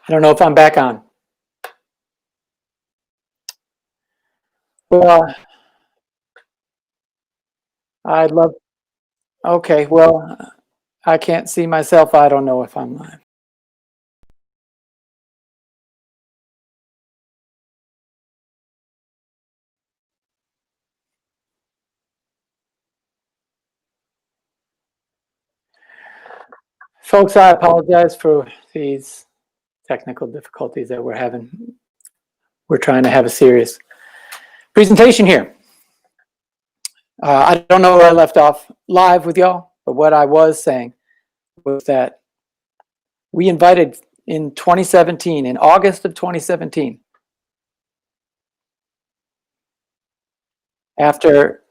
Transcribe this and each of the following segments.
I don't know if I'm back on. Well, I'd love, okay, well, I can't see myself. I don't know if I'm live. Folks, I apologize for these technical difficulties that we're having. We're trying to have a serious presentation here. I don't know where I left off live with y'all, but what I was saying was that we invited in 2017, in August of 2017, after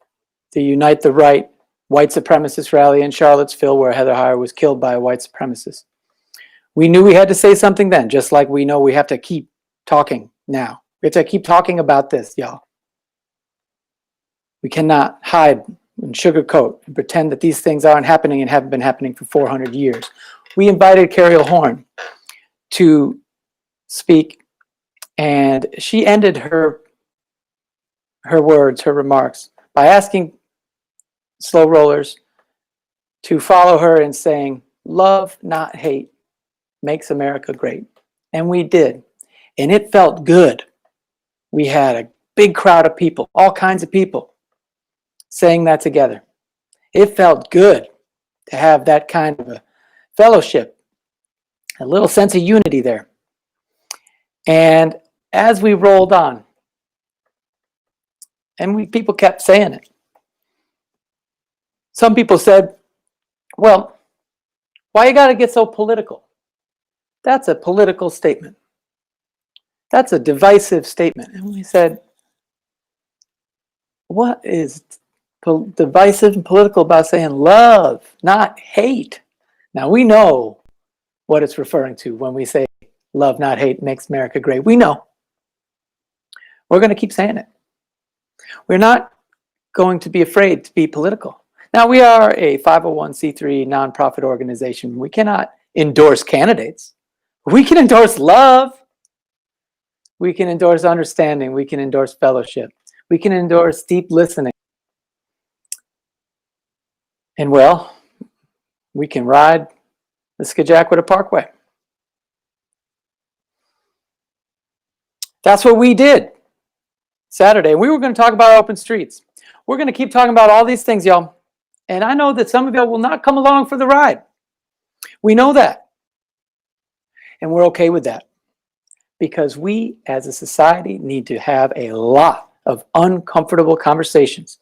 the Unite the Right white supremacist rally in Charlottesville where Heather Heyer was killed by a white supremacist. We knew we had to say something then, just like we know we have to keep talking now. We have to keep talking about this, y'all. We cannot hide and sugarcoat and pretend that these things aren't happening and haven't been happening for 400 years. We invited Carol Horn to speak, and she ended her words, her remarks, by asking slow rollers to follow her in saying, "Love, not hate, makes America great." And we did. And it felt good. We had a big crowd of people, all kinds of people, saying that together. It felt good to have that kind of a fellowship, a little sense of unity there. And as we rolled on, and people kept saying it, some people said, well, why you got to get so political? That's a political statement. That's a divisive statement. And we said, what is divisive and political about saying love, not hate? Now we know what it's referring to when we say love, not hate, makes America great. We know. We're going to keep saying it. We're not going to be afraid to be political. Now, we are a 501c3 nonprofit organization. We cannot endorse candidates. We can endorse love. We can endorse understanding. We can endorse fellowship. We can endorse deep listening. And well, we can ride the Skajakwita Parkway. That's what we did Saturday. We were going to talk about open streets. We're going to keep talking about all these things, y'all. And I know that some of y'all will not come along for the ride. We know that. And we're okay with that. Because we, as a society, need to have a lot of uncomfortable conversations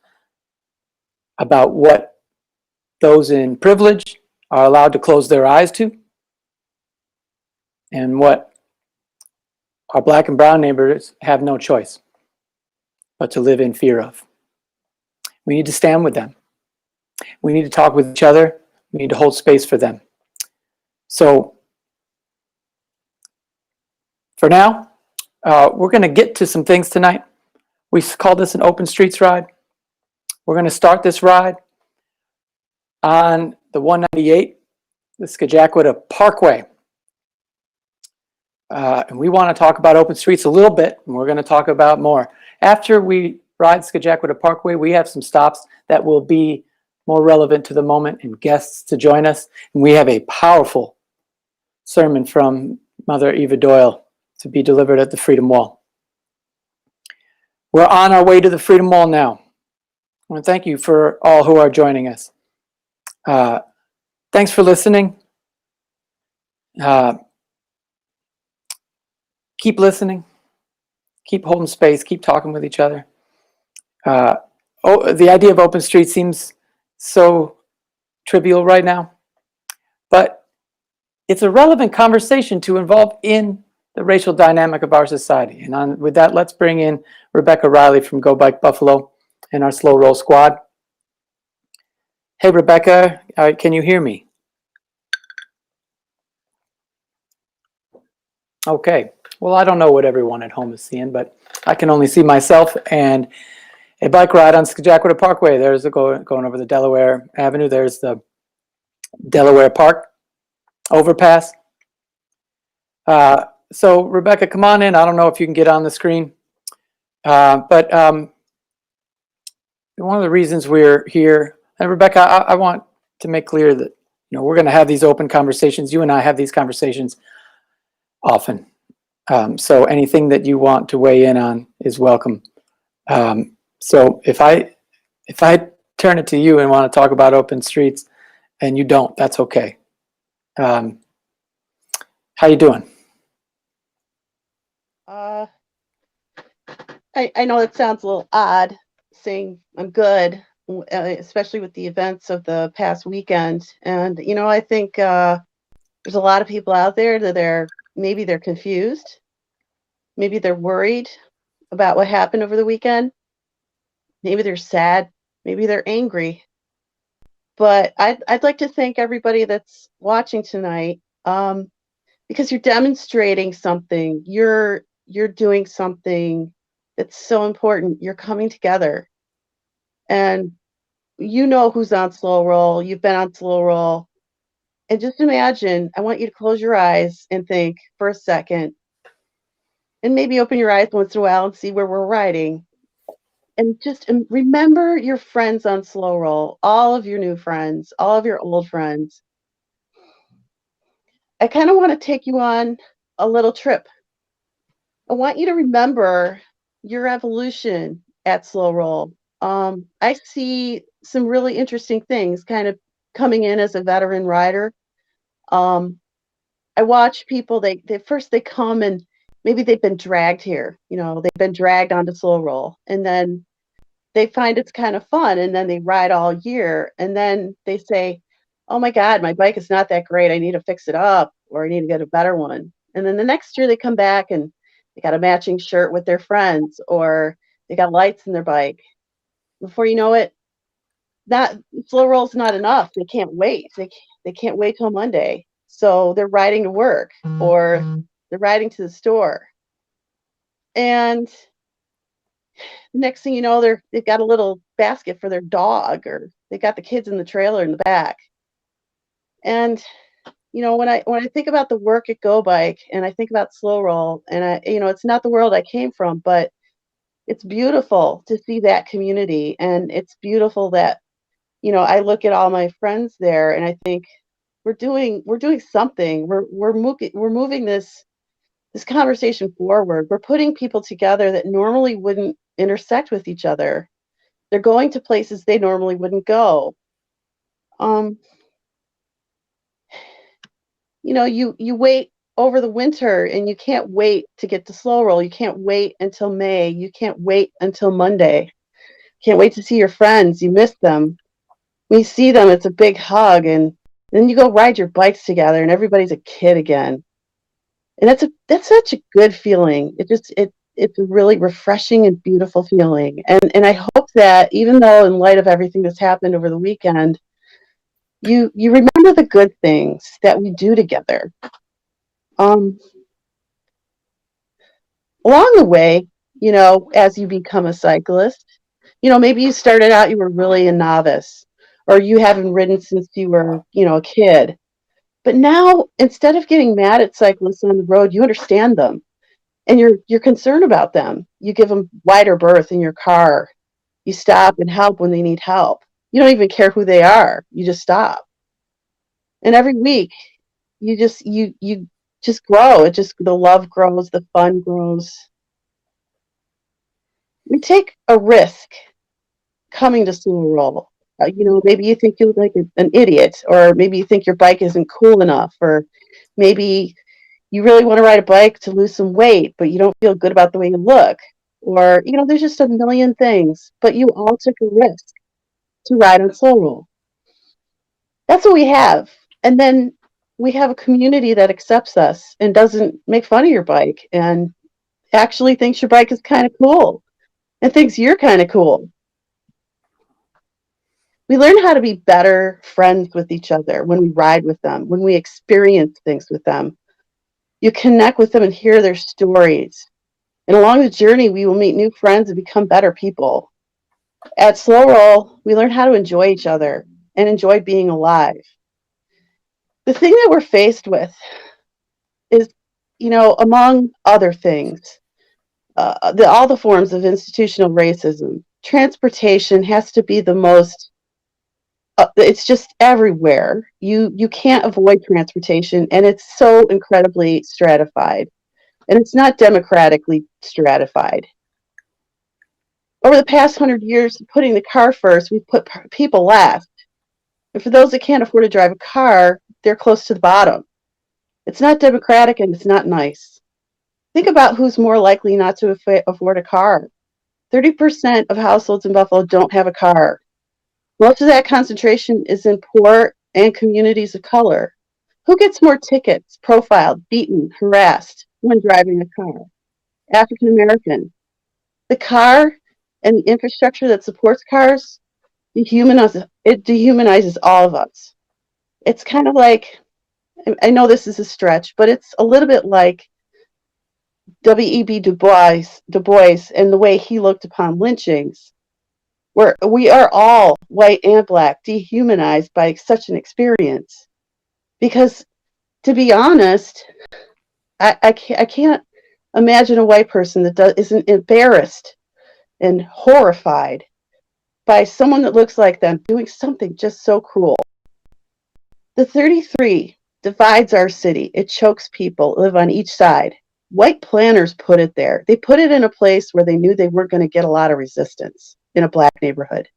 about what those in privilege are allowed to close their eyes to, and what our black and brown neighbors have no choice but to live in fear of. We need to stand with them. We need to talk with each other. We need to hold space for them. So for now, we're going to get to some things tonight. We call this an open streets ride. We're going to start this ride on the 198, the Skajakwita Parkway. And we want to talk about open streets a little bit, and we're going to talk about more. After we ride Skajakwita Parkway, we have some stops that will be more relevant to the moment and guests to join us. And we have a powerful sermon from Mother Eva Doyle to be delivered at the Freedom Wall. We're on our way to the Freedom Wall now. I want to thank you for all who are joining us. Thanks for listening. Keep listening. Keep holding space. Keep talking with each other. The idea of open streets seems so trivial right now, but it's a relevant conversation to involve in the racial dynamic of our society. And with that, let's bring in Rebecca Riley from GObike Buffalo and our Slow Roll Squad. Hey, Rebecca, can you hear me? Okay. Well, I don't know what everyone at home is seeing, but I can only see myself and a bike ride on Skajakwita Parkway. There's the going over the Delaware Avenue. There's the Delaware Park overpass. So Rebecca, come on in. I don't know if you can get on the screen, but one of the reasons we're here, and Rebecca, I want to make clear that we're going to have these open conversations. You and I have these conversations often. So anything that you want to weigh in on is welcome. So if I turn it to you and want to talk about open streets and you don't, that's okay. How you doing? I know it sounds a little odd saying I'm good, especially with the events of the past weekend. And, I think there's a lot of people out there that maybe they're confused. Maybe they're worried about what happened over the weekend. Maybe they're sad. Maybe they're angry. But I'd like to thank everybody that's watching tonight, because you're demonstrating something. You're doing something that's so important. You're coming together. And you know who's on slow roll. You've been on slow roll. And just imagine, I want you to close your eyes and think for a second, and maybe open your eyes once in a while and see where we're riding. And just remember your friends on slow roll, all of your new friends, all of your old friends. I kind of want to take you on a little trip. I want you to remember your evolution at slow roll. I see some really interesting things kind of coming in as a veteran rider. I watch people, they first they come and maybe they've been dragged here, they've been dragged onto slow roll, and then they find it's kind of fun, and then they ride all year, and then they say, oh my God, my bike is not that great. I need to fix it up, or I need to get a better one. And then the next year they come back and they got a matching shirt with their friends, or they got lights in their bike. Before you know it, that slow roll's not enough. They can't wait. They can't wait till Monday. So they're riding to work, or they're riding to the store. And the next thing you know, they've got a little basket for their dog, or they got the kids in the trailer in the back. And when I think about the work at GObike, and I think about slow roll, and it's not the world I came from, but it's beautiful to see that community, and it's beautiful that I look at all my friends there, and I think we're doing something. We're moving this conversation forward. We're putting people together that normally wouldn't intersect with each other. They're going to places they normally wouldn't go. You wait over the winter, and you can't wait to get to slow roll. You can't wait until May. You can't wait until Monday. Can't wait to see your friends. You miss them. When you see them, it's a big hug, and then you go ride your bikes together, and everybody's a kid again. And that's such a good feeling. It's a really refreshing and beautiful feeling. And I hope that, even though in light of everything that's happened over the weekend, you remember the good things that we do together. Along the way, as you become a cyclist, maybe you started out, you were really a novice, or you haven't ridden since you were, a kid. But now, instead of getting mad at cyclists on the road, you understand them, and you're concerned about them. You give them wider berth in your car. You stop and help when they need help. You don't even care who they are. You just stop. And every week, you just grow. The love grows, the fun grows. We take a risk coming to slow roll. Maybe you think you look like an idiot, or maybe you think your bike isn't cool enough, or maybe you really want to ride a bike to lose some weight, but you don't feel good about the way you look. Or, there's just a million things, but you all took a risk to ride on slow roll. That's what we have. And then we have a community that accepts us and doesn't make fun of your bike, and actually thinks your bike is kind of cool, and thinks you're kind of cool. We learn how to be better friends with each other when we ride with them, when we experience things with them. You connect with them and hear their stories. And along the journey, we will meet new friends and become better people. At slow roll, we learn how to enjoy each other and enjoy being alive. The thing that we're faced with is among other things, all the forms of institutional racism, transportation has to be the most. It's just everywhere. You can't avoid transportation, and it's so incredibly stratified, and it's not democratically stratified. Over the past 100 years, putting the car first, we've put people last. And for those that can't afford to drive a car, they're close to the bottom. It's not democratic and it's not nice. Think about who's more likely not to afford a car. 30% of households in Buffalo don't have a car. Most of that concentration is in poor and communities of color. Who gets more tickets, profiled, beaten, harassed when driving a car? African American. The car and the infrastructure that supports cars dehumanizes all of us. It's kind of like, I know this is a stretch, but it's a little bit like W.E.B. Du Bois and the way he looked upon lynchings, where we are all, white and black, dehumanized by such an experience. Because, to be honest, I can't imagine a white person that isn't embarrassed and horrified by someone that looks like them doing something just so cruel. The 33 divides our city. It chokes people, live on each side. White planners put it there. They put it in a place where they knew they weren't going to get a lot of resistance in a black neighborhood.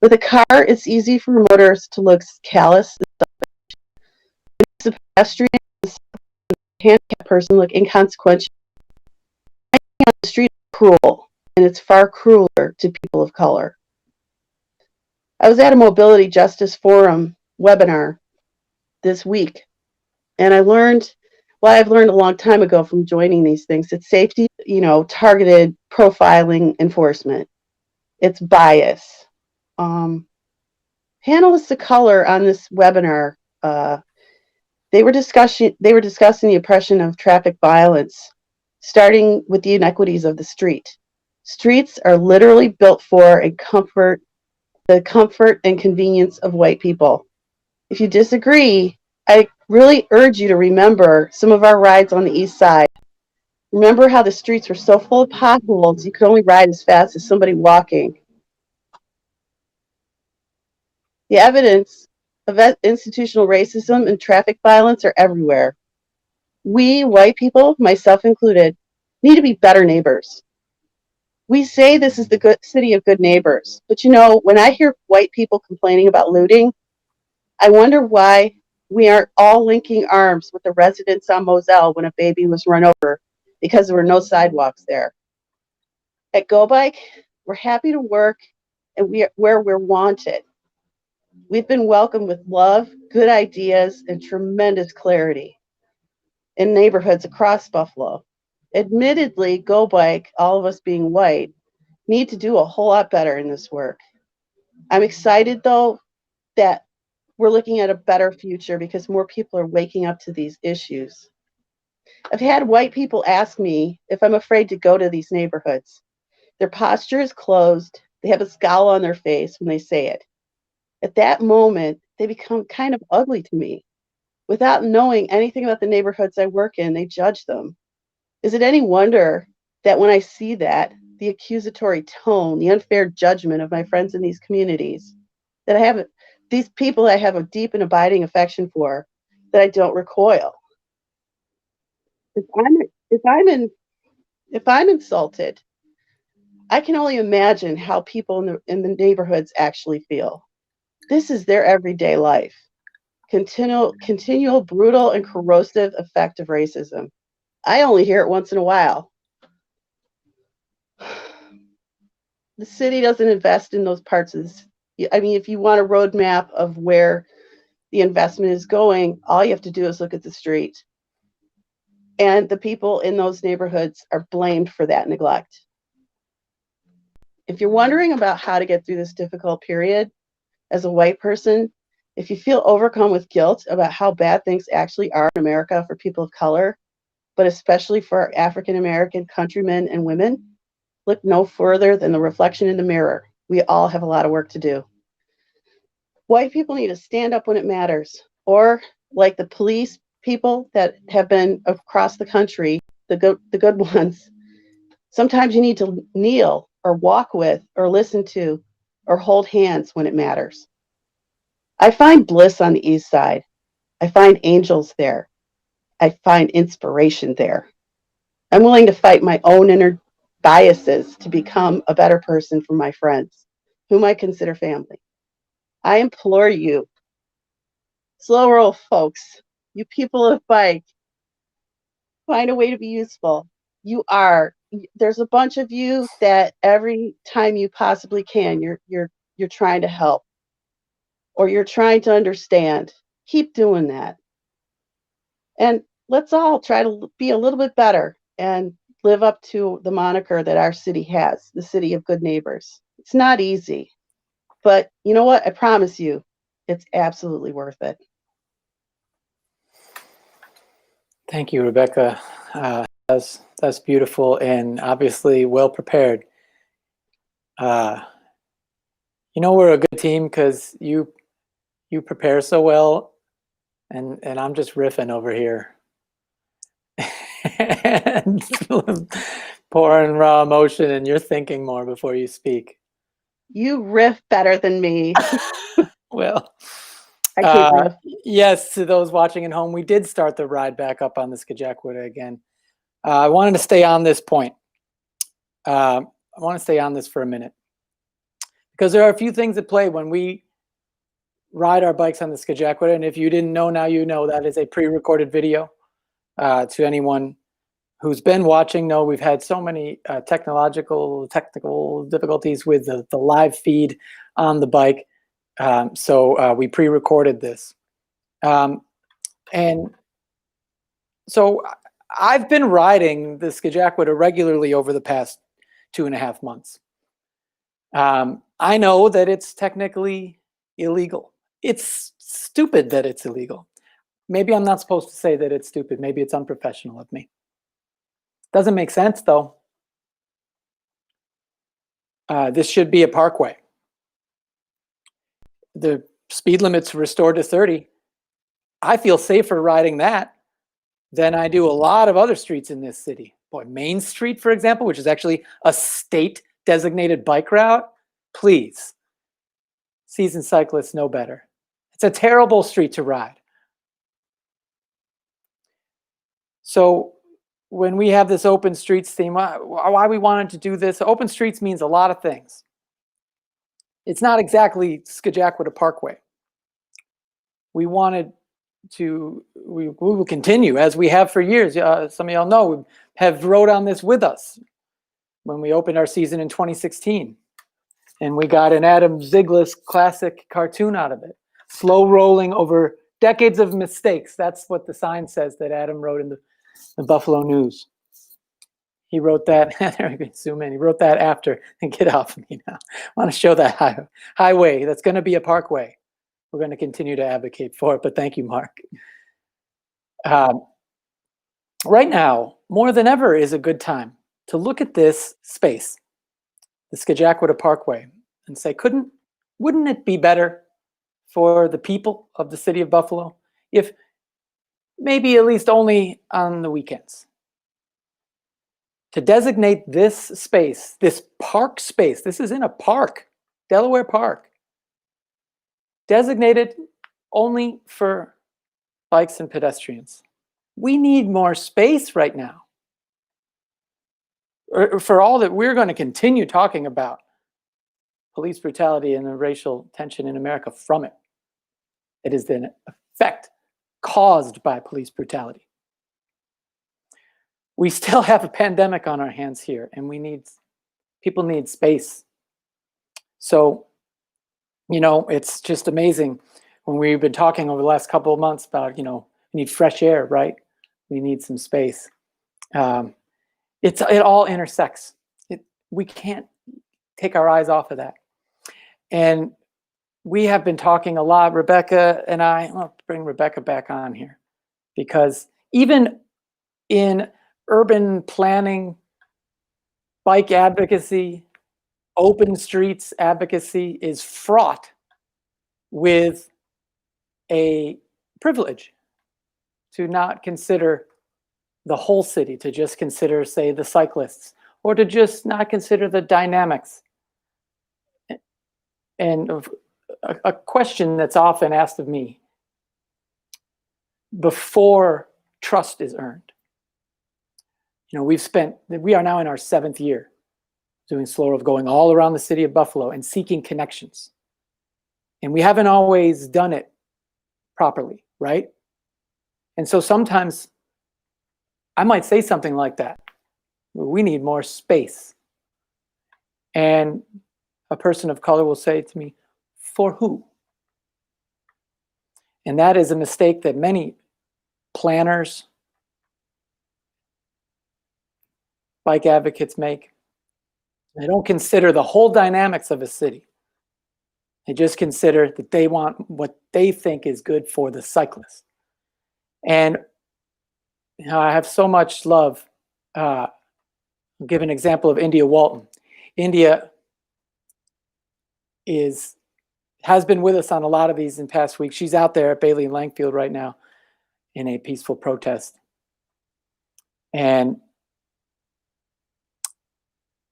With a car, it's easy for motorists to look callous. It's a pedestrian, handicapped person look inconsequential. On the street is cruel, and it's far crueler to people of color. I was at a Mobility Justice Forum webinar this week, and I've learned a long time ago from joining these things. It's safety, targeted profiling enforcement. It's bias. Panelists of color on this webinar, they were discussing the oppression of traffic violence, starting with the inequities of the street. Streets are literally built for the comfort and convenience of white people. If you disagree, I really urge you to remember some of our rides on the east side. Remember how the streets were so full of potholes you could only ride as fast as somebody walking. The evidence of institutional racism and traffic violence are everywhere. We, white people, myself included, need to be better neighbors. We say this is the good city of good neighbors, but when I hear white people complaining about looting, I wonder why we aren't all linking arms with the residents on Moselle when a baby was run over because there were no sidewalks there. At GObike, we're happy to work and where we're wanted. We've been welcomed with love, good ideas, and tremendous clarity in neighborhoods across Buffalo. Admittedly, GObike, all of us being white, need to do a whole lot better in this work. I'm excited, though, that we're looking at a better future because more people are waking up to these issues. I've had white people ask me if I'm afraid to go to these neighborhoods. Their posture is closed. They have a scowl on their face when they say it. At that moment, they become kind of ugly to me. Without knowing anything about the neighborhoods I work in, they judge them. Is it any wonder that when I see that, the accusatory tone, the unfair judgment of my friends in these communities, that these people I have a deep and abiding affection for, that I don't recoil? If I'm insulted, I can only imagine how people in the neighborhoods actually feel. This is their everyday life. Continual brutal and corrosive effect of racism. I only hear it once in a while. The city doesn't invest in those parts of this. I mean, if you want a roadmap of where the investment is going, all you have to do is look at the street. And the people in those neighborhoods are blamed for that neglect. If you're wondering about how to get through this difficult period as a white person, if you feel overcome with guilt about how bad things actually are in America for people of color, but especially for our African American countrymen and women, look no further than the reflection in the mirror. We all have a lot of work to do. White people need to stand up when it matters, or like the police people that have been across the country, the good ones, sometimes you need to kneel or walk with or listen to or hold hands when it matters. I find bliss on the East Side. I find angels there. I find inspiration there. I'm willing to fight my own inner biases to become a better person for my friends, whom I consider family. I implore you, slow roll folks, you people of bike, find a way to be useful. You are. There's a bunch of you that every time you possibly can, you're trying to help or you're trying to understand. Keep doing that. And let's all try to be a little bit better and live up to the moniker that our city has, the city of good neighbors. It's not easy, but you know what? I promise you, it's absolutely worth it. Thank you, Rebecca. That's beautiful and obviously well prepared. You know we're a good team because you prepare so well, and I'm just riffing over here, and pouring raw emotion, and you're thinking more before you speak. You riff better than me. Well, I can't riff. yes, to those watching at home, we did start the ride back up on the Skajakwita again. I wanted to stay on this point. I want to stay on this for a minute because there are a few things at play when we ride our bikes on the Skajakwita. And if you didn't know, now you know that is a pre-recorded video. To anyone who's been watching, know we've had so many technical difficulties with the live feed on the bike. So we pre-recorded this. And so I've been riding the Skajakwita regularly over the past 2.5 months. I know that it's technically illegal. It's stupid that it's illegal. Maybe I'm not supposed to say that it's stupid. Maybe it's unprofessional of me. Doesn't make sense though. This should be a parkway. The speed limit's restored to 30. I feel safer riding that than I do a lot of other streets in this city. Boy, Main Street, for example, which is actually a state designated bike route, please. Seasoned cyclists know better. It's a terrible street to ride. So when we have this open streets theme, why we wanted to do this, open streets means a lot of things. It's not exactly Skajakwita Parkway. We wanted to, we will continue as we have for years. Some of y'all know, have rode on this with us when we opened our season in 2016. And we got an Adam Ziglis classic cartoon out of it. Slow rolling over decades of mistakes. That's what the sign says that Adam wrote in the Buffalo News. He wrote that, there we can zoom in, he wrote that after, and get off of me now. I want to show that highway that's going to be a parkway. We're going to continue to advocate for it, but thank you, Mark. Right now, more than ever is a good time to look at this space, the Skajakwita Parkway, and say, wouldn't it be better for the people of the city of Buffalo if maybe at least only on the weekends, to designate this space, this park space, this is in a park, Delaware Park, designated only for bikes and pedestrians. We need more space right now. For all that we're going to continue talking about police brutality and the racial tension in America from it. It is an effect caused by police brutality. We still have a pandemic on our hands here, and people need space. So, you know, it's just amazing when we've been talking over the last couple of months about, you know, we need fresh air, right? We need some space. It all intersects. We can't take our eyes off of that. And we have been talking a lot, Rebecca and I'll bring Rebecca back on here, because even in urban planning, bike advocacy, open streets advocacy is fraught with a privilege. to not consider the whole city, to just consider, say, the cyclists, or to just not consider the dynamics. And a question that's often asked of me before trust is earned. You know, we are now in our 7th year doing Slow Roll, going all around the city of Buffalo and seeking connections. And we haven't always done it properly, right? And so sometimes I might say something like that. We need more space. And a person of color will say to me, for who? And that is a mistake that many planners, bike advocates make. They don't consider the whole dynamics of a city. They just consider that they want what they think is good for the cyclist. And you know, I have so much love. I'll give an example of India Walton. India has been with us on a lot of these in past weeks. She's out there at Bailey and Langfield right now in a peaceful protest. And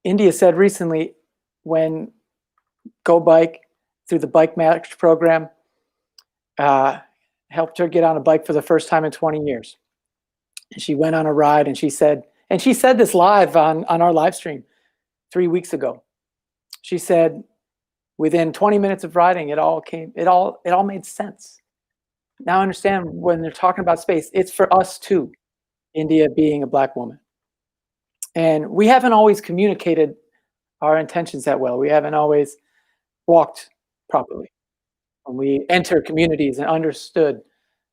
India said recently, when GObike, through the Bike Match program, helped her get on a bike for the first time in 20 years. And she went on a ride, and she said this live on our live stream 3 weeks ago. She said, within 20 minutes of riding, it all made sense. Now I understand when they're talking about space, it's for us too, India being a Black woman. And we haven't always communicated our intentions that well. We haven't always walked properly. When we enter communities and understood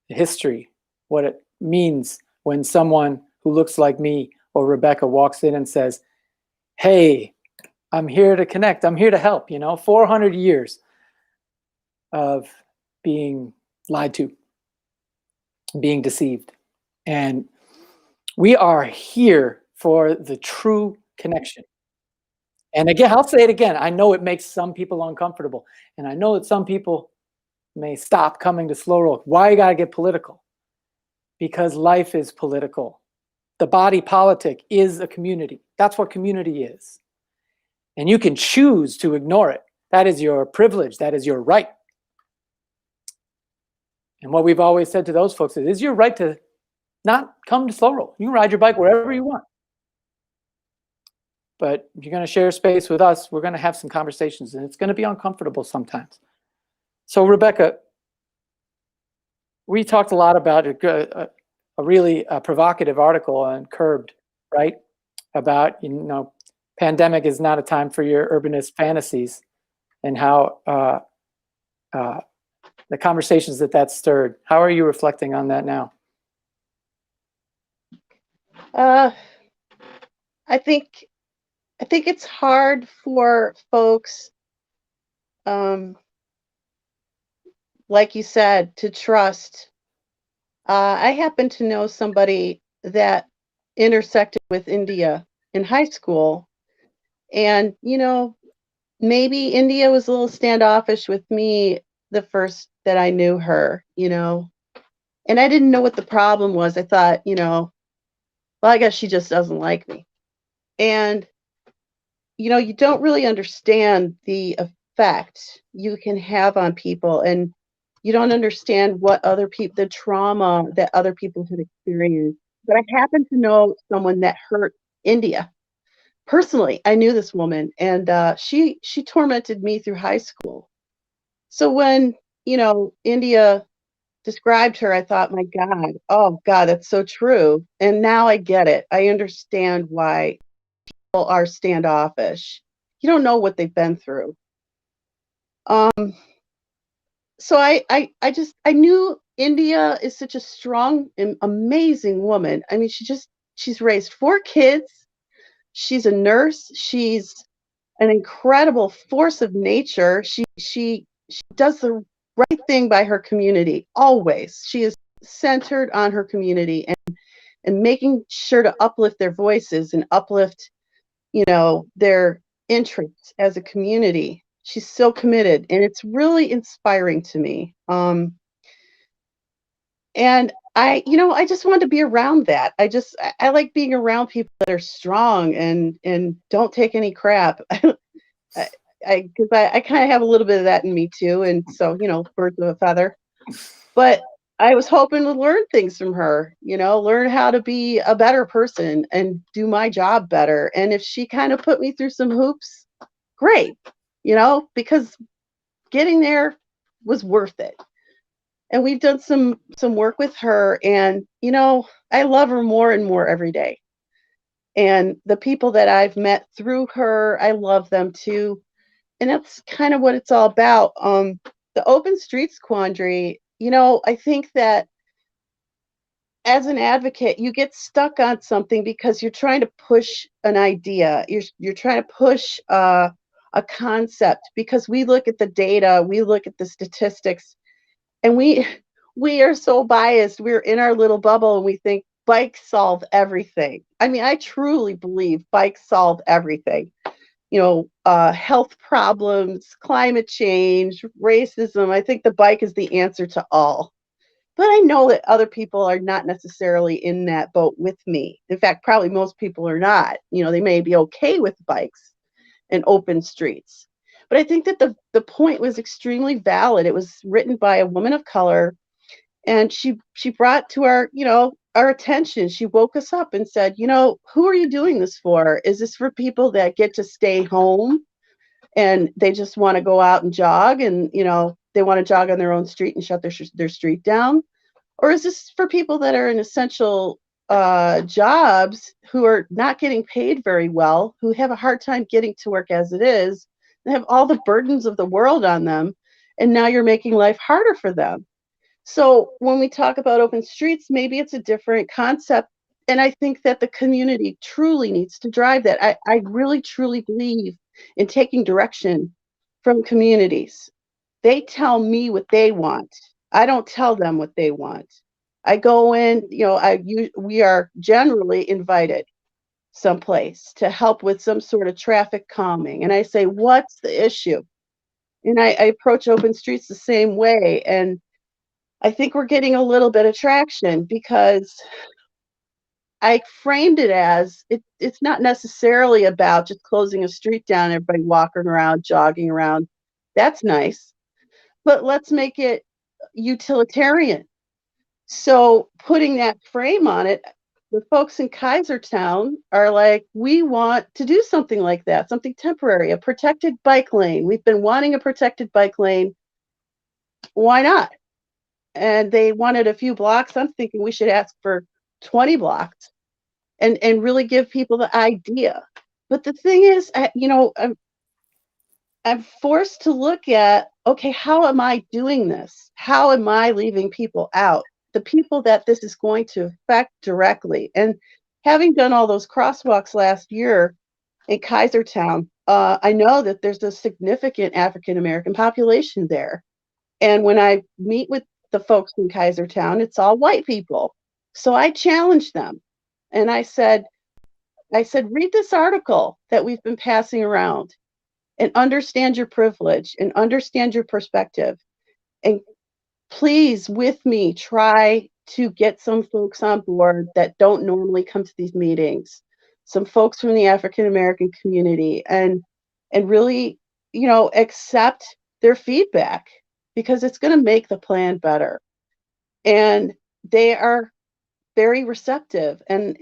the history, what it means when someone who looks like me or Rebecca walks in and says, hey, I'm here to connect, I'm here to help, 400 years of being lied to, being deceived. And we are here for the true connection. And again, I'll say it again, I know it makes some people uncomfortable. And I know that some people may stop coming to Slow Roll. Why you gotta get political? Because life is political. The body politic is a community. That's what community is. And you can choose to ignore it. That is your privilege. That is your right. And what we've always said to those folks is, it's your right to not come to Slow Roll. You can ride your bike wherever you want. But if you're going to share space with us, we're going to have some conversations, and it's going to be uncomfortable sometimes. So, Rebecca, we talked a lot about a really provocative article on Curbed, right? About, pandemic is not a time for your urbanist fantasies, and how the conversations that stirred. How are you reflecting on that now? I think it's hard for folks, like you said, to trust. I happen to know somebody that intersected with India in high school, and maybe India was a little standoffish with me the first that I knew her, and I didn't know what the problem was. I thought, well, I guess she just doesn't like me. And you don't really understand the effect you can have on people, and you don't understand what other people, the trauma that other people have experienced. But I happen to know someone that hurt India personally. I knew this woman, and she tormented me through high school. So when India described her, I thought, my God, oh God, that's so true. And now I get it. I understand why people are standoffish. You don't know what they've been through. So I knew India is such a strong and amazing woman. I mean, she's raised 4 kids. She's a nurse. She's an incredible force of nature. She does the right thing by her community always. She is centered on her community and making sure to uplift their voices and uplift, their interests as a community. She's so committed, and it's really inspiring to me. And I just wanted to be around that. I like being around people that are strong and don't take any crap. I, because I kind of have a little bit of that in me too, and so birds of a feather. But I was hoping to learn things from her, learn how to be a better person and do my job better. And if she kind of put me through some hoops, great, because getting there was worth it. And we've done some work with her, and I love her more and more every day. And the people that I've met through her, I love them too. And that's kind of what it's all about. The open streets quandary, I think that as an advocate, you get stuck on something because you're trying to push an idea. You're trying to push a concept, because we look at the data, we look at the statistics, and we are so biased. We're in our little bubble and we think bikes solve everything. I mean, I truly believe bikes solve everything. Health problems, climate change, racism. I think the bike is the answer to all. But I know that other people are not necessarily in that boat with me. In fact, probably most people are not. They may be okay with bikes and open streets. But I think that the point was extremely valid. It was written by a woman of color, and she brought to our attention. She woke us up and said, who are you doing this for? Is this for people that get to stay home and they just want to go out and jog, and they want to jog on their own street and shut their street down? Or is this for people that are in essential jobs, who are not getting paid very well, who have a hard time getting to work as it is, and have all the burdens of the world on them, and now you're making life harder for them? So when we talk about open streets, maybe it's a different concept. And I think that the community truly needs to drive that. I really, truly believe in taking direction from communities. They tell me what they want. I don't tell them what they want. I go in, we are generally invited someplace to help with some sort of traffic calming. And I say, what's the issue? And I approach open streets the same way. And I think we're getting a little bit of traction, because I framed it as it's not necessarily about just closing a street down, everybody walking around, jogging around. That's nice. But let's make it utilitarian. So putting that frame on it, the folks in Kaisertown are like, we want to do something like that, something temporary, a protected bike lane. We've been wanting a protected bike lane. Why not? And they wanted a few blocks. I'm thinking we should ask for 20 blocks and really give people the idea. But the thing is, I'm forced to look at, okay, how am I doing this? How am I leaving people out? The people that this is going to affect directly. And having done all those crosswalks last year in Kaisertown, I know that there's a significant African American population there. And when I meet with the folks in Kaisertown, it's all white people. So I challenged them, and I said, read this article that we've been passing around and understand your privilege and understand your perspective. And please, with me, try to get some folks on board that don't normally come to these meetings, some folks from the African American community, and really, accept their feedback, because it's going to make the plan better. And they are very receptive. And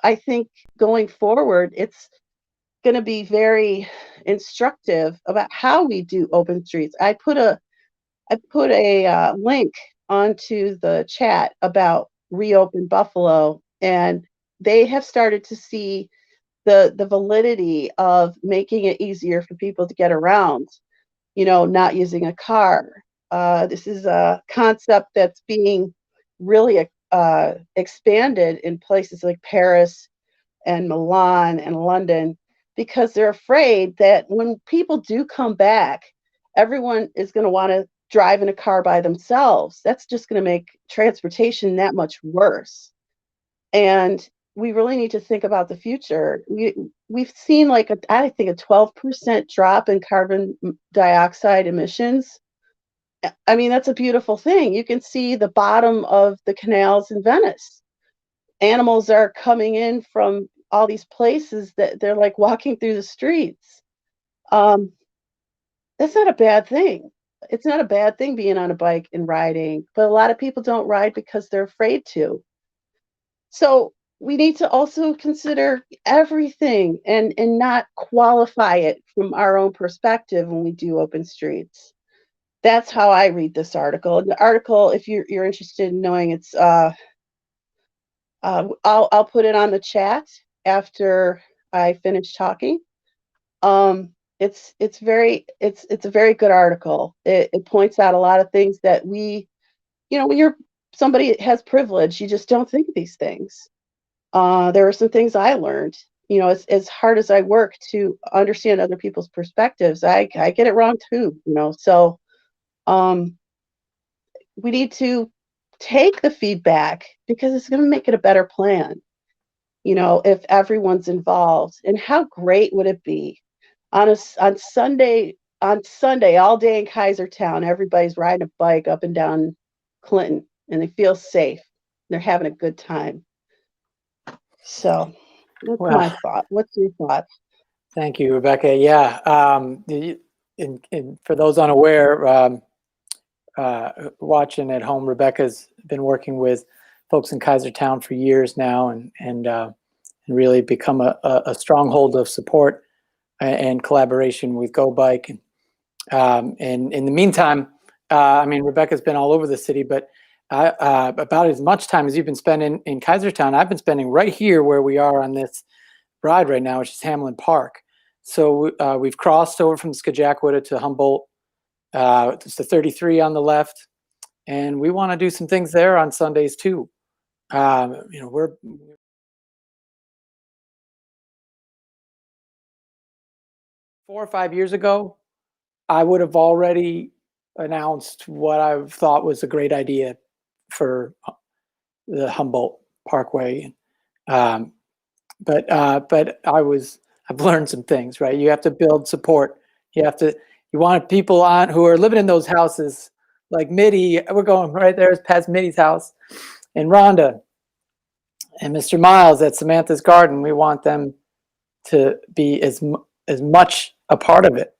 I think going forward, it's going to be very instructive about how we do open streets. I put a link onto the chat about Reopen Buffalo, and they have started to see the validity of making it easier for people to get around, not using a car. This is a concept that's being really expanded in places like Paris and Milan and London, because they're afraid that when people do come back, everyone is going to want to drive in a car by themselves. That's just going to make transportation that much worse. And we really need to think about the future. We've seen I think a 12% drop in carbon dioxide emissions. I mean, that's a beautiful thing. You can see the bottom of the canals in Venice. Animals are coming in from all these places that they're like walking through the streets. Um, that's not a bad thing. It's not a bad thing being on a bike and riding, but a lot of people don't ride because they're afraid to. So we need to also consider everything and not qualify it from our own perspective when we do open streets. That's how I read this article. And the article, if you're interested in knowing, I'll put it on the chat after I finish talking. It's a very good article. It points out a lot of things that when you're somebody that has privilege, you just don't think of these things. There were some things I learned. As hard as I work to understand other people's perspectives, I get it wrong too. So um, we need to take the feedback because it's going to make it a better plan. If everyone's involved, and how great would it be on Sunday all day in Kaisertown, everybody's riding a bike up and down Clinton, and they feel safe. They're having a good time. So that's Well, my thought. What's your thought? thank you, Rebecca. Yeah. For those unaware, watching at home, Rebecca's been working with folks in Kaisertown for years now, and really become a stronghold of support and collaboration with GObike. And in the meantime, I mean, Rebecca's been all over the city, but about as much time as you've been spending in Kaisertown, I've been spending right here where we are on this ride right now, which is Hamlin Park. So we've crossed over from Skajakwita to Humboldt. It's the 33 on the left, and we want to do some things there on Sundays too. We're 4 or 5 years ago, I would have already announced what I thought was a great idea for the Humboldt Parkway. Um, but I've learned some things, right? You have to build support. You want people on who are living in those houses, like Mitty. We're going right there past Mitty's house, and Rhonda and Mr. Miles at Samantha's Garden. We want them to be as much a part of it,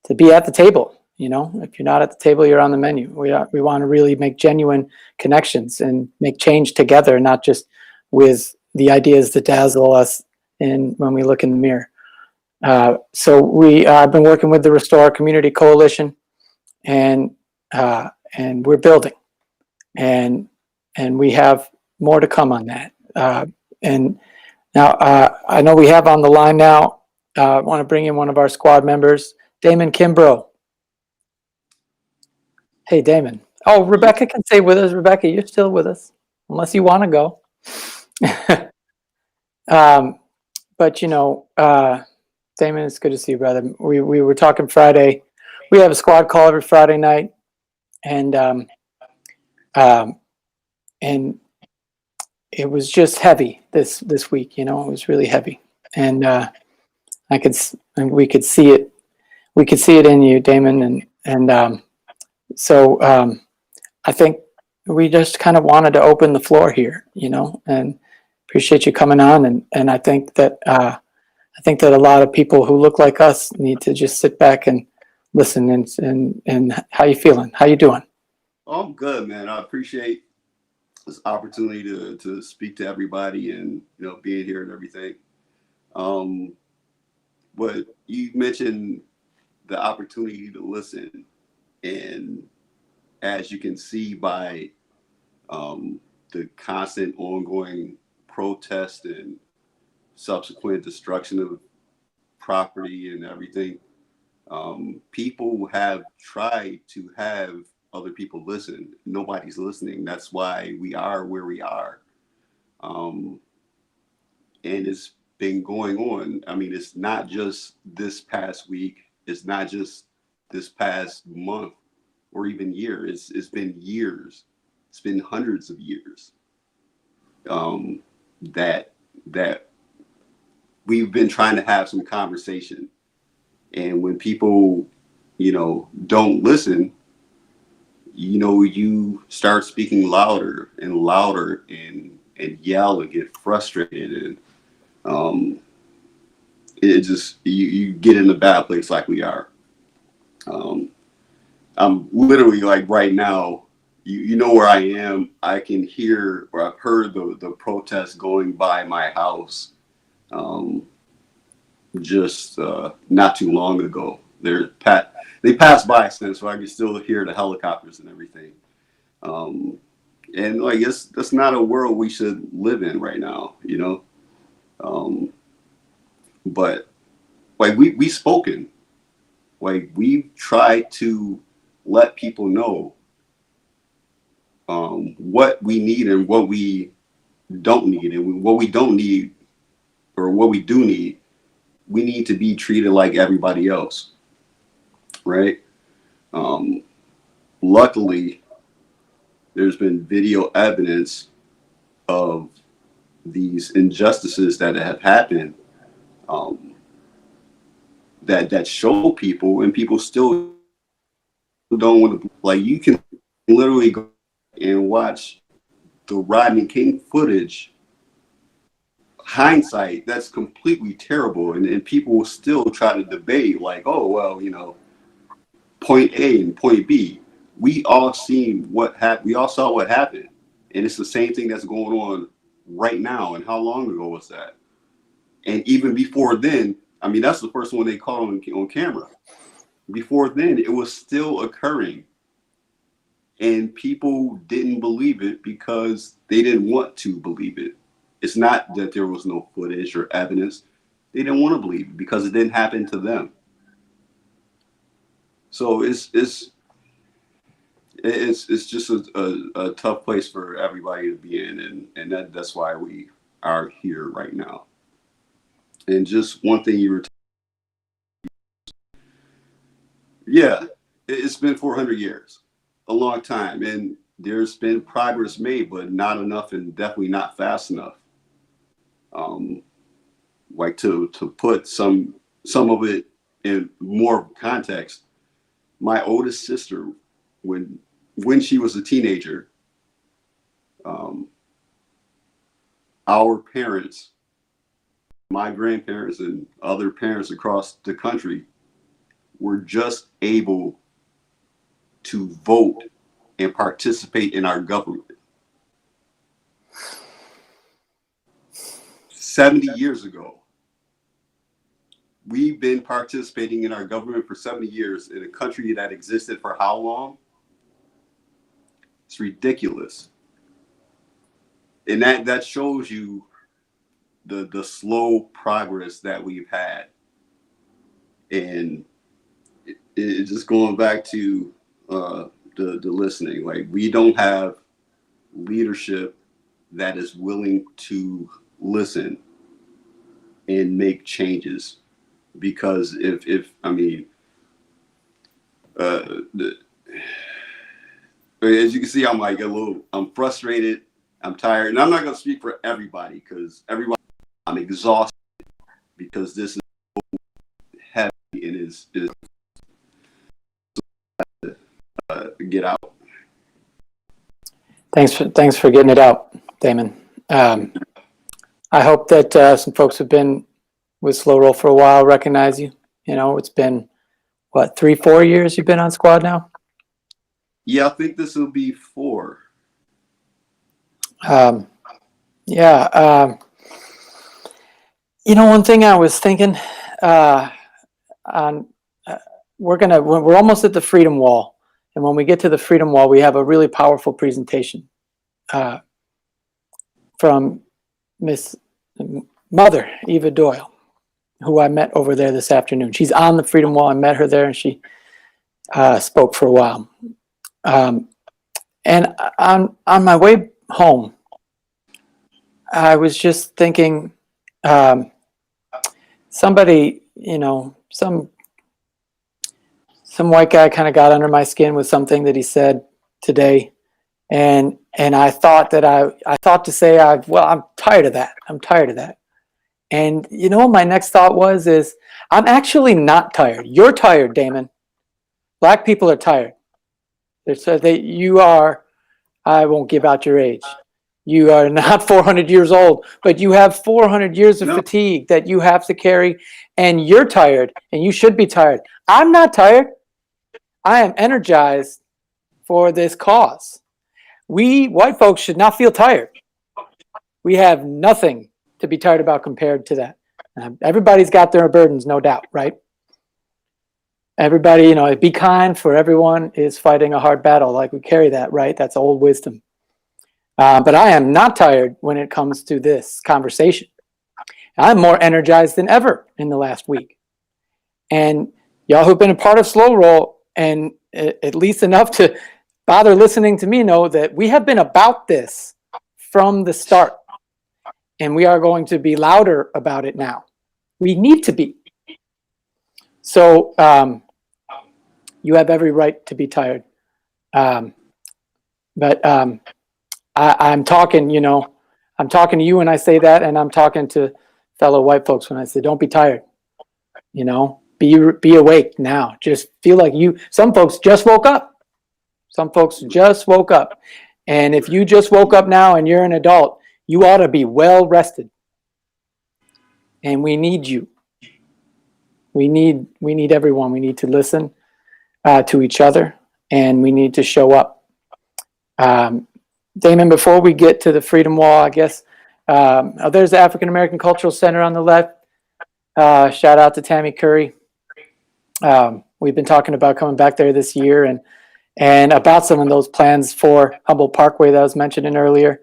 to be at the table. If you're not at the table, you're on the menu. We want to really make genuine connections and make change together, not just with the ideas that dazzle us when we look in the mirror. So I've been working with the Restore Community Coalition, and we're building, and we have more to come on that. And now I know we have on the line now. I want to bring in one of our squad members, Damon Kimbrough. Hey, Damon. Oh, Rebecca can stay with us. Rebecca, you're still with us, unless you want to go. But Damon, it's good to see you, brother. We were talking Friday. We have a squad call every Friday night, and it was just heavy this week. It was really heavy, and we could see it. We could see it in you, Damon, and so I think we just kind of wanted to open the floor here, and appreciate you coming on, and I think that a lot of people who look like us need to just sit back and listen. And how you feeling? How you doing? Oh, I'm good, man. I appreciate this opportunity to speak to everybody and being here and everything. But you mentioned the opportunity to listen, and as you can see by the constant ongoing protest and subsequent destruction of property and everything, people have tried to have other people listen. Nobody's listening. That's why we are where we are. And it's been going on. I mean, it's not just this past week. It's not just this past month or even year. It's been years. It's been hundreds of years that we've been trying to have some conversation. And when people, don't listen, you start speaking louder and louder and yell and get frustrated, and it just you get in a bad place like we are. I'm literally like right now, you know where I am. I can hear, or I've heard the protests going by my house just not too long ago. They passed by since, so I can still hear the helicopters and everything. And like that's not a world we should live in right now, you know. But like we spoken, like we tried to let people know what we need and what we don't need, and what we don't need or what we do need, we need to be treated like everybody else, right? Luckily, there's been video evidence of these injustices that have happened, that show people, and people still don't want to. Like, you can literally go and watch the Rodney King footage. Hindsight, that's completely terrible, and people will still try to debate like, oh well, you know, point A and point B. We all seen what happened. We all saw what happened, and it's the same thing that's going on right now. And how long ago was that? And even before then, I mean, that's the first one they caught on camera. Before then, it was still occurring, and people didn't believe it because they didn't want to believe it. It's not that there was no footage or evidence. They didn't want to believe it because it didn't happen to them. So it's just a tough place for everybody to be in, and that's why we are here right now. And just one thing you were yeah, it's been 400 years, a long time, and there's been progress made, but not enough, and definitely not fast enough. Like to put some of it in more context, my oldest sister, when she was a teenager, our parents, my grandparents, and other parents across the country were just able to vote and participate in our government. 70 years ago. We've been participating in our government for 70 years in a country that existed for how long? It's ridiculous. And that shows you the slow progress that we've had. And it's just going back to the listening. Like, we don't have leadership that is willing to listen and make changes. Because if I mean, as you can see, I'm like I'm frustrated, I'm tired, and I'm not gonna speak for everybody because I'm exhausted because this is so heavy and is get out. Thanks for getting it out, Damon. I hope that some folks who've been with Slow Roll for a while recognize you. You know, it's been what, 3-4 years you've been on Squad now? Yeah, I think this will be 4. You know, one thing I was thinking, we're almost at the Freedom Wall, and when we get to the Freedom Wall, we have a really powerful presentation from Miss Mother Eva Doyle, who I met over there this afternoon. She's on the Freedom Wall. I met her there, and she spoke for a while. And on my way home, I was just thinking, somebody, you know, some white guy kind of got under my skin with something that he said today, and I thought that I thought to say, I'm tired of that. I'm tired of that. And you know what my next thought is I'm actually not tired. You're tired, Damon. Black people are tired. You are, I won't give out your age. You are not 400 years old, but you have 400 years of fatigue that you have to carry, and you're tired, and you should be tired. I'm not tired. I am energized for this cause. We white folks should not feel tired. We have nothing to be tired about compared to that. Everybody's got their burdens, no doubt, right? Everybody, be kind, for everyone is fighting a hard battle. Like, we carry that, right? That's old wisdom. But I am not tired when it comes to this conversation. I'm more energized than ever in the last week. And y'all who've been a part of Slow Roll, and at least enough to bother listening to me, know that we have been about this from the start. And we are going to be louder about it now. We need to be. So you have every right to be tired. But I'm talking, I'm talking to you when I say that, and I'm talking to fellow white folks when I say, don't be tired. Be awake now. Just feel like some folks just woke up. Some folks just woke up. And if you just woke up now and you're an adult, you ought to be well rested. And we need you. We need everyone. We need to listen to each other, and we need to show up. Damon, before we get to the Freedom Wall, I guess, there's the African American Cultural Center on the left. Shout out to Tammy Curry. We've been talking about coming back there this year, and about some of those plans for Humboldt Parkway that I was mentioning earlier.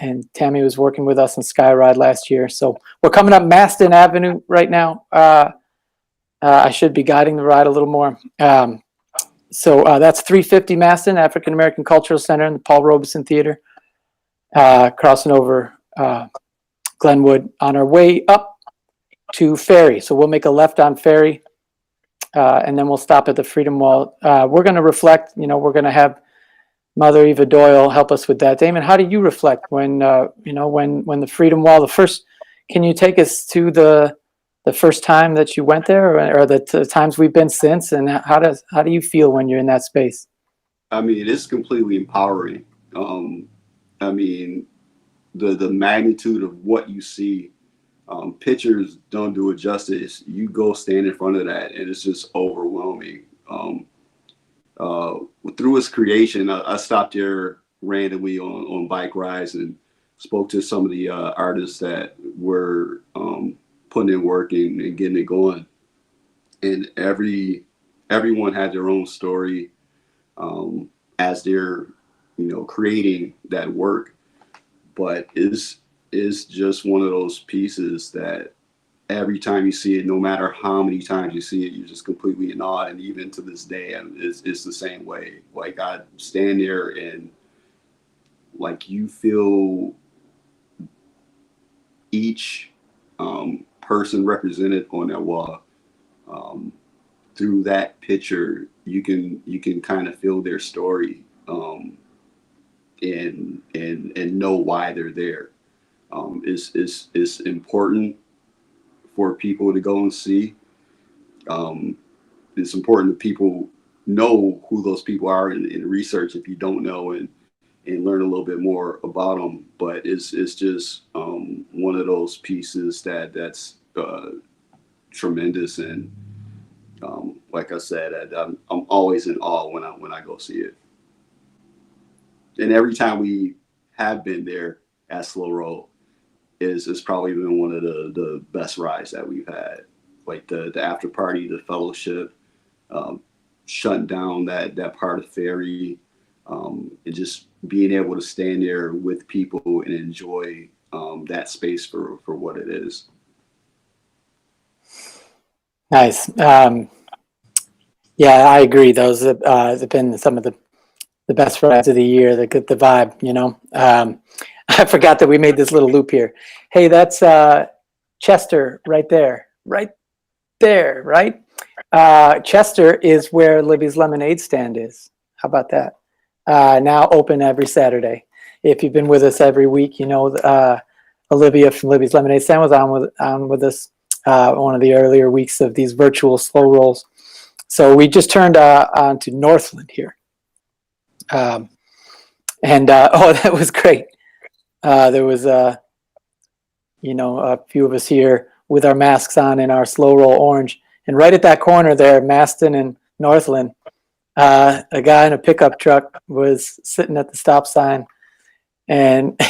And Tammy was working with us on Skyride last year. So we're coming up Maston Avenue right now. I should be guiding the ride a little more. So that's 350 Maston, African American Cultural Center in the Paul Robeson Theater, crossing over Glenwood on our way up to Ferry. So we'll make a left on Ferry, and then we'll stop at the Freedom Wall. We're going to reflect. We're going to have Mother Eva Doyle help us with that. Damon, how do you reflect when the Freedom Wall, can you take us to the first time that you went there, or the times we've been since, and how do you feel when you're in that space? I mean, it's completely empowering. I mean, the magnitude of what you see, pictures don't do it justice. You go stand in front of that, and it's just overwhelming. Through its creation, I stopped there randomly on bike rides and spoke to some of the artists that were putting in work and getting it going. And everyone had their own story as they're creating that work. But it's just one of those pieces that every time you see it, no matter how many times you see it, you're just completely in awe. And even to this day, it's the same way. Like, I stand there and like you feel each person represented on that wall. Through that picture, you can kind of feel their story and know why they're there. It's important for people to go and see. It's important that people know who those people are in research if you don't know, and learn a little bit more about them. But it's just one of those pieces that's tremendous, and like I said, I'm always in awe when I go see it. And every time we have been there at Slow Roll, it's probably been one of the best rides that we've had. Like the after party, the fellowship, shutting down that part of Ferry, and just being able to stand there with people and enjoy that space for what it is. Nice. Yeah, I agree. Those have been some of the best rides of the year. The vibe, I forgot that we made this little loop here. Hey, that's Chester right there. Right? Chester is where Libby's Lemonade stand is. How about that? Now open every Saturday. If you've been with us every week, Olivia from Libby's Lemonade stand was on with us one of the earlier weeks of these virtual slow rolls. So we just turned onto Northland here. Oh, that was great. There was, you know, a few of us here with our masks on and our slow roll orange. And right at that corner there, Maston and Northland, a guy in a pickup truck was sitting at the stop sign, and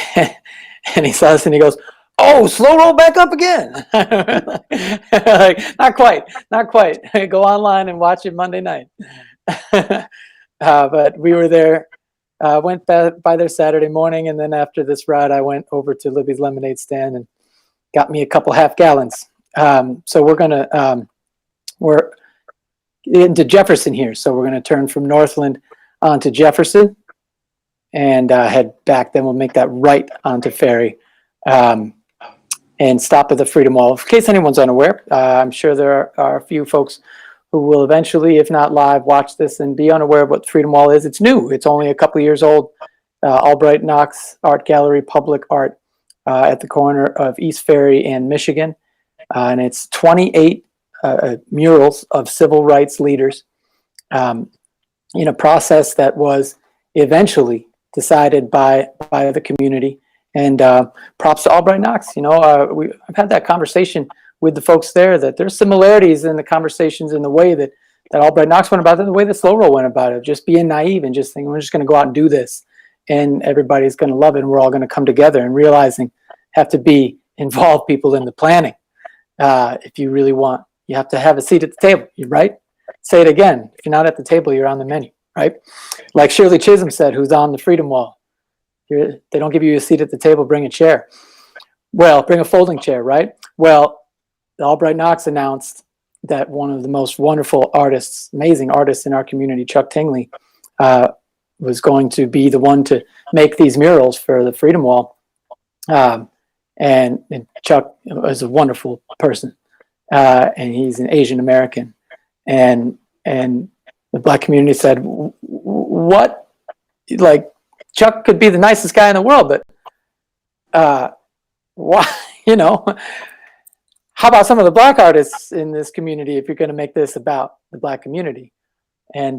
and he saw us and he goes, "Oh, slow roll back up again." Like, not quite, not quite. Go online and watch it Monday night. But we were there. Went by there Saturday morning, and then after this ride, I went over to Libby's lemonade stand and got me a couple half gallons. So we're into Jefferson here. So we're gonna turn from Northland onto Jefferson and head back. Then we'll make that right onto Ferry and stop at the Freedom Wall. In case anyone's unaware, I'm sure there are a few folks who will eventually, if not live, watch this and be unaware of what Freedom Wall is. It's new. It's only a couple of years old. Albright Knox Art Gallery, public art at the corner of East Ferry and Michigan. And it's 28 murals of civil rights leaders in a process that was eventually decided by the community. And props to Albright Knox. You know, I've had that conversation with the folks there, that there's similarities in the conversations in the way that Albright Knox went about it, the way that Slow Roll went about it, just being naive and just thinking, we're just going to go out and do this and everybody's going to love it and we're all going to come together, and realizing have to be involved people in the planning. If you really want, you have to have a seat at the table, right? Say it again. If you're not at the table, you're on the menu, right? Like Shirley Chisholm said, who's on the Freedom Wall. They don't give you a seat at the table, bring a chair. Well, bring a folding chair, right? Well, Albright Knox announced that one of the most wonderful artists, amazing artists in our community, Chuck Tingley, was going to be the one to make these murals for the Freedom Wall. And Chuck is a wonderful person, and he's an Asian American. And the Black community said, "What? Like, Chuck could be the nicest guy in the world, but why? You know." How about some of the Black artists in this community if you're going to make this about the Black community? And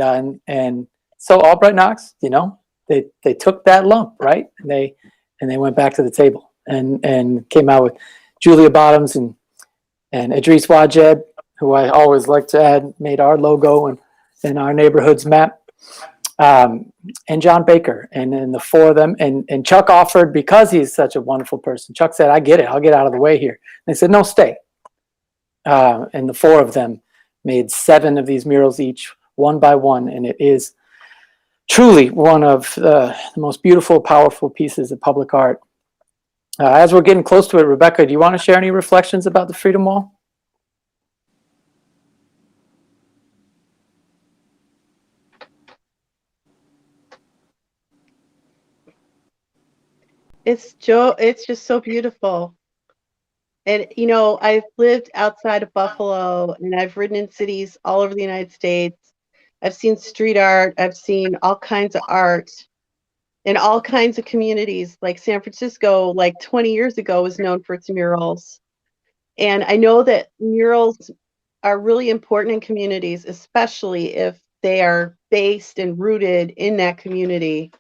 so Albright Knox, you know, they took that lump, right? And they went back to the table and came out with Julia Bottoms and Idris Wajed, who I always like to add, made our logo and our neighborhood's map, and John Baker, and the four of them. And Chuck offered, because he's such a wonderful person, Chuck said, "I get it. I'll get out of the way here." And they said, "No, stay." And the four of them made 7 of these murals each, one by one, and it is truly one of the most beautiful, powerful pieces of public art. As we're getting close to it, Rebecca, do you want to share any reflections about the Freedom Wall? It's just so beautiful. And, you know, I've lived outside of Buffalo and I've ridden in cities all over the United States. I've seen street art. I've seen all kinds of art in all kinds of communities. Like San Francisco, like 20 years ago, was known for its murals. And I know that murals are really important in communities, especially if they are based and rooted in that community.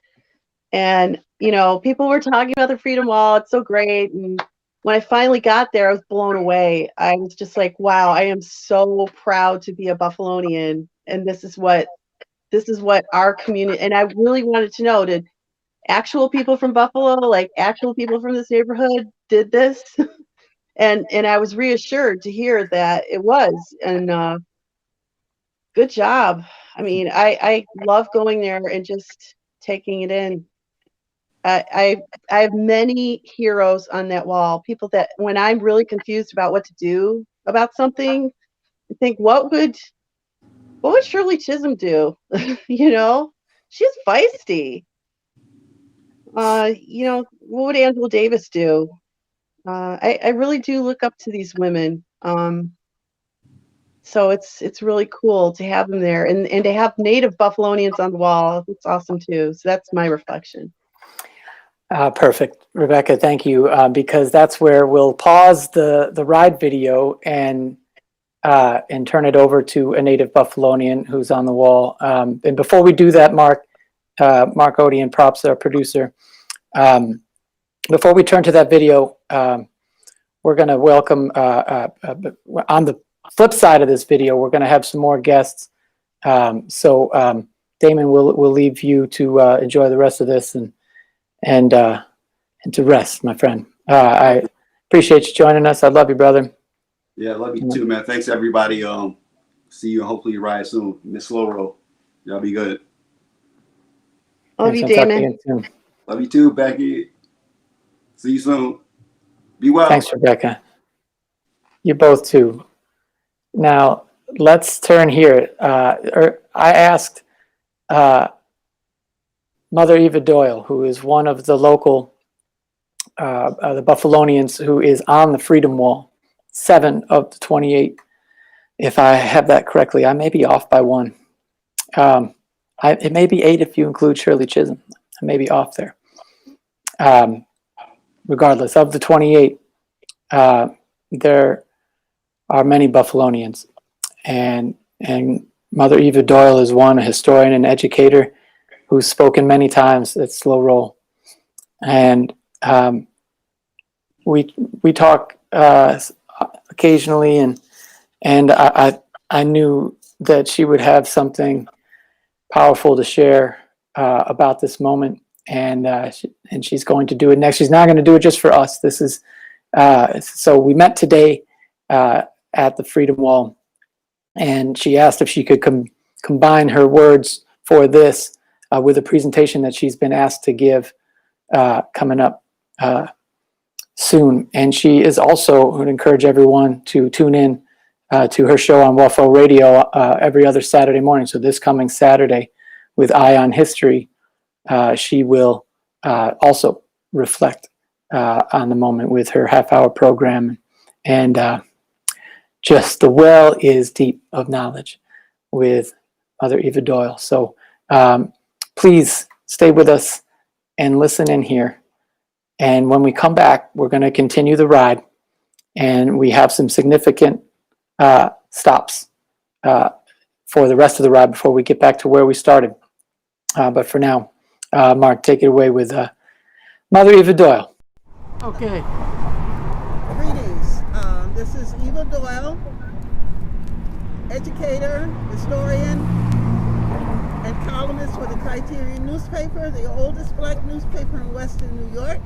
And, you know, people were talking about the Freedom Wall. It's so great. And when I finally got there, I was blown away. I was just like, wow, I am so proud to be a Buffalonian. And this is what our community, and I really wanted to know, did actual people from Buffalo, like actual people from this neighborhood did this? and I was reassured to hear that it was. And good job. I mean, I love going there and just taking it in. I have many heroes on that wall. People that when I'm really confused about what to do about something, I think, what would Shirley Chisholm do? You know, she's feisty. You know, what would Angela Davis do? I really do look up to these women. So it's really cool to have them there, and to have native Buffalonians on the wall. It's awesome too. So that's my reflection. Perfect, Rebecca. Thank you. Because that's where we'll pause the ride video and turn it over to a native Buffalonian who's on the wall. And before we do that, Mark, Mark Odie and Props, our producer. Before we turn to that video, we're going to welcome, on the flip side of this video, we're going to have some more guests. So Damon, we'll leave you to enjoy the rest of this and to rest, my friend. I appreciate you joining us. I love you, brother. Yeah, I love you too, man. Thanks, everybody. See you. Hopefully you ride soon. Miss Slow Roll. Y'all be good. Love you, Thanks, I'll talk to Damon. you soon. Love you too, Becky. See you soon. Be well. Thanks, Rebecca. You both too. Now, let's turn here. I asked Mother Eva Doyle, who is one of the local, the Buffalonians, who is on the Freedom Wall, 7 of the 28, if I have that correctly. I may be off by 1. It may be 8 if you include Shirley Chisholm. I may be off there. Regardless, of the 28, there are many Buffalonians, and Mother Eva Doyle is one, a historian and educator who's spoken many times at Slow Roll, and we talk occasionally, and I knew that she would have something powerful to share about this moment, and she's going to do it next. She's not going to do it just for us. This is so we met today at the Freedom Wall, and she asked if she could combine her words for this with a presentation that she's been asked to give coming up soon. And she is also would encourage everyone to tune in to her show on WFO Radio every other Saturday morning. So this coming Saturday with Eye on History, she will also reflect on the moment with her half-hour program. And just the well is deep of knowledge with Mother Eva Doyle. So please stay with us and listen in here. And when we come back, we're going to continue the ride. And we have some significant stops for the rest of the ride before we get back to where we started. But for now, Mark, take it away with Mother Eva Doyle. Okay. Greetings. This is Eva Doyle, educator, historian, and columnist for the Criterion newspaper, the oldest black newspaper in Western New York,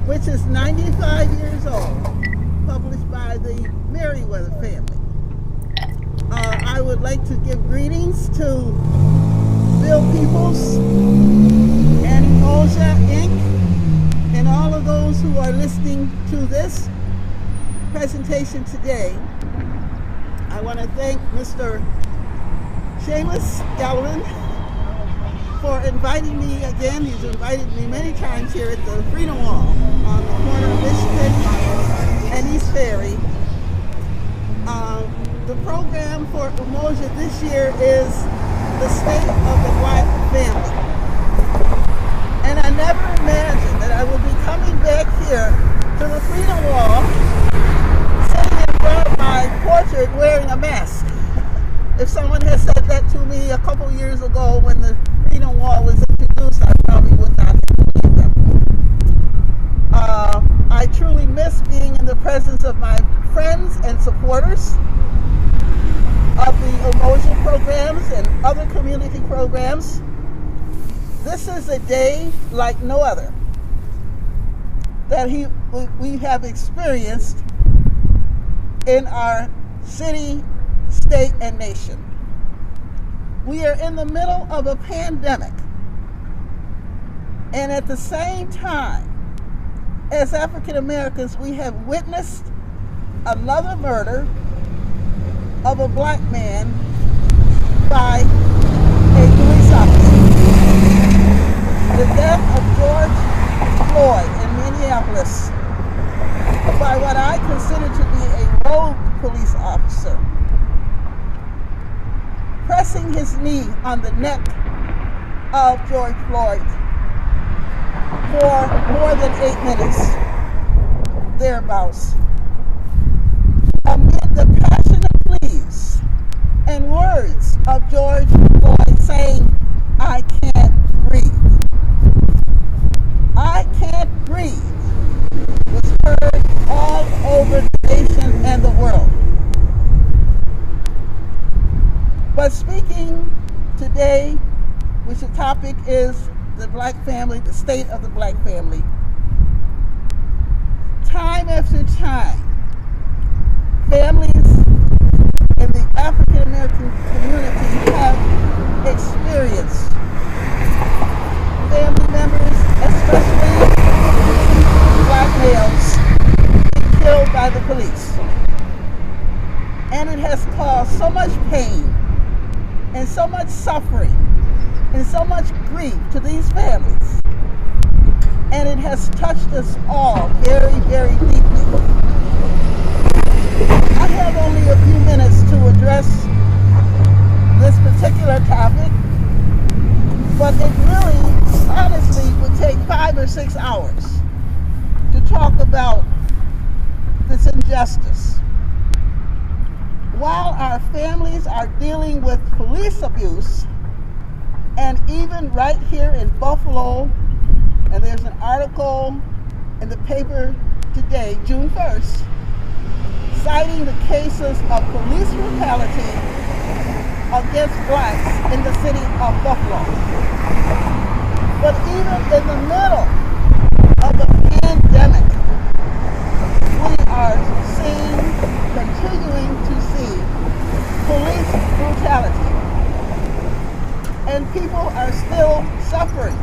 which is 95 years old, published by the Merriweather family. I would like to give greetings to Bill Peoples and Oja Inc. and all of those who are listening to this presentation today. I want to thank Mr. Seamus Galvin for inviting me again. He's invited me many times here at the Freedom Wall on the corner of Michigan and East Ferry. The program for Umoja this year is the state of the black family. And I never imagined that I would be coming back here to the Freedom Wall, sitting in front of my portrait wearing a mask. If someone had said that to me a couple years ago when the Freedom Wall was introduced, I probably would not believe them. I truly miss being in the presence of my friends and supporters of the Umoja programs and other community programs. This is a day like no other that we have experienced in our city, state, and nation. We are in the middle of a pandemic, and at the same time, as African Americans, we have witnessed another murder of a black man by a police officer. The death of George Floyd in Minneapolis by what I consider to be a rogue police officer, pressing his knee on the neck of George Floyd for more than 8 minutes, thereabouts. Amid the passionate pleas and words of George Floyd saying, "I can't topic is the black family, the state of the black family. Time after time, families in the African American community have experienced family members, especially black males, being killed by the police. And it has caused so much pain and so much suffering and so much grief to these families. And it has touched us all very, very deeply. I have only a few minutes to address this particular topic, but it really, honestly, would take 5 or 6 hours to talk about this injustice. While our families are dealing with police abuse, and even right here in Buffalo, and there's an article in the paper today, June 1st, citing the cases of police brutality against blacks in the city of Buffalo. But even in the middle of the pandemic, we are continuing to see police brutality. And people are still suffering.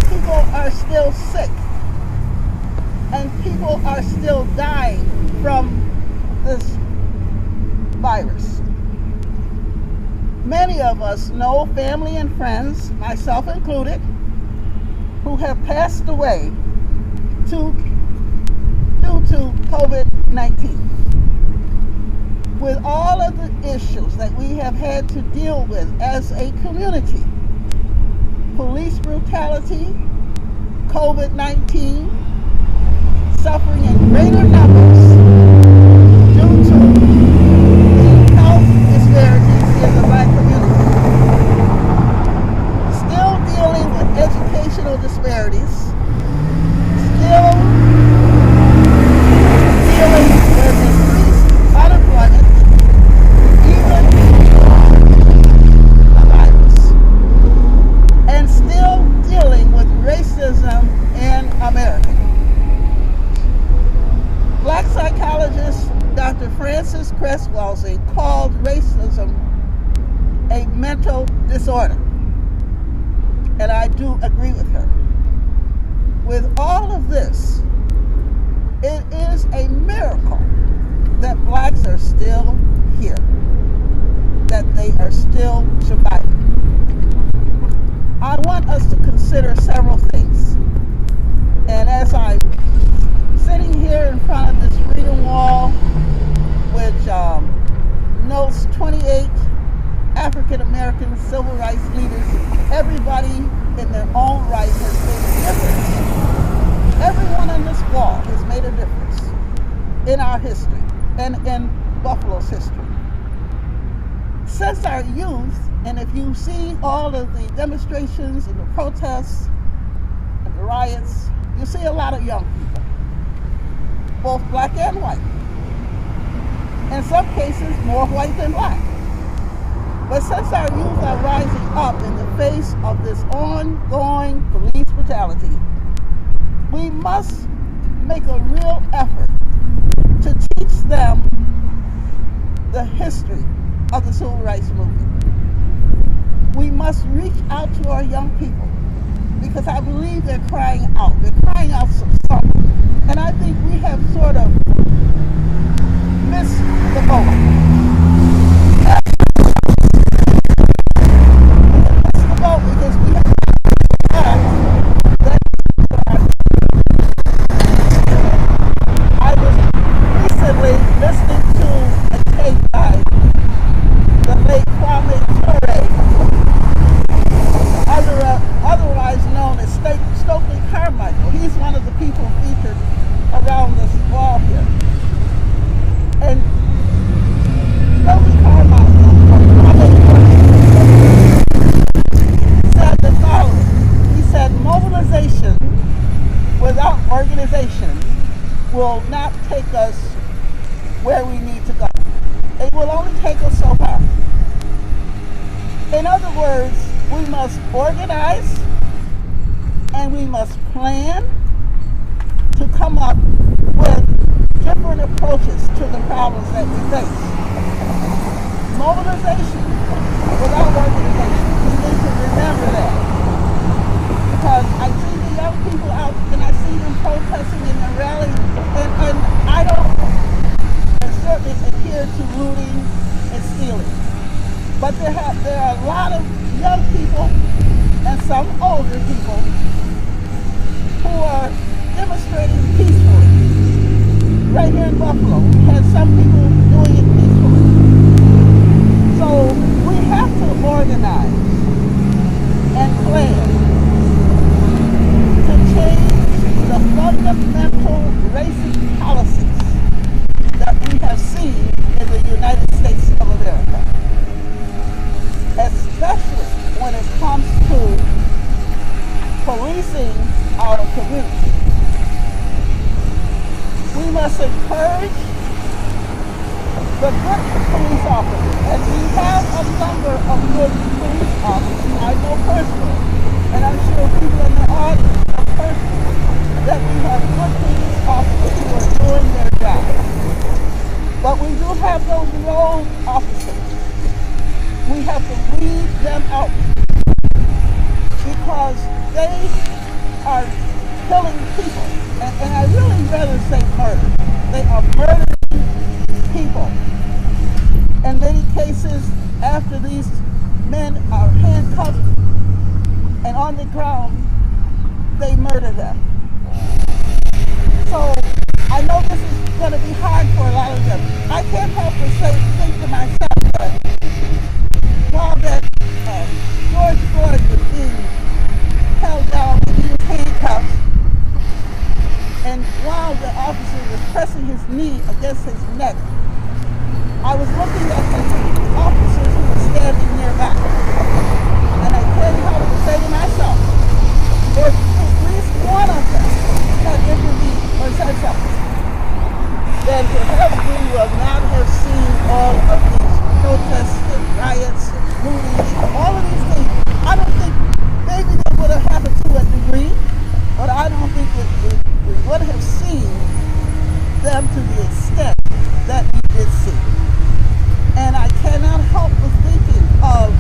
People are still sick. And people are still dying from this virus. Many of us know family and friends, myself included, who have passed away due to COVID-19. With all of the issues that we have had to deal with as a community, police brutality, COVID-19, suffering in greater numbers due to the health disparities in the black community. Still dealing with educational disparities, still dealing with increased unemployment, even the virus, and still dealing with racism in America. Black psychologist Dr. Frances Cress Welsing called racism a mental disorder, and I do agree with her. With all of this, it is a miracle that blacks are still here, that they are still surviving. I want us to consider several things. And as I'm sitting here in front of this Freedom Wall, which notes 28 African American civil rights leaders, everybody in their own right has made a difference. Everyone on this wall has made a difference in our history and in Buffalo's history. Since our youth, and if you see all of the demonstrations and the protests and the riots, you see a lot of young people, both black and white. In some cases, more white than black. But since our youth are rising up in the face of this ongoing police brutality, we must make a real effort to teach them the history of the civil rights movement. We must reach out to our young people because I believe they're crying out. They're crying out for something. And I think we have sort of missed the boat. Because we have I was recently listening to a tape by the late Kwame Ture, otherwise known as Stokely Carmichael. He's one of the people featured around this wall here. And words, we must organize and we must plan to come up with different approaches to the problems that we face. Mobilization without organization, we need to remember that. Because I see the young people out and I see them protesting in the rally, and I don't certainly adhere to looting and stealing. But there are a lot of young people and some older people who are demonstrating peacefully. Right here in Buffalo, we had some people doing it peacefully. So we have to organize and plan to change the fundamental racist policies that we have seen in the United States of America, especially when it comes to policing our community. We must encourage the good police officers, and we have a number of good police officers I know personally, and I'm sure people in the audience know personally, that we have good police officers who are doing their job. But we do have those rogue officers. We have to weed them out because they are killing people. And I really rather say murder. They are murdering people. In many cases, after these men are handcuffed and on the ground, they murder them. So I know this is going to be hard for a lot of them. I can't help but think to myself that while that George Floyd was being held down and he was handcuffed, and while the officer was pressing his knee against his neck, I was looking at the officers who were standing nearby. And I couldn't help but say to myself, if at least one of them had intervened or said something, then perhaps we will not have seen all of these protests and riots and looting, all of these things. I don't think maybe they would have happened to a degree, but I don't think we would have seen them to the extent that we did see. And I cannot help but thinking of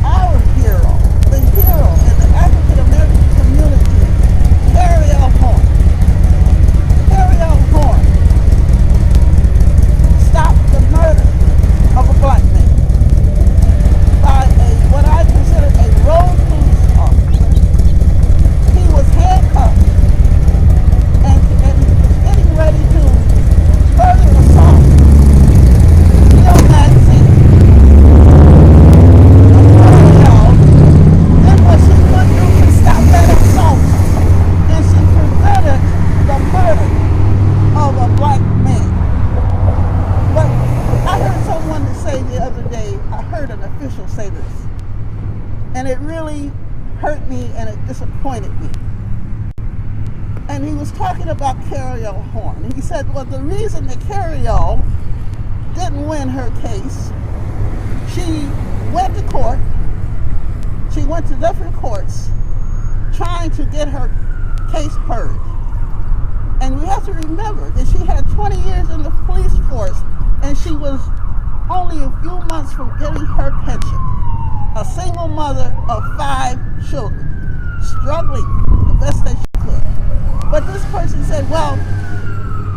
our hero, the hero in the African American community, Ariel Horn. Ariel Horn stopped the murder of a black man by what I consider a rogue police officer. He was handcuffed and he was getting ready to further assault Neil Magazine. Then what she could do to stop that assault, and she prevented the murder of a black man. But I heard someone say the other day, I heard an official say this, and it really hurt me and it disappointed me. And he was talking about Ariel Horn. He said, well, the reason that Ariel didn't win her case, she went to court, she went to different courts trying to get her case heard. And we have to remember that she had 20 years in the police force and she was only a few months from getting her pension. A single mother of 5 children, struggling the best that she could. But this person said, well,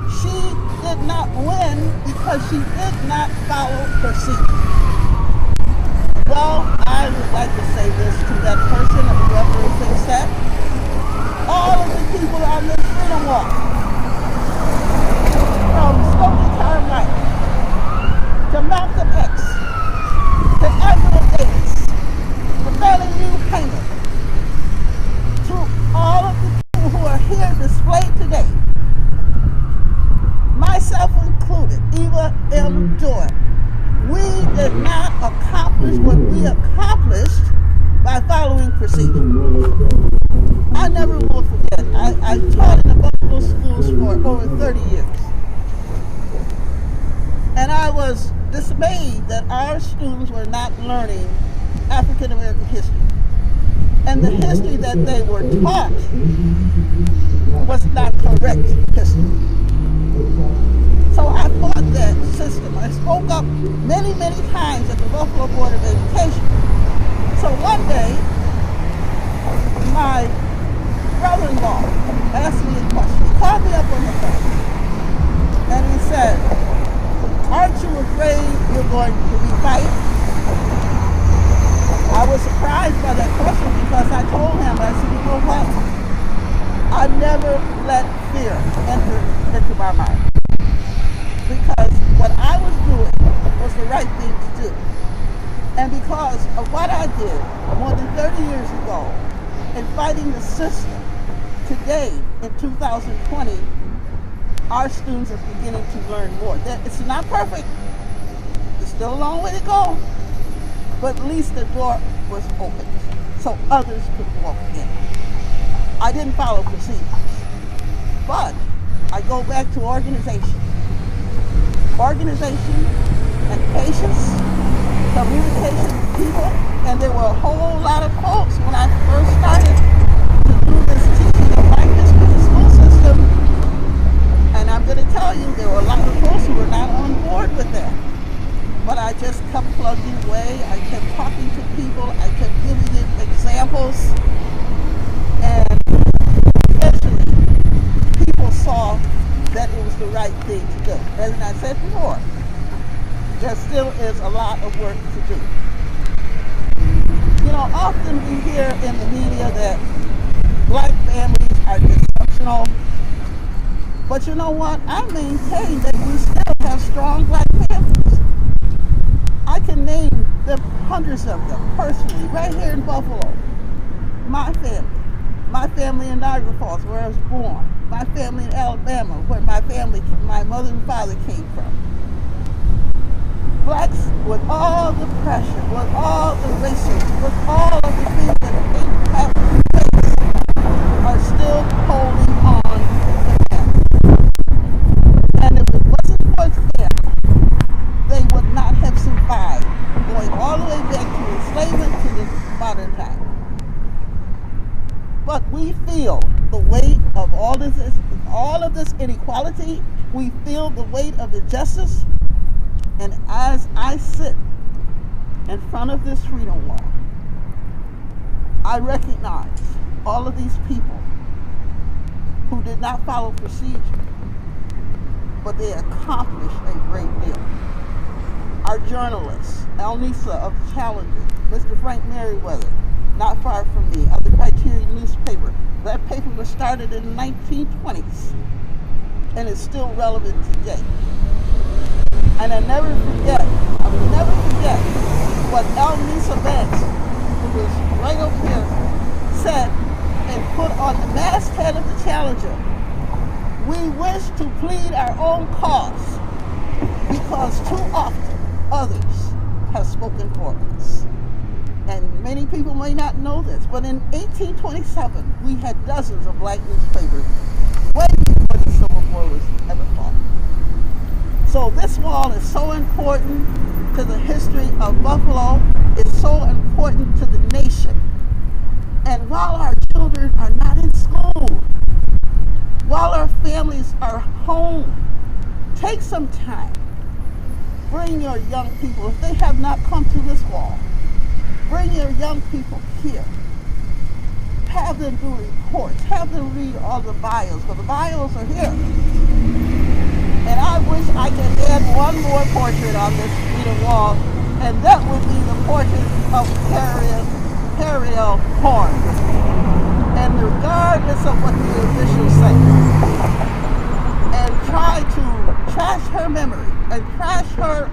she did not win because she did not follow procedure. Well, I would like to say this to that person or whoever thinks that. All of the people on this freedom walk, from Stokely Carmichael to Malcolm X to Angela Davis to Fannie Lou Hamer, to all of the people who are here displayed today, myself included, Eva M. Jordan, we did not accomplish what we accomplished by following procedure. I never will forget. I taught in the Buffalo schools for over 30 years. And I was dismayed that our students were not learning African American history. And the history that they were taught was not correct history. So I fought that system. I spoke up many, many times at the Buffalo Board of Education. So one day, my brother-in-law asked me a question. He called me up on the phone and he said, "Aren't you afraid you're going to be fighting?" I was surprised by that question because I told him, I said, "You know what? I never let fear enter into my mind. Because what I was doing was the right thing to do. And because of what I did more than 30 years ago in fighting the system, today in 2020, our students are beginning to learn more. It's not perfect. There's still a long way to go. But at least the door was open so others could walk in. I didn't follow procedures, but I go back to organization. Organization and patience, communication with people, and there were a whole lot of folks when I first started to do this teaching of Black history in the school system, and I'm going to tell you, there were a lot of folks who were not on board with that. But I just kept plugging away. I kept talking to people. I kept giving them examples. And eventually, people saw that it was the right thing to do. As I said before, there still is a lot of work to do. You know, often we hear in the media that Black families are dysfunctional. But you know what? I maintain that we still have strong Black families. I can name them, hundreds of them, personally, right here in Buffalo. My family in Niagara Falls, where I was born. My family in Alabama, where my mother and father came from. Blacks, with all the pressure, with all the racism, with all of the things that they have to face, are still holding on to family. And if it wasn't for family, they would not have survived, going all the way back to enslavement to the modern time. But we feel the weight of all of this inequality. We feel the weight of injustice. And as I sit in front of this freedom wall, I recognize all of these people who did not follow procedure, but they accomplished a great deal. Our journalists, Elnisa of the Challenger, Mr. Frank Merriweather, not far from me, of the Criterion newspaper. That paper was started in the 1920s and is still relevant today. And I will never forget what Elnisa Banks, who was right over here, said and put on the masthead of the Challenger. We wish to plead our own cause because too often others have spoken for us. And many people may not know this, but in 1827, we had dozens of Black newspapers way before the Civil War was ever fought. So this wall is so important to the history of Buffalo. It's so important to the nation. And while our children are not in school, while our families are home, take some time. Bring your young people, if they have not come to this wall, bring your young people here. Have them do reports. Have them read all the bios, because the bios are here. And I wish I could add one more portrait on this freedom wall, and that would be the portrait of Carriel Horn. And regardless of what the officials say, and try to trash her memory and trash her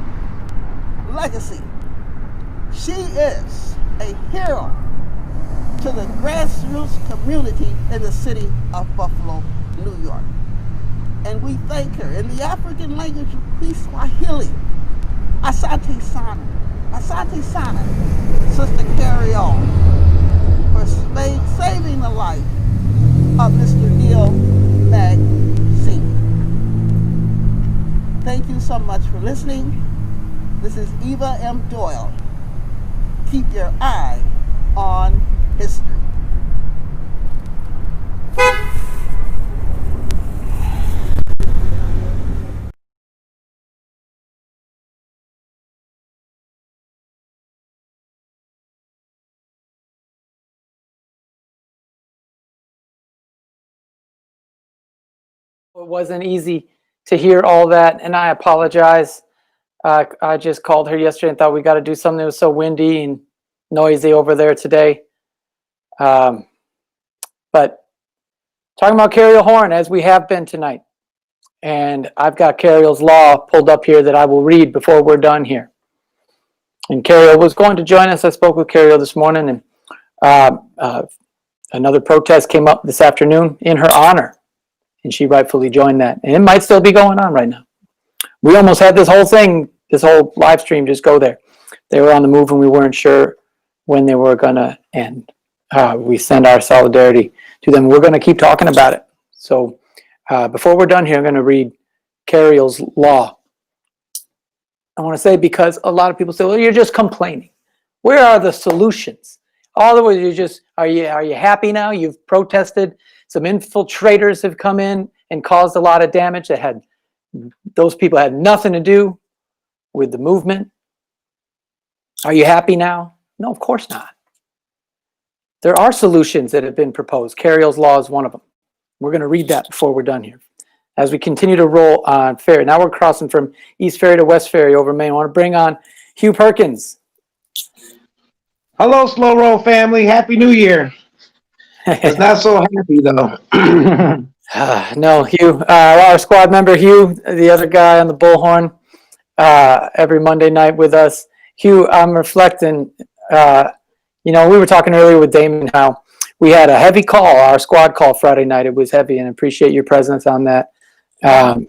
legacy, she is a hero to the grassroots community in the city of Buffalo, New York. And we thank her. In the African language of Swahili, Asante Sana, Sister Carriel, for saving the life of Mr. Neil Mag Sr. Thank you so much for listening. This is Eva M. Doyle, keep your eye on history. It wasn't easy to hear all that, and I apologize. I just called her yesterday and thought we got to do something. It was so windy and noisy over there today. But talking about Cariol Horn, as we have been tonight. And I've got Cariol's law pulled up here that I will read before we're done here. And Cariol was going to join us. I spoke with Cariol this morning, and another protest came up this afternoon in her honor. And she rightfully joined that. And it might still be going on right now. We almost had this whole thing, this whole live stream just go there. They were on the move and we weren't sure when they were going to end. We send our solidarity to them. We're going to keep talking about it. So before we're done here, I'm going to read Cariol's law. I want to say, because a lot of people say, well, you're just complaining. Where are the solutions? All the way, you just, are you happy now? You've protested. Some infiltrators have come in and caused a lot of damage that had, those people had nothing to do with the movement. Are you happy now? No, of course not. There are solutions that have been proposed. Cariol's law is one of them. We're going to read that before we're done here. As we continue to roll on Ferry. Now we're crossing from East Ferry to West Ferry over Maine. I want to bring on Hugh Perkins. Hello, Slow Roll family. Happy New Year. It's not so happy, though. No, Hugh. Our squad member, Hugh, the other guy on the bullhorn, every Monday night with us. Hugh, I'm reflecting, we were talking earlier with Damon how we had a heavy call, our squad call Friday night. It was heavy, and I appreciate your presence on that. And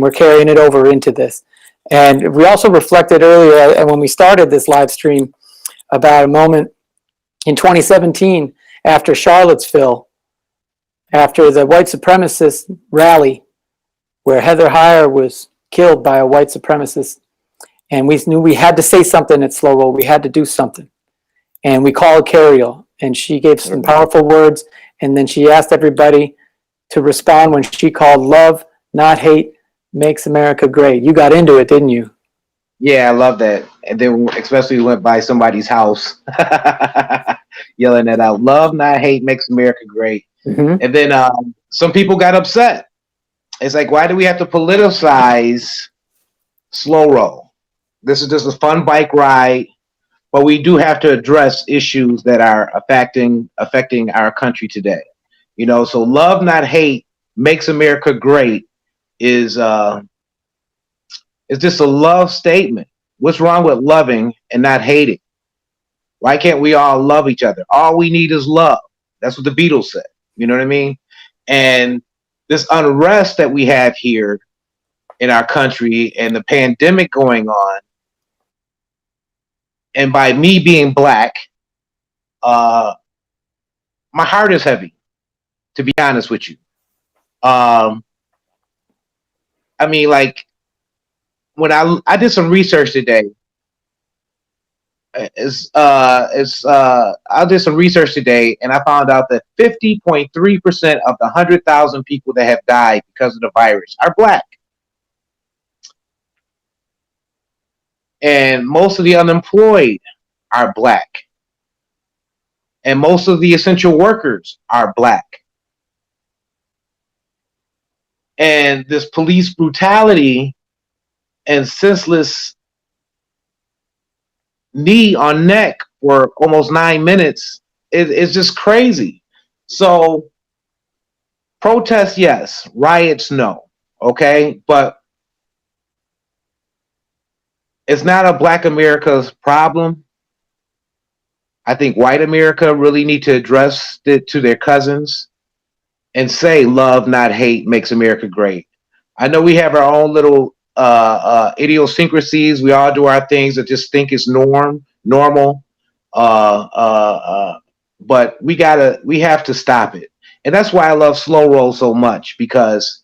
we're carrying it over into this. And we also reflected earlier, and when we started this live stream, about a moment in 2017 after Charlottesville, after the white supremacist rally where Heather Heyer was killed by a white supremacist. And we knew we had to say something at Slow Roll. We had to do something. And we called Cariol, and she gave some powerful words. And then she asked everybody to respond when she called love, not hate, makes America great. You got into it, didn't you? Yeah, I love that. And then especially went by somebody's house yelling that out. Love, not hate, makes America great. Mm-hmm. And then some people got upset. It's like, why do we have to politicize Slow Roll? This is just a fun bike ride, but we do have to address issues that are affecting our country today. So love, not hate, makes America great is just a love statement. What's wrong with loving and not hating? Why can't we all love each other? All we need is love. That's what the Beatles said. You know what I mean? And this unrest that we have here in our country and the pandemic going on, and by me being black, my heart is heavy, to be honest with you. When I did some research today, I did some research today, and I found out that 50.3% of the 100,000 people that have died because of the virus are black. And most of the unemployed are black. And most of the essential workers are black. And this police brutality and senseless knee on neck for almost 9 minutes is just crazy. So protests, yes. Riots, no. Okay? But it's not a black America's problem. I think white America really need to address it to their cousins and say love, not hate, makes America great. I know we have our own little idiosyncrasies. We all do our things that just think is normal. But we have to stop it. And that's why I love Slow Roll so much, because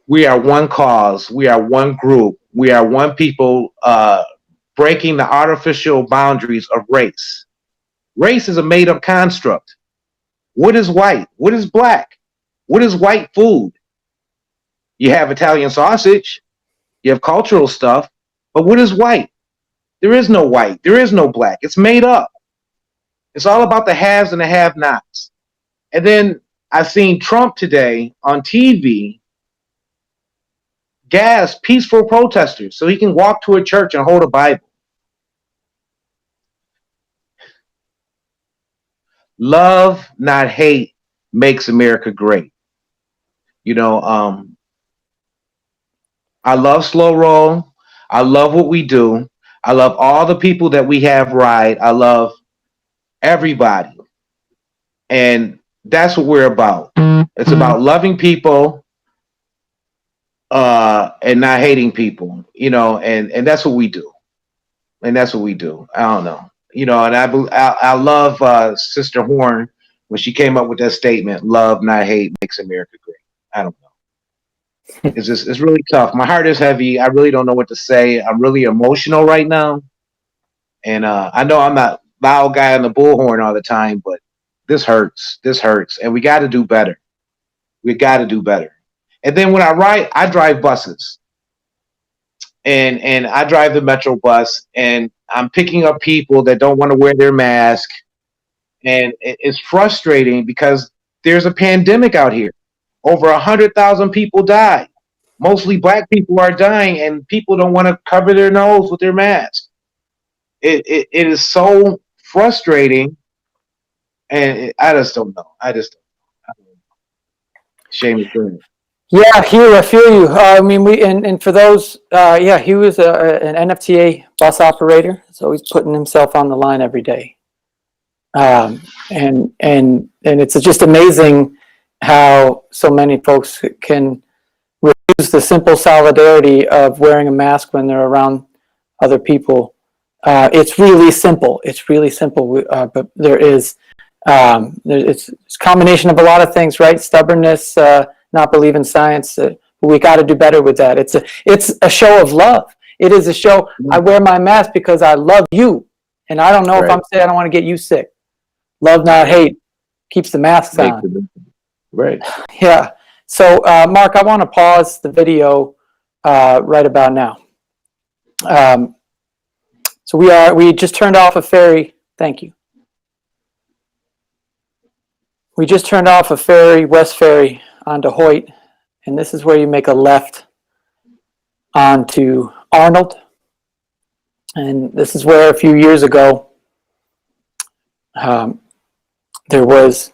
we are one cause, we are one group, we are one people breaking the artificial boundaries of race. Race is a made-up construct. What is white? What is black? What is white food? You have Italian sausage, you have cultural stuff, but what is white? There is no white, there is no black. It's made up. It's all about the haves and the have-nots. And then I've seen Trump today on TV gas peaceful protesters so he can walk to a church and hold a Bible. Love, not hate, makes America great. You know, I love Slow Roll. I love what we do. I love all the people that we have ride. I love everybody. And that's what we're about. It's about loving people and not hating people, you know, and that's what we do. And that's what we do. I don't know. You know, and I love Sister Horn when she came up with that statement, love, not hate, makes America great. I don't know. It's really tough. My heart is heavy. I really don't know what to say. I'm really emotional right now. And I know I'm not loud guy on the bullhorn all the time, but this hurts. This hurts. And we got to do better. We got to do better. And then when I ride, I drive buses. And I drive the Metro bus, and I'm picking up people that don't want to wear their mask. And it's frustrating because there's a pandemic out here. Over 100,000 people died. Mostly black people are dying, and people don't want to cover their nose with their mask. It is so frustrating, and I just don't know. I don't know. Shame is doing it. Yeah, Hugh, I feel you. I mean, and for those, Hugh is an NFTA bus operator, so he's putting himself on the line every day. And it's just amazing how so many folks can refuse the simple solidarity of wearing a mask when they're around other people. It's really simple. It's really simple. But it's a combination of a lot of things, right? Stubbornness, not believe in science. But we got to do better with that. It's a show of love. It is a show. I wear my mask because I love you, and I don't know if I'm sick. I don't want to get you sick. Love, not hate, keeps the masks on. Right. Yeah. So, Mark, I want to pause the video right about now. So we just turned off a ferry. Thank you. We just turned off a ferry, West Ferry, onto Hoyt, and this is where you make a left onto Arnold. And this is where a few years ago there was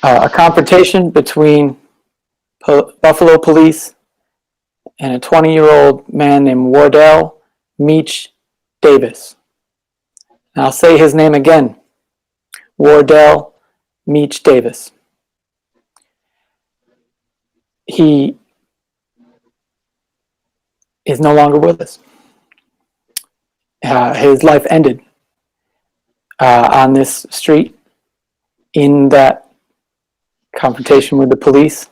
a confrontation between Buffalo police and a 20-year-old man named Wardell Meach Davis. And I'll say his name again, Wardell Meach Davis. He is no longer with us. His life ended on this street in that confrontation with the police.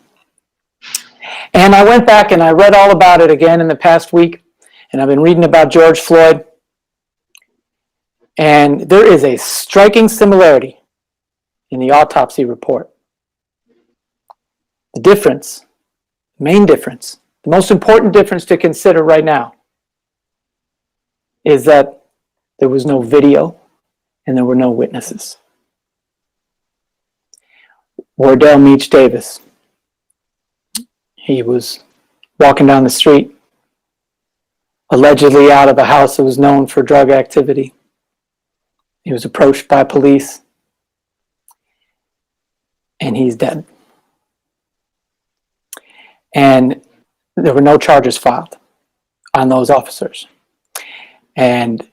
And I went back and I read all about it again in the past week, and I've been reading about George Floyd. And there is a striking similarity in the autopsy report. The difference, main difference, the most important difference to consider right now is that there was no video and there were no witnesses. Wardell Meach Davis, he was walking down the street, allegedly out of a house that was known for drug activity. He was approached by police, and he's dead. And there were no charges filed on those officers. And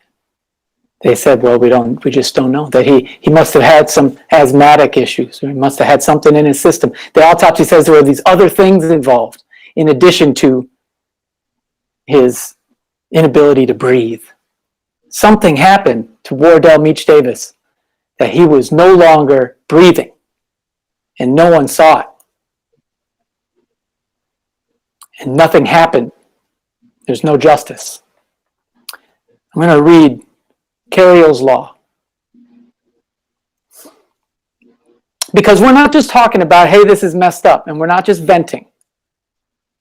they said, well, we just don't know. That he must have had some asthmatic issues, or he must have had something in his system. The autopsy says there were these other things involved, in addition to his inability to breathe. Something happened to Wardell Meach Davis that he was no longer breathing, and no one saw it. And nothing happened. There's no justice. I'm going to read Carriel's Law. Because we're not just talking about, hey, this is messed up, and we're not just venting.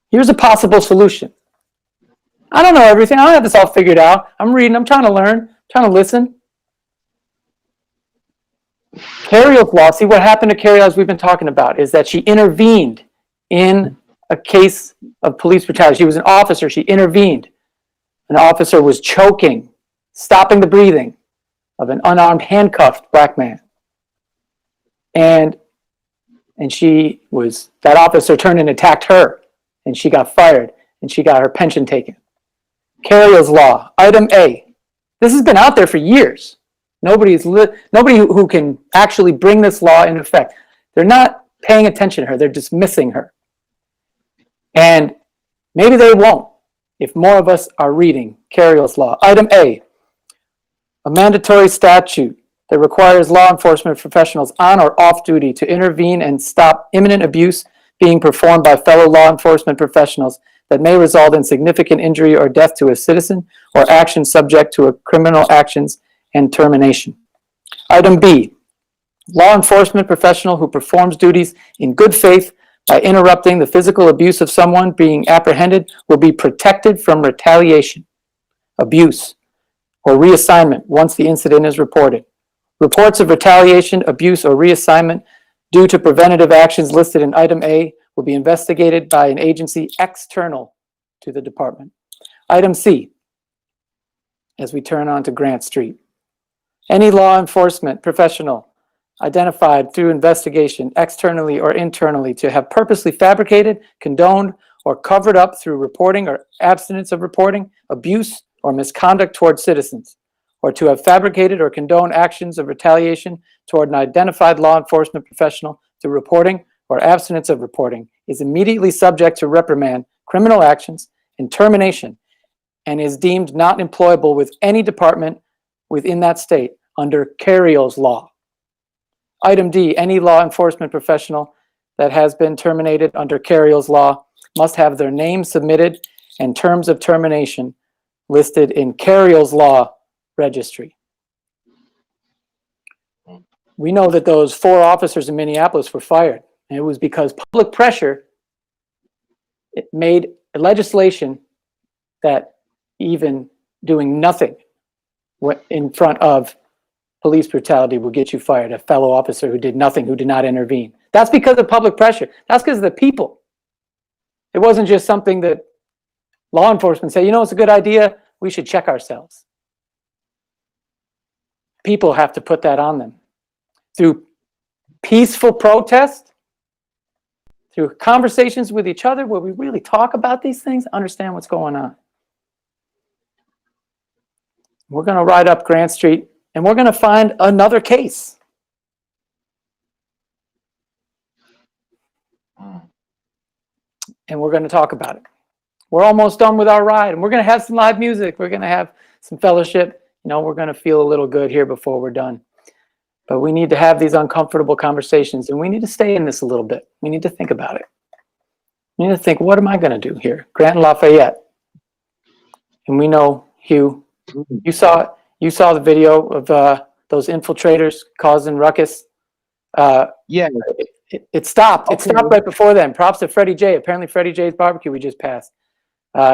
Here's a possible solution. I don't know everything. I don't have this all figured out. I'm reading. I'm trying to learn. Trying to listen. Carriel's Law, see what happened to Carriel, as we've been talking about, is that she intervened in a case of police brutality. She was an officer. She intervened. An officer was choking, stopping the breathing of an unarmed, handcuffed black man. And that officer turned and attacked her, and she got fired, and she got her pension taken. Carriel's Law, item A. This has been out there for years. Nobody who can actually bring this law into effect. They're not paying attention to her. They're dismissing her. And maybe they won't if more of us are reading Carriel's Law. Item A, a mandatory statute that requires law enforcement professionals on or off duty to intervene and stop imminent abuse being performed by fellow law enforcement professionals that may result in significant injury or death to a citizen or action subject to a criminal actions and termination. Item B, law enforcement professional who performs duties in good faith by interrupting the physical abuse of someone being apprehended will be protected from retaliation, abuse, or reassignment once the incident is reported. Reports of retaliation, abuse, or reassignment due to preventative actions listed in item A will be investigated by an agency external to the department. Item C, as we turn on to Grant Street. Any law enforcement professional identified through investigation externally or internally to have purposely fabricated, condoned, or covered up through reporting or abstinence of reporting, abuse, or misconduct toward citizens, or to have fabricated or condoned actions of retaliation toward an identified law enforcement professional through reporting or abstinence of reporting is immediately subject to reprimand, criminal actions, and termination, and is deemed not employable with any department within that state under Carriel's Law. Item D, any law enforcement professional that has been terminated under Carriel's Law must have their name submitted and terms of termination listed in Carriel's Law registry. We know that those 4 officers in Minneapolis were fired, and it was because public pressure made legislation that even doing nothing in front of police brutality will get you fired. A fellow officer who did nothing, who did not intervene. That's because of public pressure. That's because of the people. It wasn't just something that law enforcement say, you know, it's a good idea, we should check ourselves. People have to put that on them. Through peaceful protest, through conversations with each other where we really talk about these things, understand what's going on. We're going to ride up Grant Street and we're going to find another case. And we're going to talk about it. We're almost done with our ride, and we're going to have some live music. We're going to have some fellowship. You know, we're going to feel a little good here before we're done. But we need to have these uncomfortable conversations, and we need to stay in this a little bit. We need to think about it. We need to think, what am I going to do here? Grant and Lafayette. And we know, Hugh, you saw the video of those infiltrators causing ruckus. Yeah. It stopped. It stopped right before then. Props to Freddie J. Apparently Freddie J's barbecue we just passed.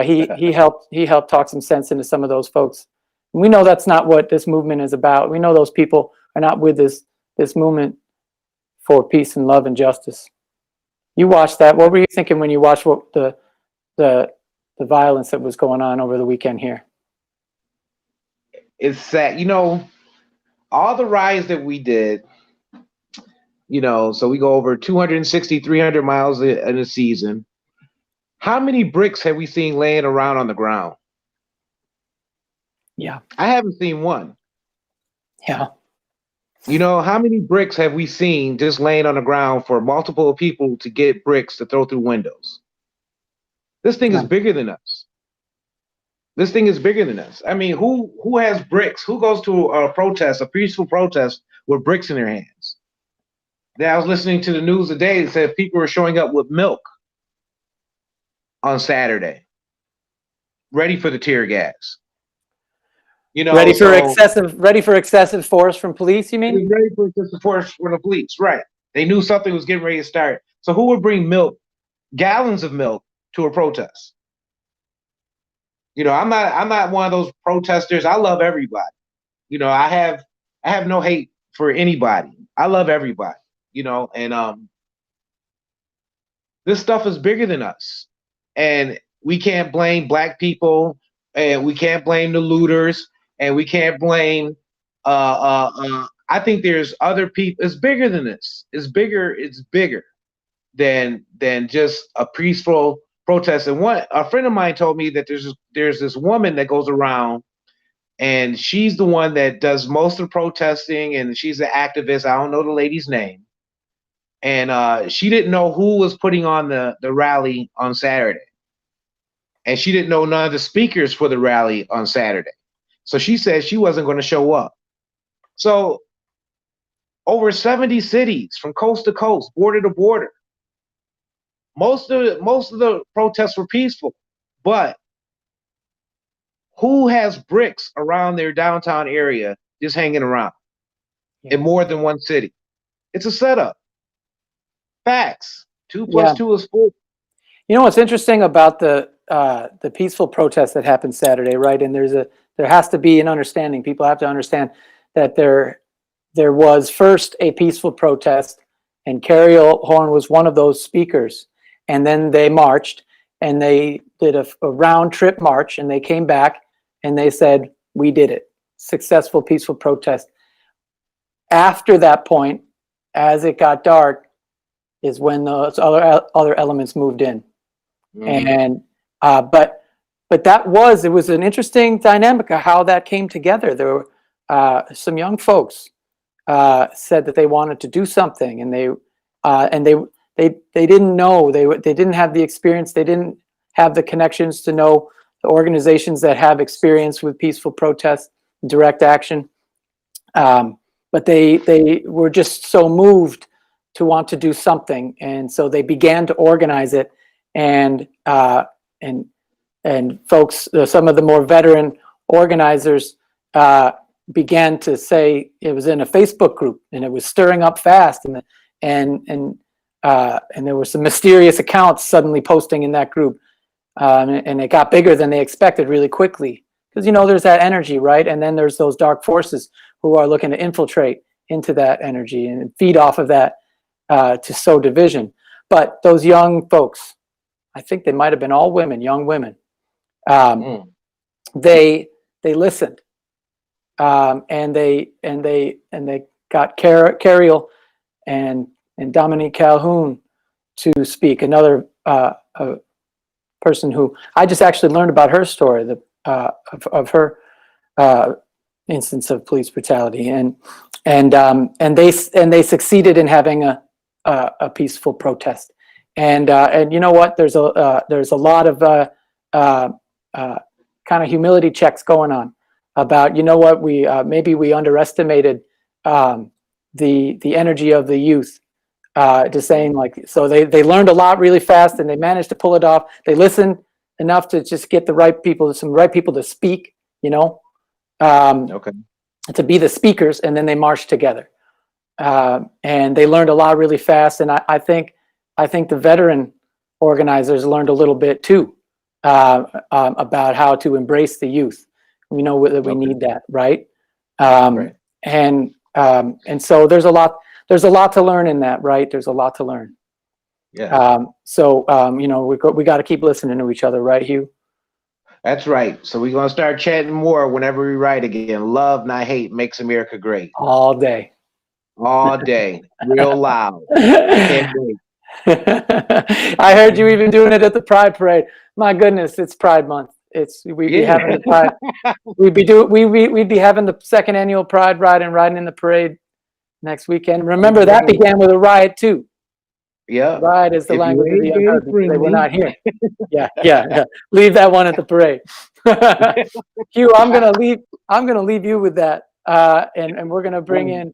He helped talk some sense into some of those folks. And we know that's not what this movement is about. We know those people are not with this movement for peace and love and justice. You watched that. What were you thinking when you watched what the violence that was going on over the weekend here? It's sad. You know, all the rides that we did, you know, so we go over 260, 300 miles in a season. How many bricks have we seen laying around on the ground? Yeah. I haven't seen one. Yeah. You know, how many bricks have we seen just laying on the ground for multiple people to get bricks to throw through windows? This thing is bigger than us. This thing is bigger than us. I mean, who has bricks? Who goes to a protest, a peaceful protest, with bricks in their hands? I was listening to the news today that said people were showing up with milk on Saturday, ready for the tear gas. You know, Ready for so excessive force from police, you it mean? was ready for the support from the police, right? They knew something was getting ready to start. So who would bring milk, gallons of milk, to a protest? You know, I'm not one of those protesters. I love everybody. You know, I have no hate for anybody. I love everybody. You know, and this stuff is bigger than us, and we can't blame black people, and we can't blame the looters, and we can't blame. I think there's other people. It's bigger than this. It's bigger. It's bigger than just a peaceful protest. And a friend of mine told me that there's this woman that goes around, and she's the one that does most of the protesting, and she's an activist. I don't know the lady's name, and she didn't know who was putting on the rally on Saturday, and she didn't know none of the speakers for the rally on Saturday. So she said she wasn't going to show up. So over 70 cities from coast to coast, border to border. Most of the protests were peaceful, but who has bricks around their downtown area just hanging around in more than one city? It's a setup. Facts. 2 plus 2 is 4. You know what's interesting about the peaceful protest that happened Saturday, right? And there has to be an understanding. People have to understand that there was first a peaceful protest, and Carrie Horn was one of those speakers. And then they marched, and they did a round trip march, and they came back and they said, "We did it. Successful peaceful protest." After that point, as it got dark, is when those other elements moved in. And but it was an interesting dynamic of how that came together. There were some young folks said that they wanted to do something, and they didn't know, they didn't have the experience, they didn't have the connections to know the organizations that have experience with peaceful protest, direct action, but they were just so moved to want to do something, and so they began to organize it. And folks, some of the more veteran organizers began to say, it was in a Facebook group, and it was stirring up fast, and there were some mysterious accounts suddenly posting in that group, and it got bigger than they expected really quickly, because there's that energy, right? And then there's those dark forces who are looking to infiltrate into that energy and feed off of that to sow division. But those young folks, I think they might have been all women, young women. They listened, and they got Carriel and Dominique Calhoun to speak. Another person who I just actually learned about her story, of her instance of police brutality, and they succeeded in having a peaceful protest. And you know what? There's a lot of kind of humility checks going on about, what, maybe we underestimated the energy of the youth. Just saying, like, so they learned a lot really fast, and they managed to pull it off. They listened enough to just get some right people to speak, to be the speakers, and then they marched together. And they learned a lot really fast, and I think the veteran organizers learned a little bit too, about how to embrace the youth. We know that we need that, right? Right. And so there's a lot to learn in that, right? There's a lot to learn. Yeah. We got to keep listening to each other, right, Hugh? That's right. So we're gonna start chatting more whenever we write again. Love, not hate, makes America great. All day. All day, real loud. Can't wait. I heard you even doing it at the Pride Parade. My goodness, it's Pride Month. We'd be having the Pride. We'd be having the second annual Pride ride and riding in the parade next weekend. Remember, that began with a riot too. Yeah. Riot is the language of the unheard. They were not here. Yeah. Leave that one at the parade. Hugh, I'm gonna leave you with that, and we're gonna bring in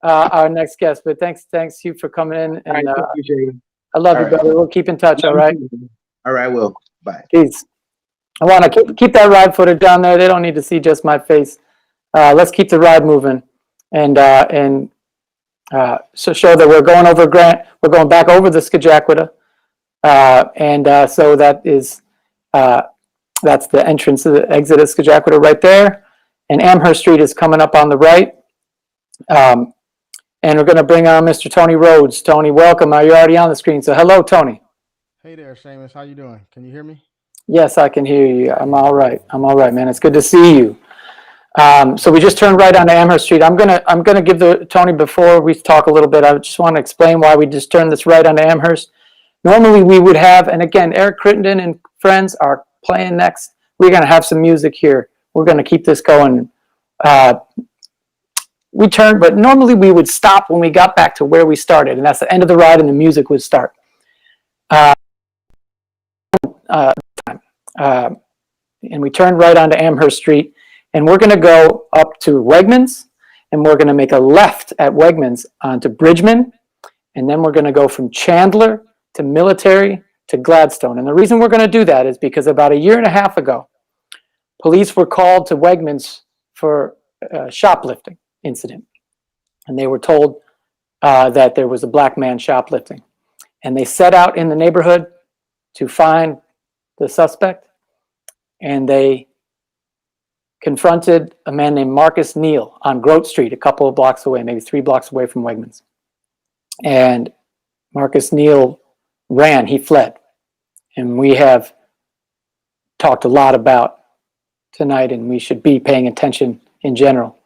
our next guest. But thanks, Hugh, for coming in. And I love you, brother. We'll keep in touch. All right. All right. Will. Bye. Peace. I want to keep that ride footage down there. They don't need to see just my face. let's keep the ride moving, and so show that we're going over we're going back over the Skajakwita, so that is that's the entrance of the exit of Skajakwita right there, and Amherst Street is coming up on the right. And we're going to bring on Mr. Tony Rhodes. Tony, welcome. You're already on the screen. So hello, Tony. Hey there, Seamus. How you doing? Can you hear me? Yes, I can hear you. I'm all right. I'm all right, man. It's good to see you. So we just turned right onto Amherst Street. I'm gonna give Tony, before we talk a little bit, I just want to explain why we just turned this right onto Amherst. Normally we would have, and again, Eric Crittenden and friends are playing next. We're going to have some music here. We're going to keep this going. We turned, but normally we would stop when we got back to where we started, and that's the end of the ride, and the music would start. And we turned right onto Amherst Street, and we're going to go up to Wegmans, and we're going to make a left at Wegmans onto Bridgman, and then we're going to go from Chandler to Military to Gladstone. And the reason we're going to do that is because about 1.5 years ago, police were called to Wegmans for a shoplifting incident. And they were told that there was a black man shoplifting. And they set out in the neighborhood to find the suspect. And they confronted a man named Marcus Neal on Grote Street, a couple of blocks away, maybe 3 blocks away from Wegmans. And Marcus Neal ran, he fled. And we have talked a lot about tonight, and we should be paying attention in general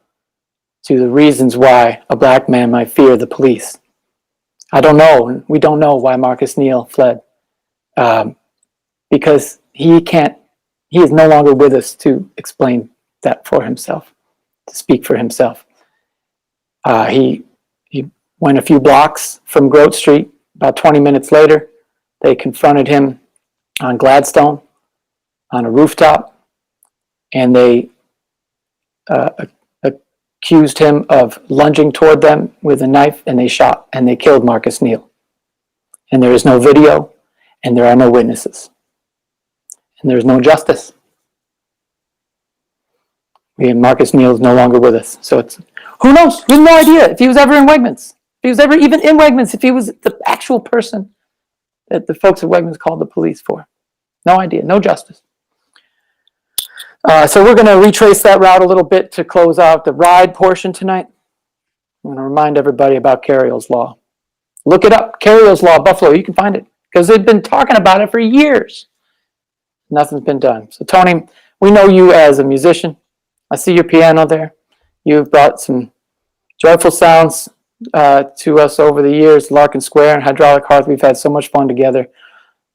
to the reasons why a black man might fear the police. I don't know. We don't know why Marcus Neal fled, because he is no longer with us to explain that for himself, to speak for himself. He went a few blocks from Grote Street. About 20 minutes later, they confronted him on Gladstone on a rooftop, and they accused him of lunging toward them with a knife, and they shot and they killed Marcus Neal. And there is no video, and there are no witnesses, and there is no justice. Marcus Neal is no longer with us. So it's, who knows? We have no idea if he was ever in Wegmans. If he was ever even in Wegmans, if he was the actual person that the folks at Wegmans called the police for. No idea, no justice. So we're going to retrace that route a little bit to close out the ride portion tonight. I'm going to remind everybody about Carriol's Law. Look it up, Carriol's Law, Buffalo. You can find it because they've been talking about it for years. Nothing's been done. So Tony, we know you as a musician. I see your piano there. You've brought some joyful sounds to us over the years, Larkin Square and Hydraulic Hearth. We've had so much fun together.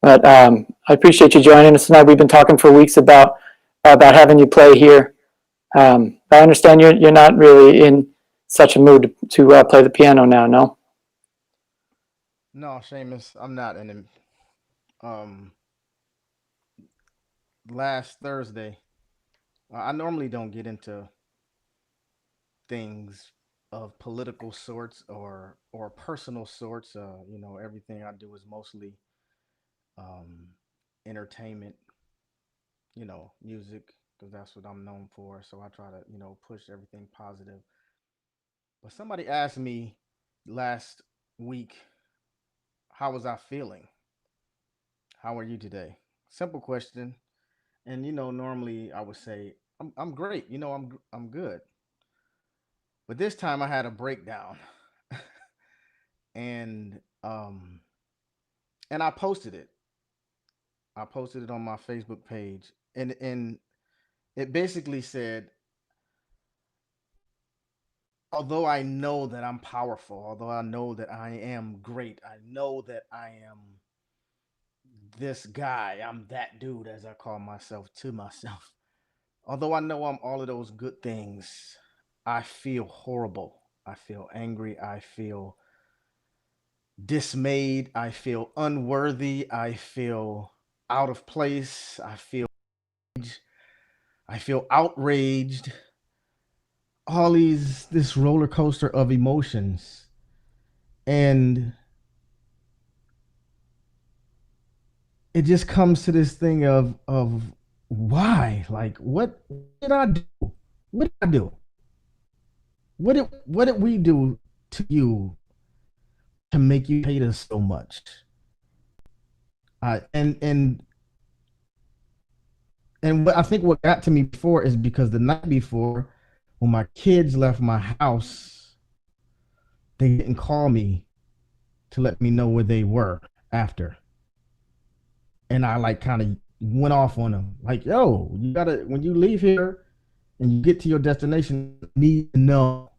But I appreciate you joining us tonight. We've been talking for weeks about having you play here. I understand you're not really in such a mood to play the piano now, no? No, Seamus, I'm not in last Thursday, I normally don't get into things of political sorts or personal sorts. Everything I do is mostly entertainment, music, because that's what I'm known for. So I try to, push everything positive. But somebody asked me last week, how was I feeling? How are you today? Simple question. And normally I would say I'm great. I'm good. But this time I had a breakdown, and I posted it. I posted it on my Facebook page, and it basically said, although I know that I'm powerful, although I know that I am great, I know that I am this guy, I'm that dude, as I call myself to myself. Although I know I'm all of those good things, I feel horrible. I feel angry. I feel dismayed. I feel unworthy. I feel out of place. I feel outraged. This roller coaster of emotions. And it just comes to this thing of why? Like, what did I do? What did I do? what did we do to you to make you hate us so much? And what I think what got to me before is because the night before, when my kids left my house, they didn't call me to let me know where they were after. And I like kind of went off on them, like, yo, you gotta, when you leave here and you get to your destination, you need to know.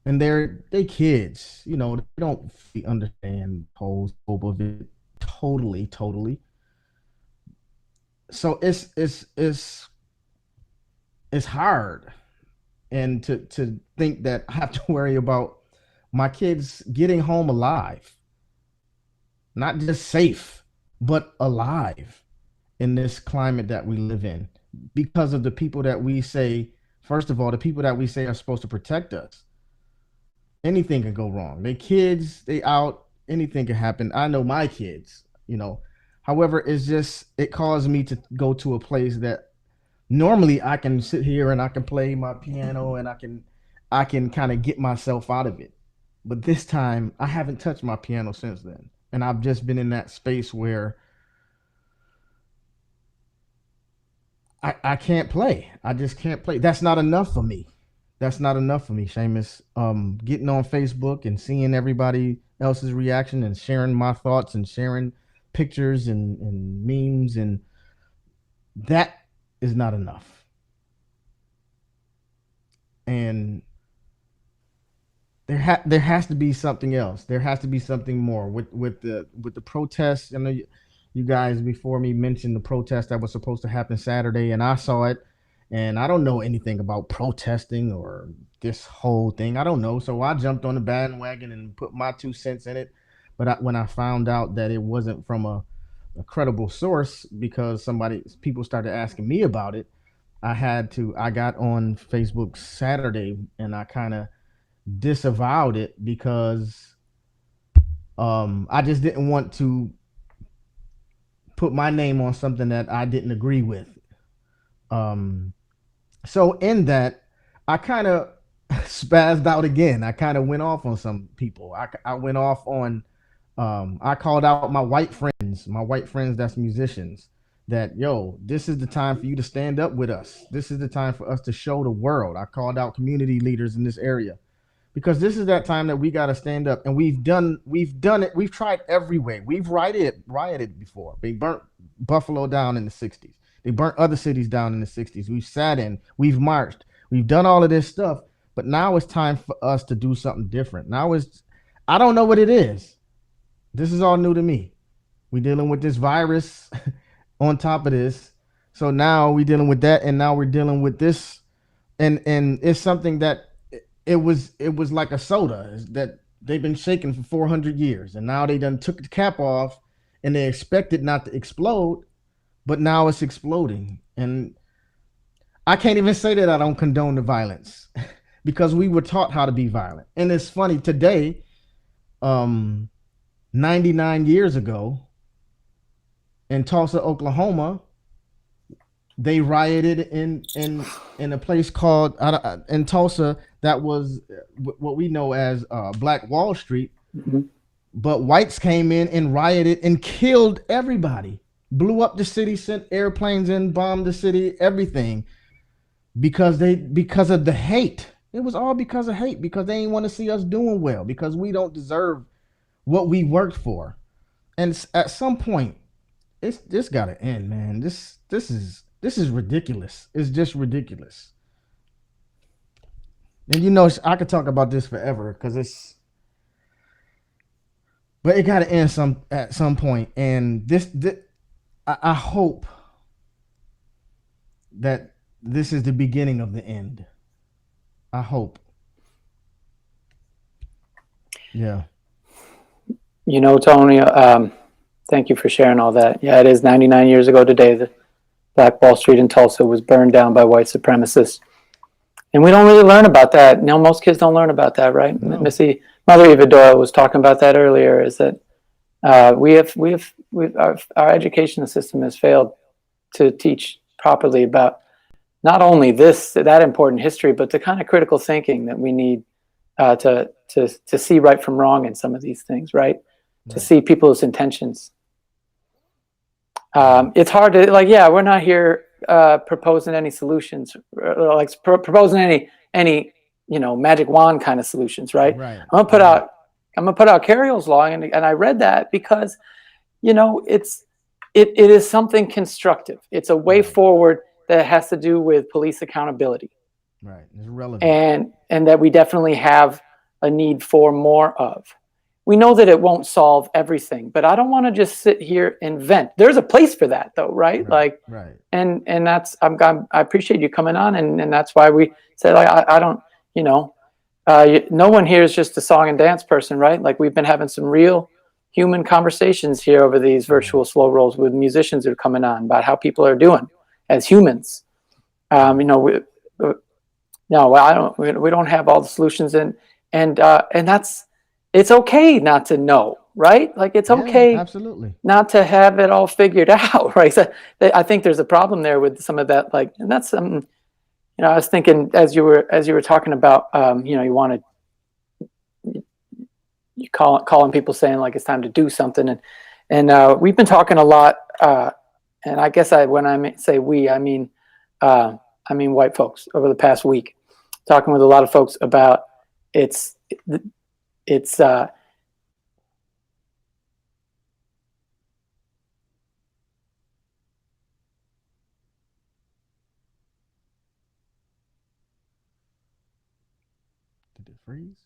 And they kids, you know, they don't fully understand the whole scope of it totally. So it's hard, and to think that I have to worry about my kids getting home alive, not just safe, but alive in this climate that we live in, because of the people that we say, first of all, the people that we say are supposed to protect us. Anything can go wrong. They kids, they out, anything can happen. I know my kids, you know. However, it caused me to go to a place that normally I can sit here and I can play my piano and I can kind of get myself out of it. But this time I haven't touched my piano since then. And I've just been in that space where I can't play. I just can't play. That's not enough for me. Seamus. Getting on Facebook and seeing everybody else's reaction and sharing my thoughts and sharing pictures and memes, and that is not enough. And there has to be something else. There has to be something more with the protests. I know you guys before me mentioned the protest that was supposed to happen Saturday, and I saw it, and I don't know anything about protesting or this whole thing. I don't know, so I jumped on the bandwagon and put my 2 cents in it. But when I found out that it wasn't from a credible source, because people started asking me about it, I got on Facebook Saturday and I kind of disavowed it, because I just didn't want to put my name on something that I didn't agree with. So in that, I kind of spazzed out again. I kind of went off on some people. I went off on, I called out my white friends that's musicians, that, yo, this is the time for you to stand up with us. This is the time for us to show the world. I called out community leaders in this area, because this is that time that we got to stand up. And we've done it. We've tried every way. We've rioted before. They burnt Buffalo down in the 60s. They burnt other cities down in the 60s. We've sat in, we've marched, we've done all of this stuff. But now it's time for us to do something different. I don't know what it is. This is all new to me. We're dealing with this virus on top of this. So now we're dealing with that, and now we're dealing with this. And it's something that it was like a soda that they've been shaking for 400 years. And now they done took the cap off and they expect it not to explode, but now it's exploding. And I can't even say that I don't condone the violence because we were taught how to be violent. And it's funny, today, 99 years ago in Tulsa, Oklahoma, they rioted in a place called in Tulsa that was what we know as Black Wall Street. Mm-hmm. But whites came in and rioted and killed everybody, blew up the city, sent airplanes in, bombed the city, everything, because of the hate. It was all because of hate, because they didn't want to see us doing well, because we don't deserve what we worked for. And at some point, this got to end, man. This is ridiculous. It's just ridiculous. And you know, I could talk about this forever, because but it got to end at some point. And I hope that this is the beginning of the end. I hope. Yeah. You know, Tony, thank you for sharing all that. Yeah, it is 99 years ago today that Black Wall Street in Tulsa was burned down by white supremacists. And we don't really learn about that. No, most kids don't learn about that, right? No. Missy, Mother Eva Doyle was talking about that earlier, is that our education system has failed to teach properly about not only that important history, but the kind of critical thinking that we need to see right from wrong in some of these things, right? To see people's intentions. It's hard to we're not here proposing any solutions, like proposing any magic wand kind of solutions, right? Right. I'm gonna put out Carriol's law, and I read that because it is something constructive. It's a way forward that has to do with police accountability. Right. It's relevant. And that we definitely have a need for more of. We know that it won't solve everything, but I don't want to just sit here and vent. There's a place for that, though, right? Right. And that's I appreciate you coming on, and that's why we said I don't no one here is just a song and dance person, right? Like, we've been having some real human conversations here over these virtual slow rolls with musicians that are coming on about how people are doing as humans. No, I don't. We don't have all the solutions, and that's, it's okay not to know, right? Like, it's okay Absolutely not to have it all figured out, right? So I think there's a problem there with some of that, and that's I was thinking as you were talking about, you wanted you calling people saying like it's time to do something, and we've been talking a lot, and I guess when I say we, I mean white folks over the past week, talking with a lot of folks about it's Did it freeze?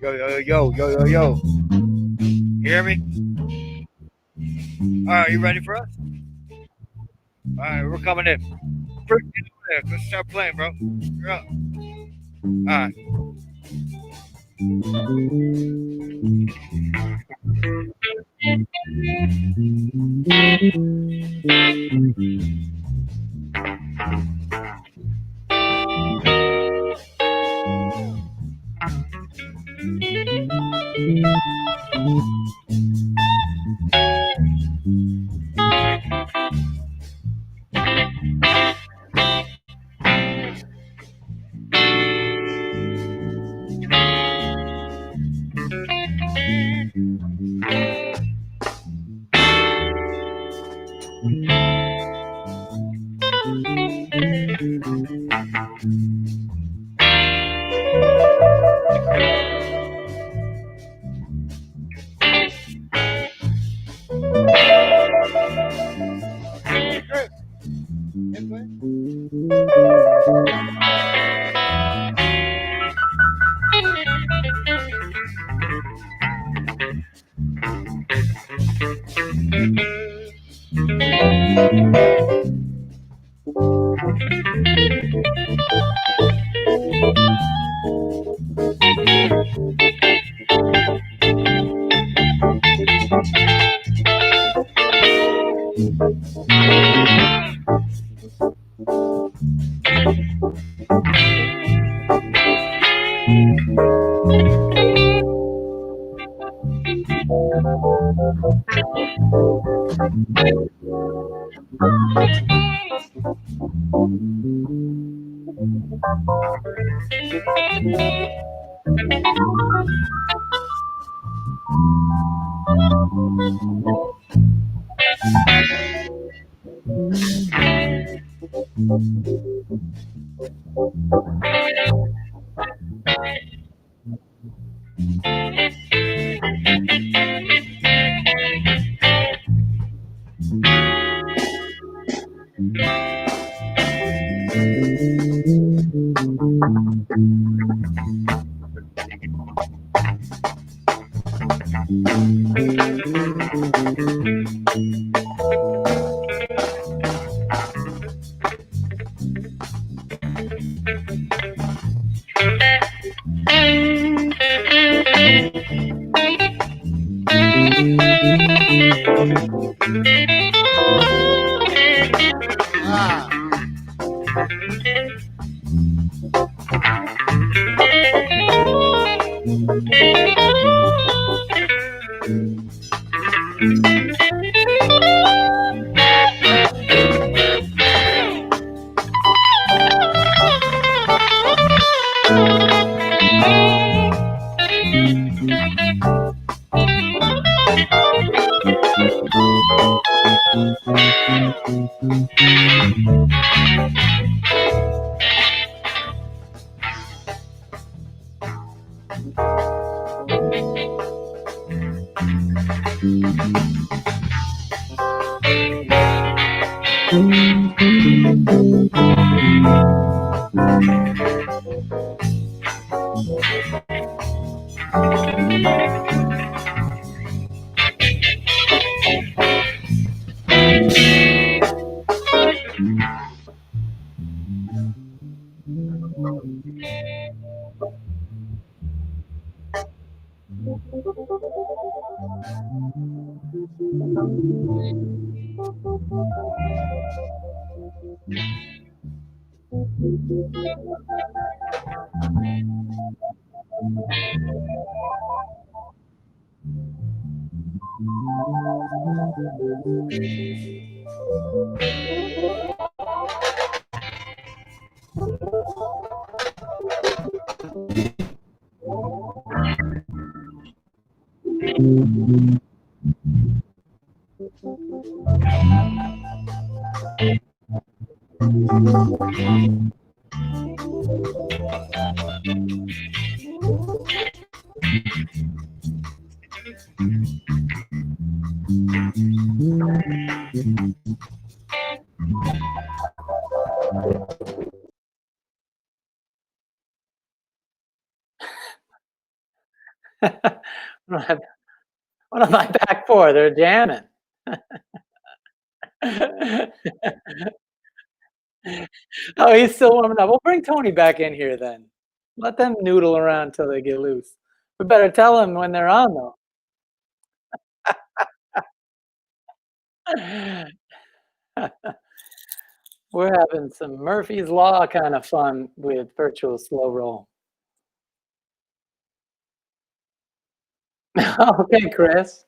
Yo, yo, yo, yo, yo, yo. You hear me? All right, you ready for us? All right, we're coming in. First, get over there. Let's start playing, bro. You're up. All right. Chris, hit play. What am I back for? They're jamming. Oh, he's still warming up. We'll bring Tony back in here then. Let them noodle around till they get loose. We better tell them when they're on, though. We're having some Murphy's Law kind of fun with virtual slow roll. Okay, Chris.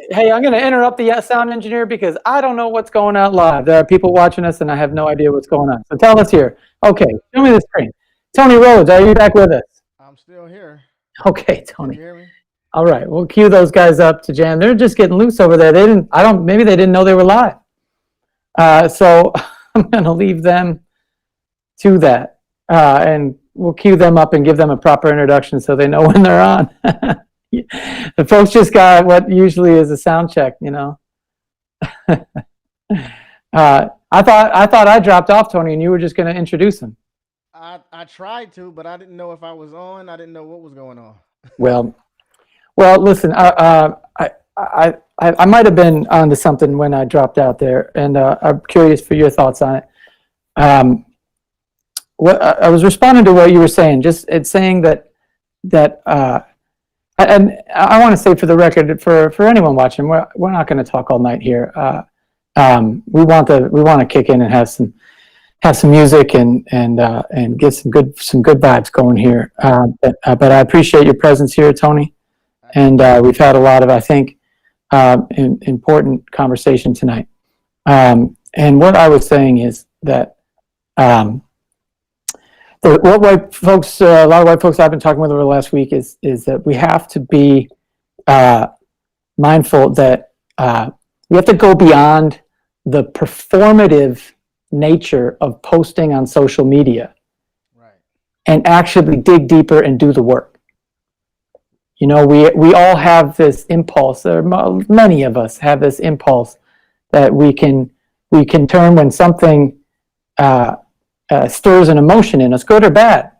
Hey, I'm going to interrupt the sound engineer because I don't know what's going on live. There are people watching us, and I have no idea what's going on. So tell us here. Okay, show me the screen. Tony Rhodes, are you back with us? I'm still here. Okay, Can Tony. you hear me? All right, we'll cue those guys up to jam. They're just getting loose over there. Maybe they didn't know they were live. So I'm going to leave them to that, and we'll cue them up and give them a proper introduction so they know when they're on. The folks just got what usually is a sound check, you know. I thought I dropped off, Tony, and you were just going to introduce him. I tried to, but I didn't know if I was on. I didn't know what was going on. Well, listen, I might have been onto something when I dropped out there, and I'm curious for your thoughts on it. What I was responding to what you were saying, just it's saying that and I want to say for the record, for anyone watching, we're not going to talk all night here. We want to kick in and have some music and get some good vibes going here. But I appreciate your presence here, Tony, and we've had a lot of, I think, important conversation tonight. And what I was saying is that a lot of white folks I've been talking with over the last week is that we have to be mindful that we have to go beyond the performative nature of posting on social media, Right. and actually dig deeper and do the work. You know, we all have this impulse, or many of us have this impulse that we can turn when something stirs an emotion in us, good or bad.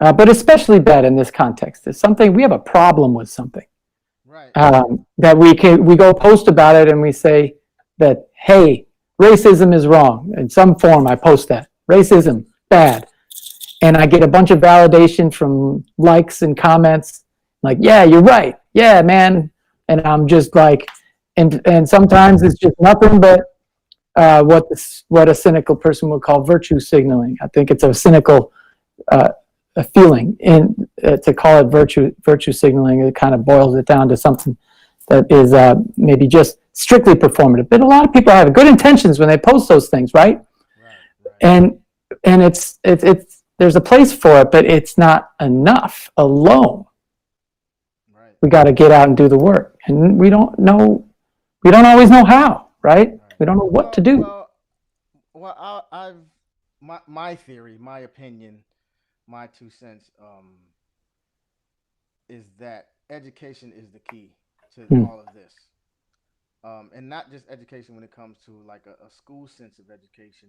Right. But especially bad in this context. It's something, we have a problem with something. Right. That we go post about it and we say that, hey, racism is wrong. In some form, I post that. Racism, bad. And I get a bunch of validation from likes and comments, like, yeah, you're right. Yeah, man. And I'm just like, and sometimes it's just nothing but what a cynical person would call virtue signaling. I think it's a cynical a feeling, and to call it virtue signaling, it kind of boils it down to something that is maybe just strictly performative. But a lot of people have good intentions when they post those things, right? Right. And it's there's a place for it, but it's not enough alone. Right. We got to get out and do the work, and we don't always know how, right? We don't know what to do. I've my theory, my opinion, my 2 cents is that education is the key to all of this, and not just education when it comes to like a school sense of education,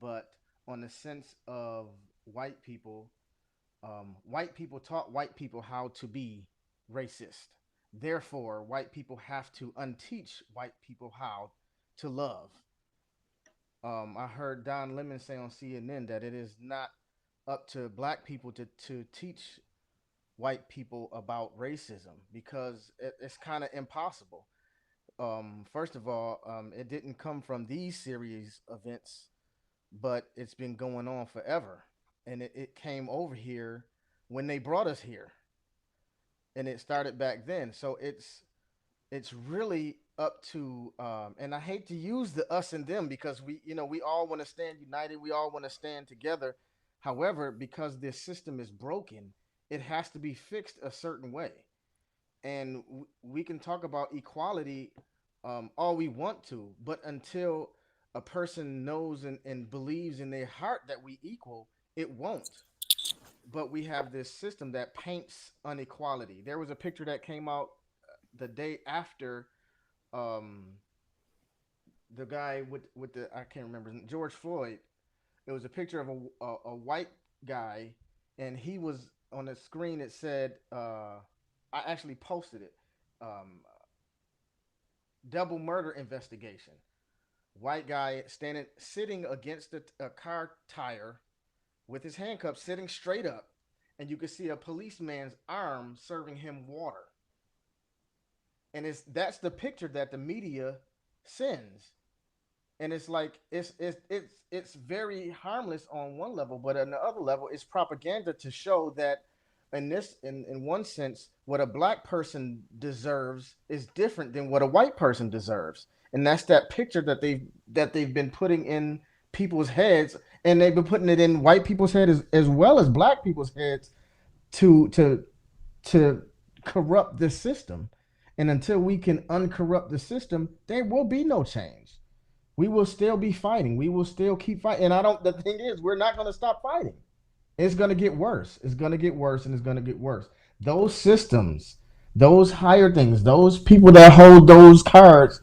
but on the sense of white people. White people taught white people how to be racist. Therefore, white people have to unteach white people how to love. I heard Don Lemon say on CNN that it is not up to black people to teach white people about racism because it's kind of impossible. First of all, it didn't come from these series events, but it's been going on forever. And it came over here when they brought us here. And it started back then. So it's really up to and I hate to use the us and them because we all want to stand united, we all want to stand together. However, because this system is broken, it has to be fixed a certain way. And we can talk about equality all we want to, but until a person knows and believes in their heart that we equal, it won't. but we have this system that paints inequality. There was a picture that came out the day after um, the guy with the, I can't remember, George Floyd. It was a picture of a white guy, and he was on the screen. It said, I actually posted it, um, double murder investigation. White guy sitting against a car tire with his handcuffs, sitting straight up, and you could see a policeman's arm serving him water. And that's the picture that the media sends. And it's like it's very harmless on one level, but on the other level, it's propaganda to show that in one sense, what a black person deserves is different than what a white person deserves. And that's that picture that they've been putting in people's heads, and they've been putting it in white people's heads as well as black people's heads to corrupt this system. And until we can uncorrupt the system, there will be no change. We will still be fighting. We will still keep fighting. And the thing is, we're not going to stop fighting. It's going to get worse. It's going to get worse, and it's going to get worse. Those systems, those higher things, those people that hold those cards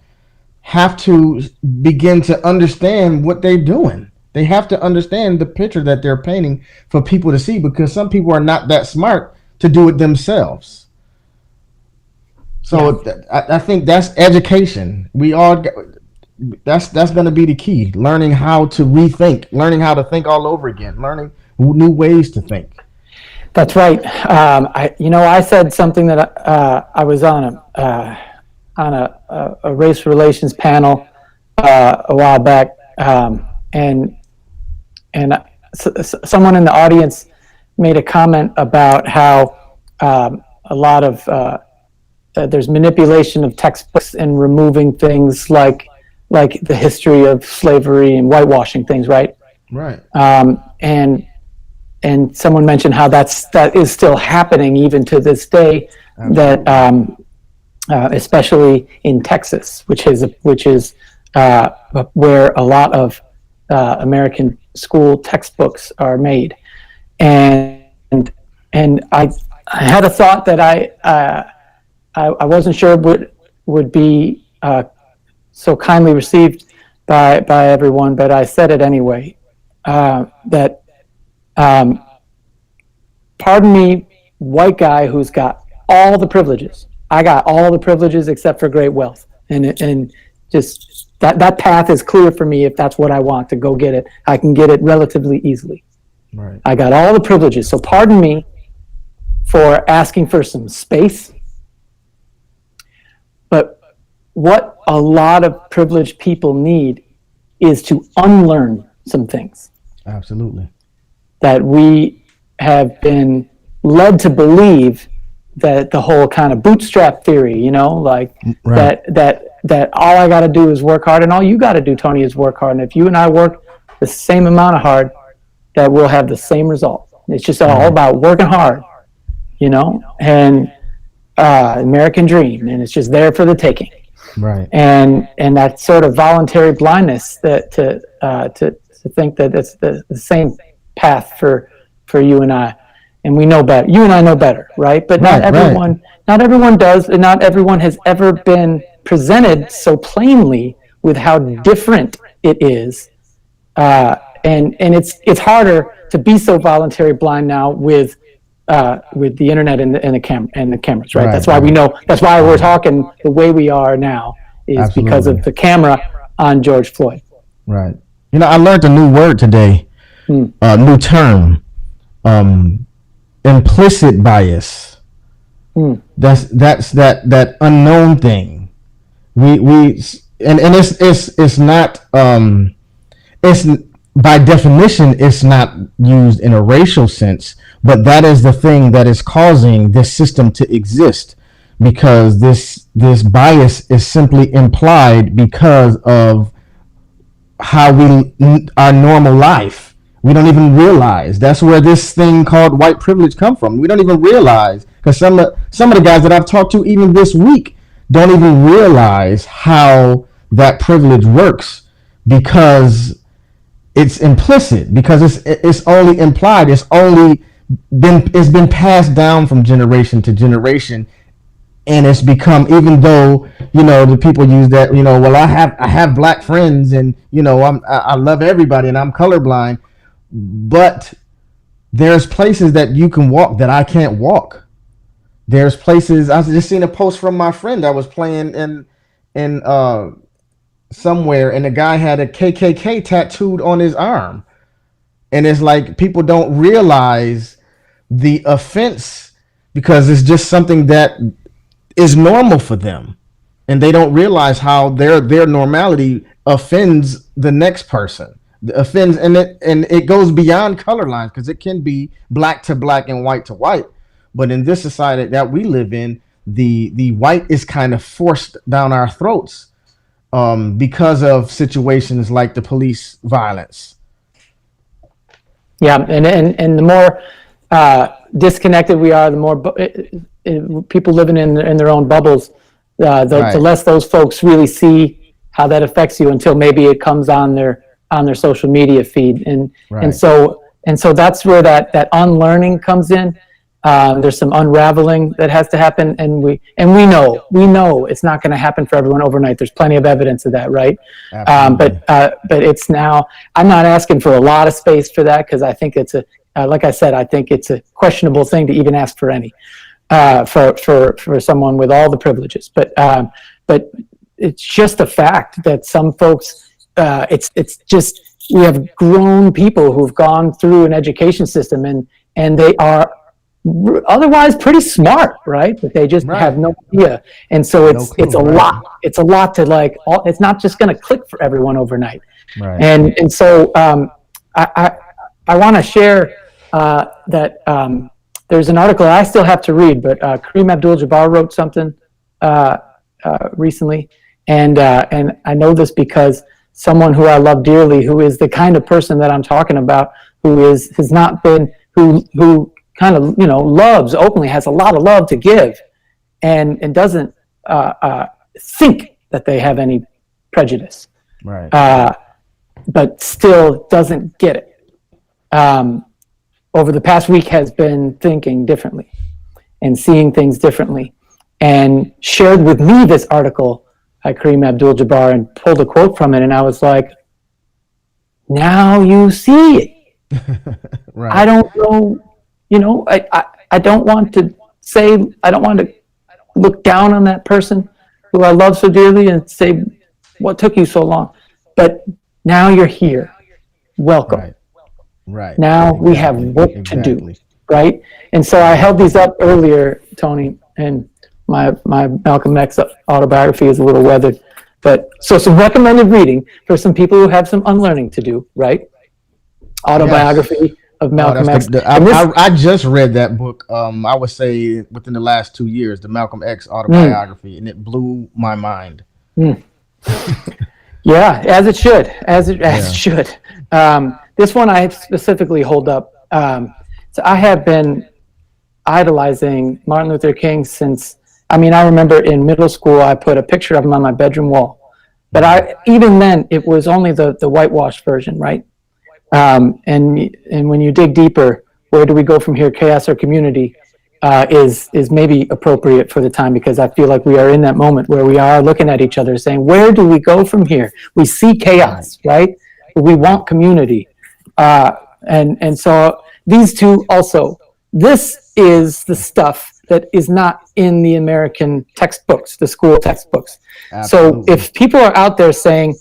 have to begin to understand what they're doing. They have to understand the picture that they're painting for people to see, because some people are not that smart to do it themselves. So I think that's education. That's going to be the key. Learning how to rethink, learning how to think all over again, learning new ways to think. That's right. I said something that I was on a race relations panel a while back, and someone in the audience made a comment about how a lot of there's manipulation of textbooks and removing things like the history of slavery and whitewashing things, right? Right. And someone mentioned how that is still happening even to this day. Absolutely. That especially in Texas, which is where a lot of American school textbooks are made, and I had a thought that I wasn't sure would be so kindly received by everyone, but I said it anyway. That pardon me, white guy who's got all the privileges. I got all the privileges except for great wealth, and just that path is clear for me. If that's what I want to go get it, I can get it relatively easily. Right. I got all the privileges. So pardon me for asking for some space. But what a lot of privileged people need is to unlearn some things. Absolutely. That we have been led to believe that the whole kind of bootstrap theory, right. that all I got to do is work hard, and all you got to do, Tony, is work hard. And if you and I work the same amount of hard, that we'll have the same result. It's just all about working hard, and American dream, and it's just there for the taking. Right. And that sort of voluntary blindness that to think that it's the same path for you and I, and we know better. You and I know better, right? But not everyone does, and not everyone has ever been presented so plainly with how different it is. And it's harder to be so voluntary blind now with the internet and the cameras, right? That's why we know. That's why we're talking the way we are now is Absolutely. Because of the camera on George Floyd. Right. I learned a new word today, new term, implicit bias. That's that unknown thing. We and it's not it's by definition it's not used in a racial sense, but that is the thing that is causing this system to exist, because this bias is simply implied because of how our normal life. We don't even realize that's where this thing called white privilege come from. We don't even realize, because some of the guys that I've talked to even this week don't even realize how that privilege works, because it's implicit, because it's only implied. It's only been passed down from generation to generation, and it's become, even though the people use that, well, I have black friends, and I love everybody, and I'm colorblind, but there's places that you can walk that I can't walk. There's places, I just seen a post from my friend that was playing in somewhere, and the guy had a KKK tattooed on his arm, and it's like people don't realize the offense, because it's just something that is normal for them, and they don't realize how their normality offends the next person. Offends, and it goes beyond color lines, because it can be black to black and white to white. But in this society that we live in, the white is kind of forced down our throats, because of situations like the police violence. Yeah, and the more disconnected we are, the more people living in their own bubbles, the less those folks really see how that affects you, until maybe it comes on their social media feed, and so that's where that unlearning comes in. There's some unraveling that has to happen, and we know it's not going to happen for everyone overnight. There's plenty of evidence of that, right? But it's now, I'm not asking for a lot of space for that, because I think it's like I said, I think it's a questionable thing to even ask for any for someone with all the privileges. But it's just a fact that some folks, it's just, we have grown people who've gone through an education system, and they are otherwise pretty smart, right? But they just have no idea, and so it's a lot. It's a lot to it's not just going to click for everyone overnight, right? And so I want to share that there's an article I still have to read, but Kareem Abdul-Jabbar wrote something recently, and I know this because someone who I love dearly, who is the kind of person that I'm talking about, who kind of loves openly, has a lot of love to give, and doesn't think that they have any prejudice, right? But still doesn't get it. Over the past week has been thinking differently and seeing things differently, and shared with me this article by Kareem Abdul-Jabbar, and pulled a quote from it, and I was like, now you see it. Right. I don't know, I don't want to say, I don't want to look down on that person who I love so dearly and say, what took you so long? But now you're here. Welcome. Right. Now we have work to do, right? And so I held these up earlier, Tony, and my Malcolm X autobiography is a little weathered. But so some recommended reading for some people who have some unlearning to do, right? Autobiography of Malcolm X. I just read that book, I would say within the last 2 years, the Malcolm X autobiography, and it blew my mind. Yeah, as it should, as it should. This one I specifically hold up. So I have been idolizing Martin Luther King since, I remember in middle school, I put a picture of him on my bedroom wall. But even then, it was only the whitewashed version, right? And when you dig deeper, where do we go from here? Chaos or community is maybe appropriate for the time, because I feel like we are in that moment where we are looking at each other saying, where do we go from here? We see chaos, right? But we want community. And so these two also, this is the stuff that is not in the American textbooks, the school textbooks. Absolutely. So if people are out there saying,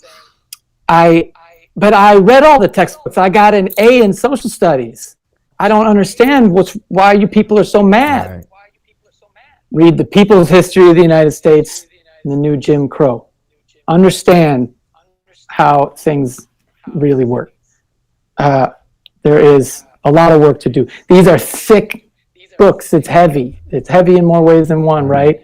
but I read all the textbooks, I got an A in social studies, I don't understand why you people are so mad. Right. Read The People's History of the United States and The New Jim Crow. Understand how things really work. There is a lot of work to do. These are thick books. It's heavy. It's heavy in more ways than one, right?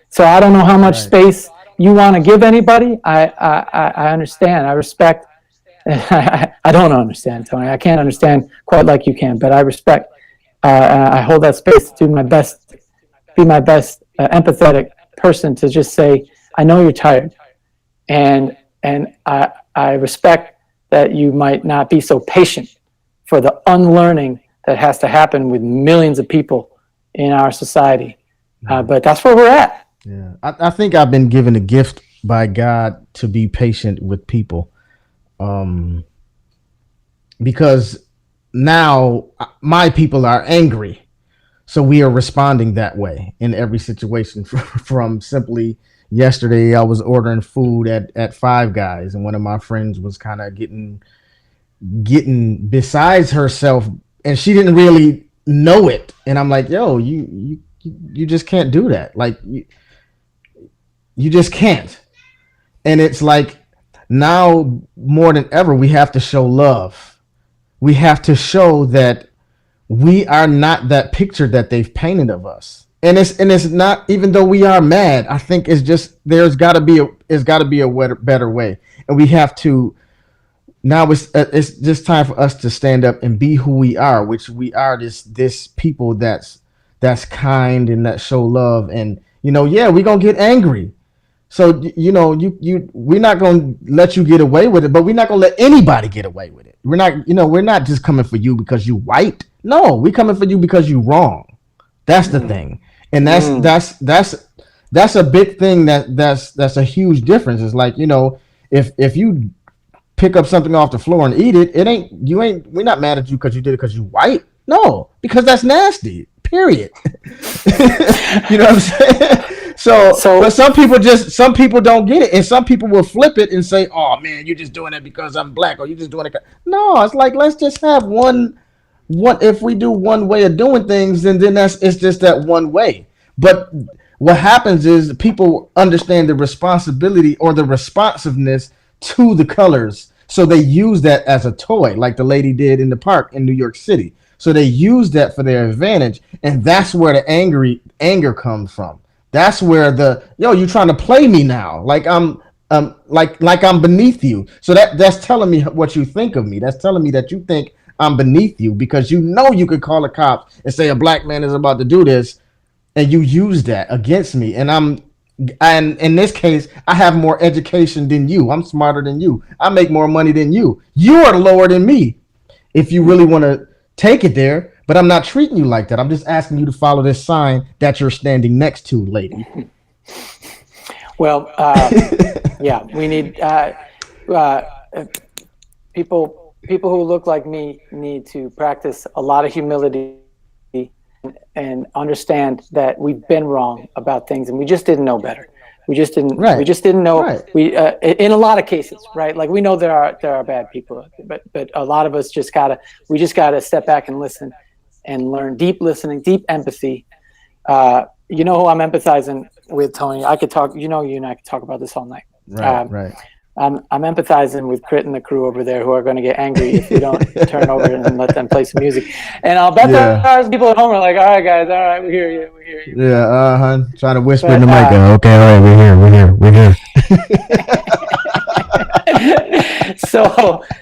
So I don't know how much space you want to give anybody. I understand. I respect. I don't understand, Tony. I can't understand quite like you can, but I respect. I hold that space to do my best, be my best empathetic person to just say, I know you're tired, and I respect that you might not be so patient for the unlearning that has to happen with millions of people in our society. But that's where we're at. Yeah, I think I've been given a gift by God to be patient with people, because now my people are angry. So we are responding that way in every situation. From simply yesterday, I was ordering food at Five Guys, and one of my friends was kind of getting besides herself, and she didn't really know it. And I'm like, yo, you just can't do that. Like you just can't. And it's like now more than ever, we have to show love. We have to show that we are not that picture that they've painted of us. And it's not, even though we are mad, I think it's just, there's got to be a better way. And we have to, now it's just time for us to stand up and be who we are, which we are this people that's kind and that show love. And, yeah, we're going to get angry. So, we're not going to let you get away with it, but we're not going to let anybody get away with it. We're not just coming for you because you white. No, we're coming for you because you wrong. That's the thing. And that's a big thing that's a huge difference. It's like, if you pick up something off the floor and eat it, we're not mad at you because you did it because you white. No, because that's nasty. Period. You know what I'm saying? So but some people don't get it, and some people will flip it and say, "Oh man, you're just doing it because I'm black, or you're just doing it." No, it's like, let's just have one. If we do one way of doing things, then it's just that one way. But what happens is people understand the responsibility or the responsiveness to the colors, so they use that as a toy, like the lady did in the park in New York City. So they use that for their advantage, and that's where the anger comes from. That's where you're trying to play me now, like I'm beneath you. So that's telling me what you think of me. That's telling me that you think I'm beneath you, because you could call a cop and say a black man is about to do this, and you use that against me. And in this case, I have more education than you. I'm smarter than you. I make more money than you. You are lower than me, if you really want to take it there. But I'm not treating you like that. I'm just asking you to follow this sign that you're standing next to, lady. Well, yeah, we need people who look like me need to practice a lot of humility and understand that we've been wrong about things, and we just didn't know better. We just didn't. Right. We just didn't know. Right. We in a lot of cases, right? Like, we know there are bad people, but a lot of us just gotta step back and listen and learn deep listening, deep empathy. You know who I'm empathizing with, Tony? I could talk. You and I could talk about this all night. Right. I'm empathizing with Crit and the crew over there, who are going to get angry if we don't turn over and let them play some music. And I'll bet there are people at home are like, "All right, guys, all right, we hear you." Yeah, trying to whisper in the mic. Okay, all right, we're here.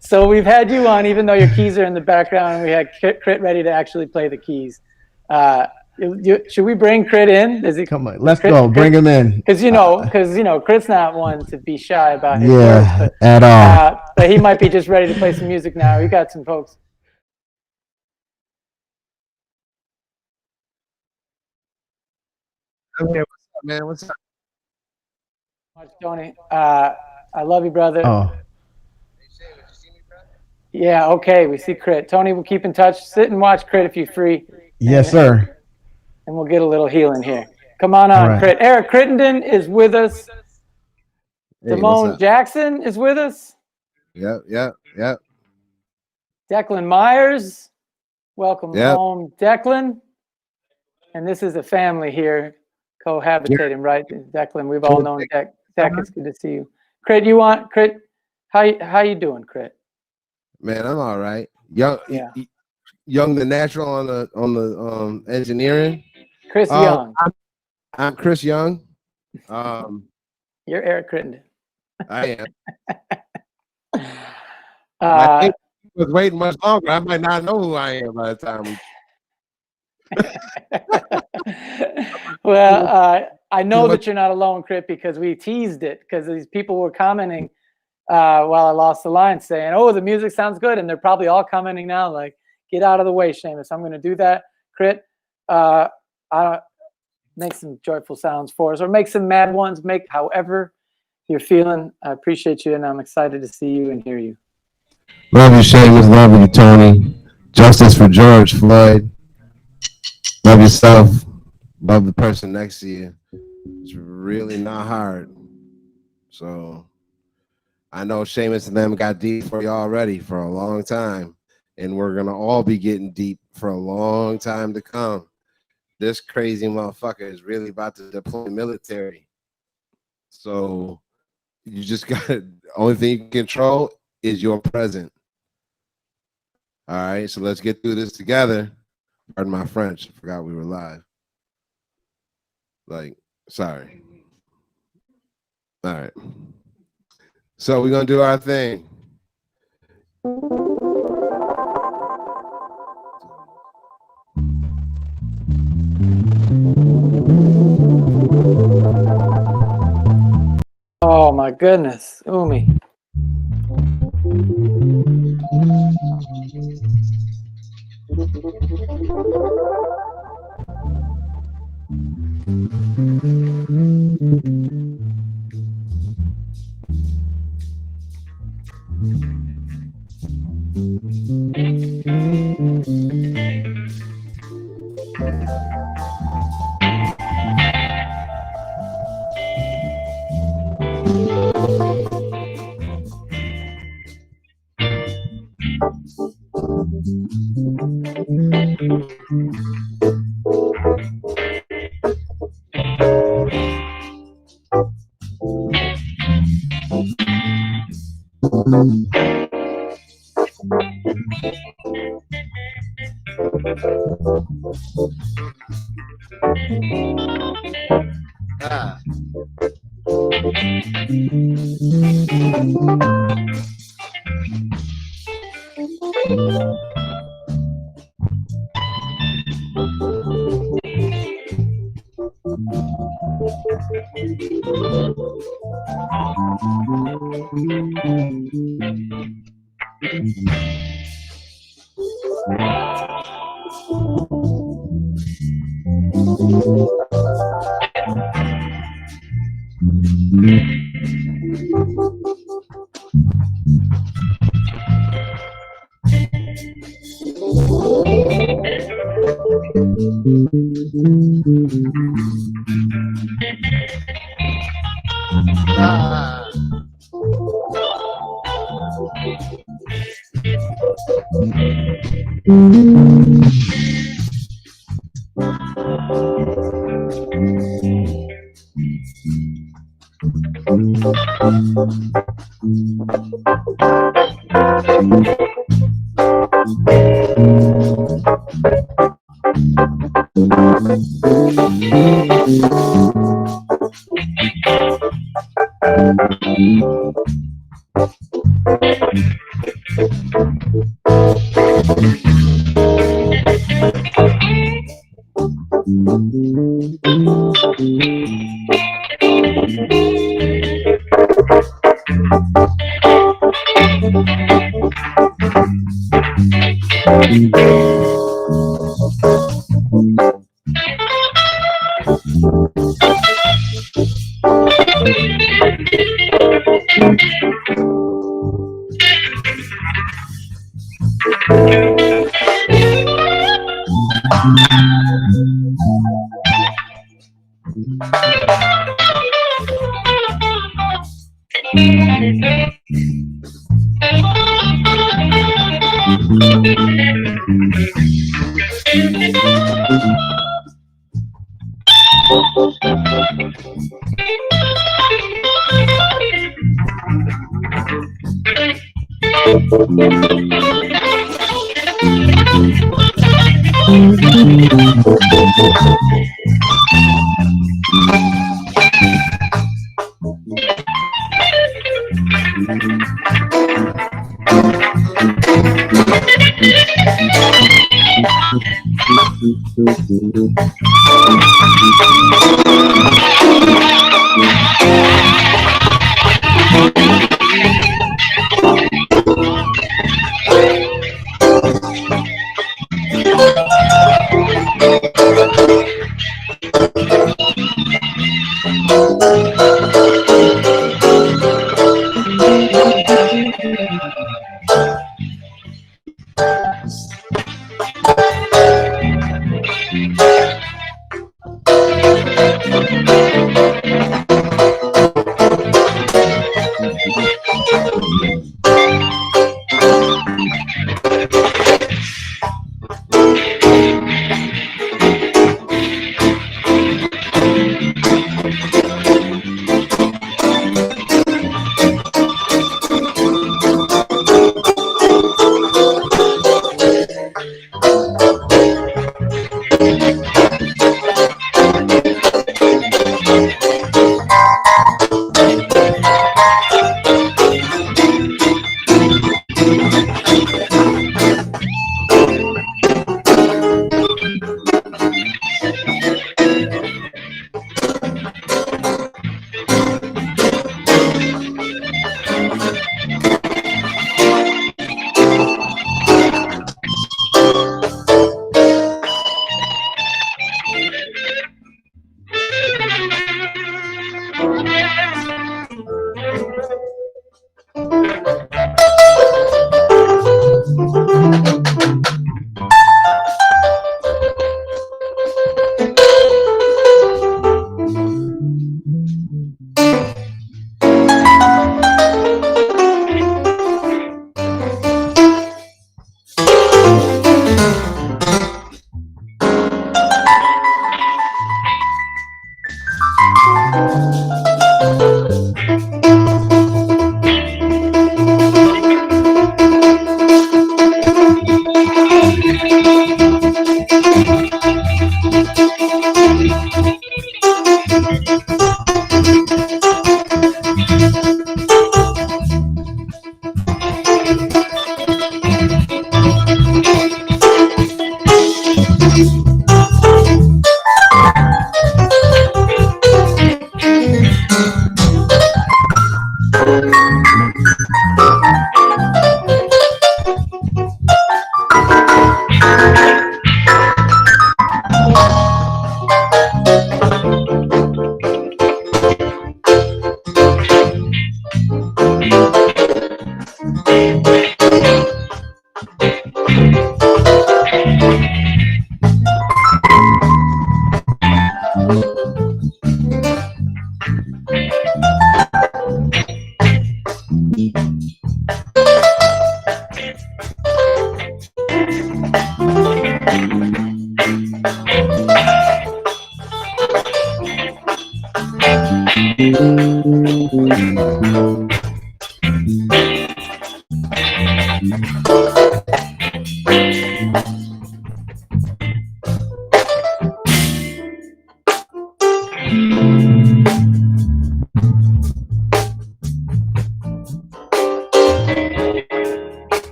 So we've had you on, even though your keys are in the background. We had Crit ready to actually play the keys. Should we bring Crit in? Does he come on? Let's go. Bring him in. Because Crit's not one to be shy about his words, but, at all. But he might be just ready to play some music now. We got some folks. Okay, what's up, man? What's up? Tony, I love you, brother. Oh. Yeah, okay, we see Crit. Tony, we'll keep in touch. Sit and watch Crit if you're free. Yes, sir. And we'll get a little healing here. Come on, right. Crit. Eric Crittenden is with us. Hey, Simone Jackson is with us. Yep. Declan Myers, welcome home, Declan. And this is a family here, cohabitating, right? Declan, we've all known Deck. Deck, it's good to see you. Crit, Crit? How you doing, Crit? Man, I'm all right. Young the natural on the engineering. Chris Young. I'm Chris Young. You're Eric Crittenden. I am. I think he was waiting much longer. I might not know who I am by the time. Well, I know that you're not alone, Crit, because we teased it, because these people were commenting while I lost the line saying, "Oh, the music sounds good," and they're probably all commenting now like, Get out of the way, Seamus. I'm going to do that. Crit, make some joyful sounds for us, or make some mad ones. Make however you're feeling. I appreciate you, and I'm excited to see you and hear you. Love you, Seamus. Love you, Tony. Justice for George Floyd. Love yourself. Love the person next to you. It's really not hard. So I know Seamus and them got deep for you already for a long time. And we're going to all be getting deep for a long time to come. This crazy motherfucker is really about to deploy military. So you just got to, only thing you can control is your present. All right, so let's get through this together. Pardon my French. I forgot we were live. Sorry. All right. So we're going to do our thing. Oh my goodness, Umi.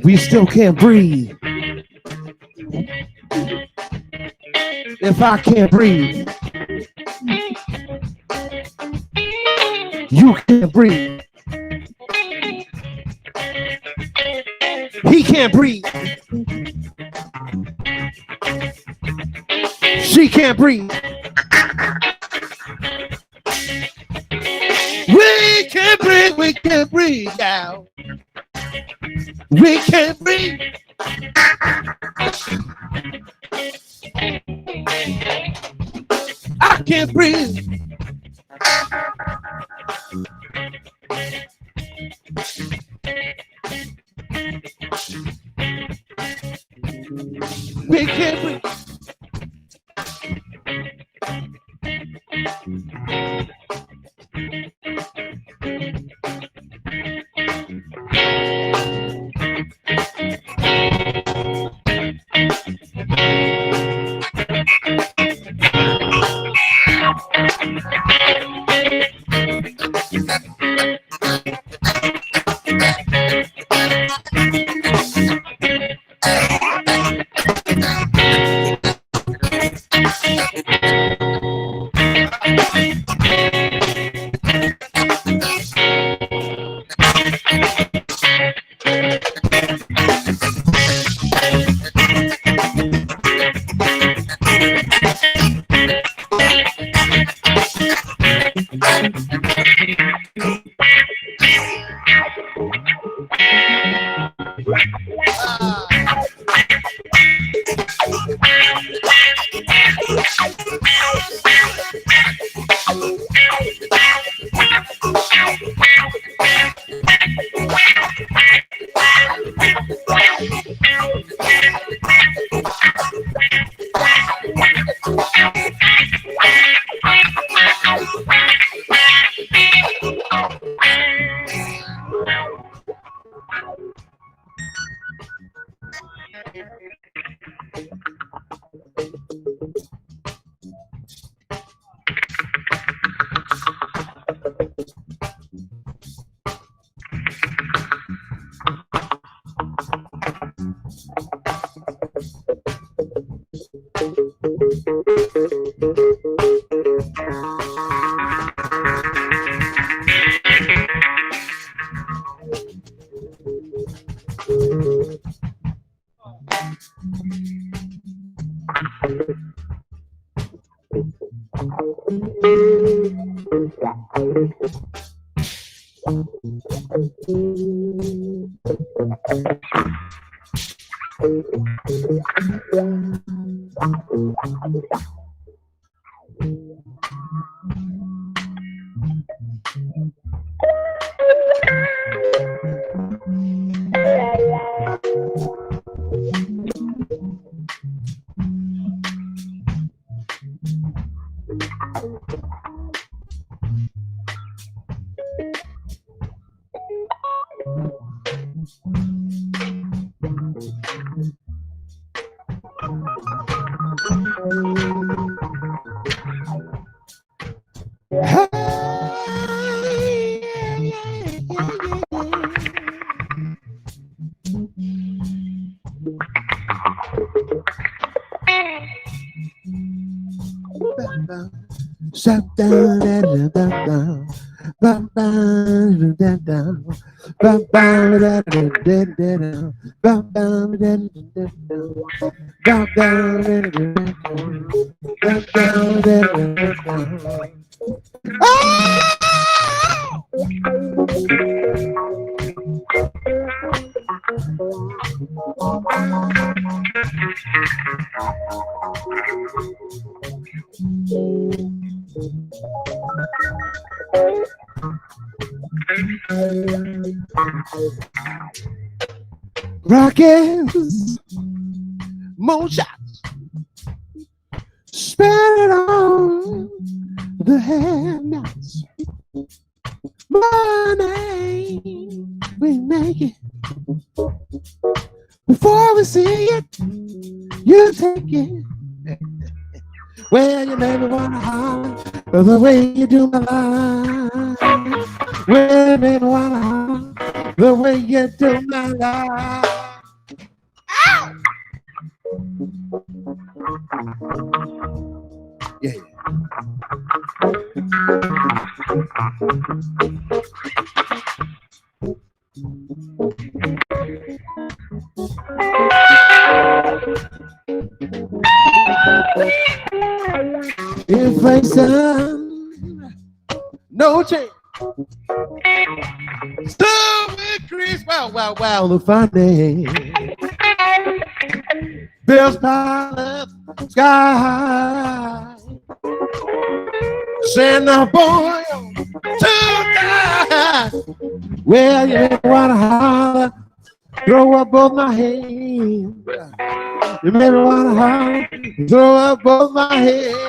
We still can't breathe. If I can't breathe, you can't breathe. He can't breathe. She can't breathe. We can't breathe. We can't breathe now. We can't breathe. I can't breathe. We can't breathe. Rockets, moonshots, spread it on the handouts. Money, we make it. Before we see it, you take it. Well, you never wanna holler the way you do my life. Women wanna the way you do my life. Yeah. Inflation, no change. Some increase, wow, the funny. Bills pile up, sky high. Send a boy to die. Well, you may wanna holler, throw up both my hands. You may wanna holler, throw up both my hands.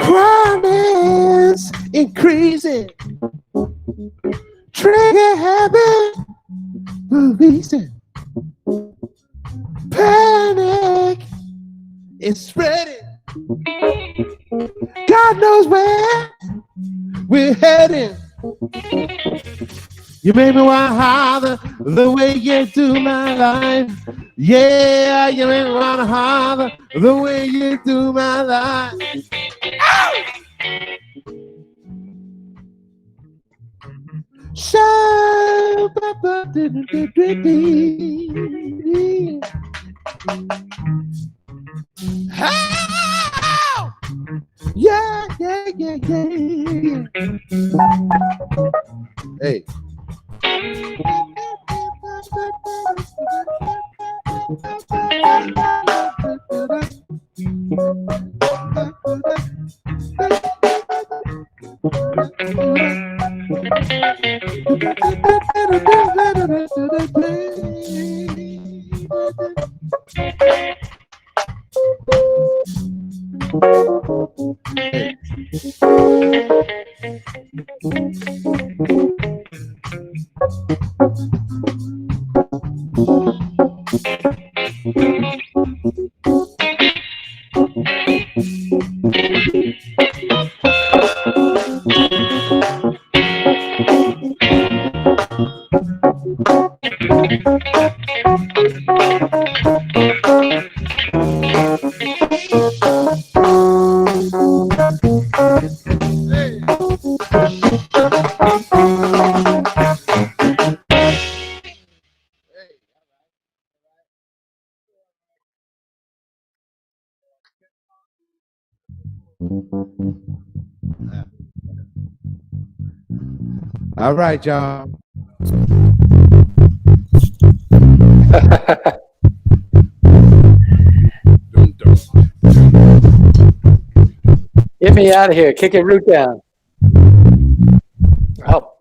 Crime is increasing. Trigger habit releasing. Panic is spreading. God knows where we're heading. You made me want to holler the way you do my life. Yeah, you made me want to holler the way you do my life. So, yeah, yeah, yeah, yeah. Hey. All right, y'all. Get me out of here. Kick it root down. Help.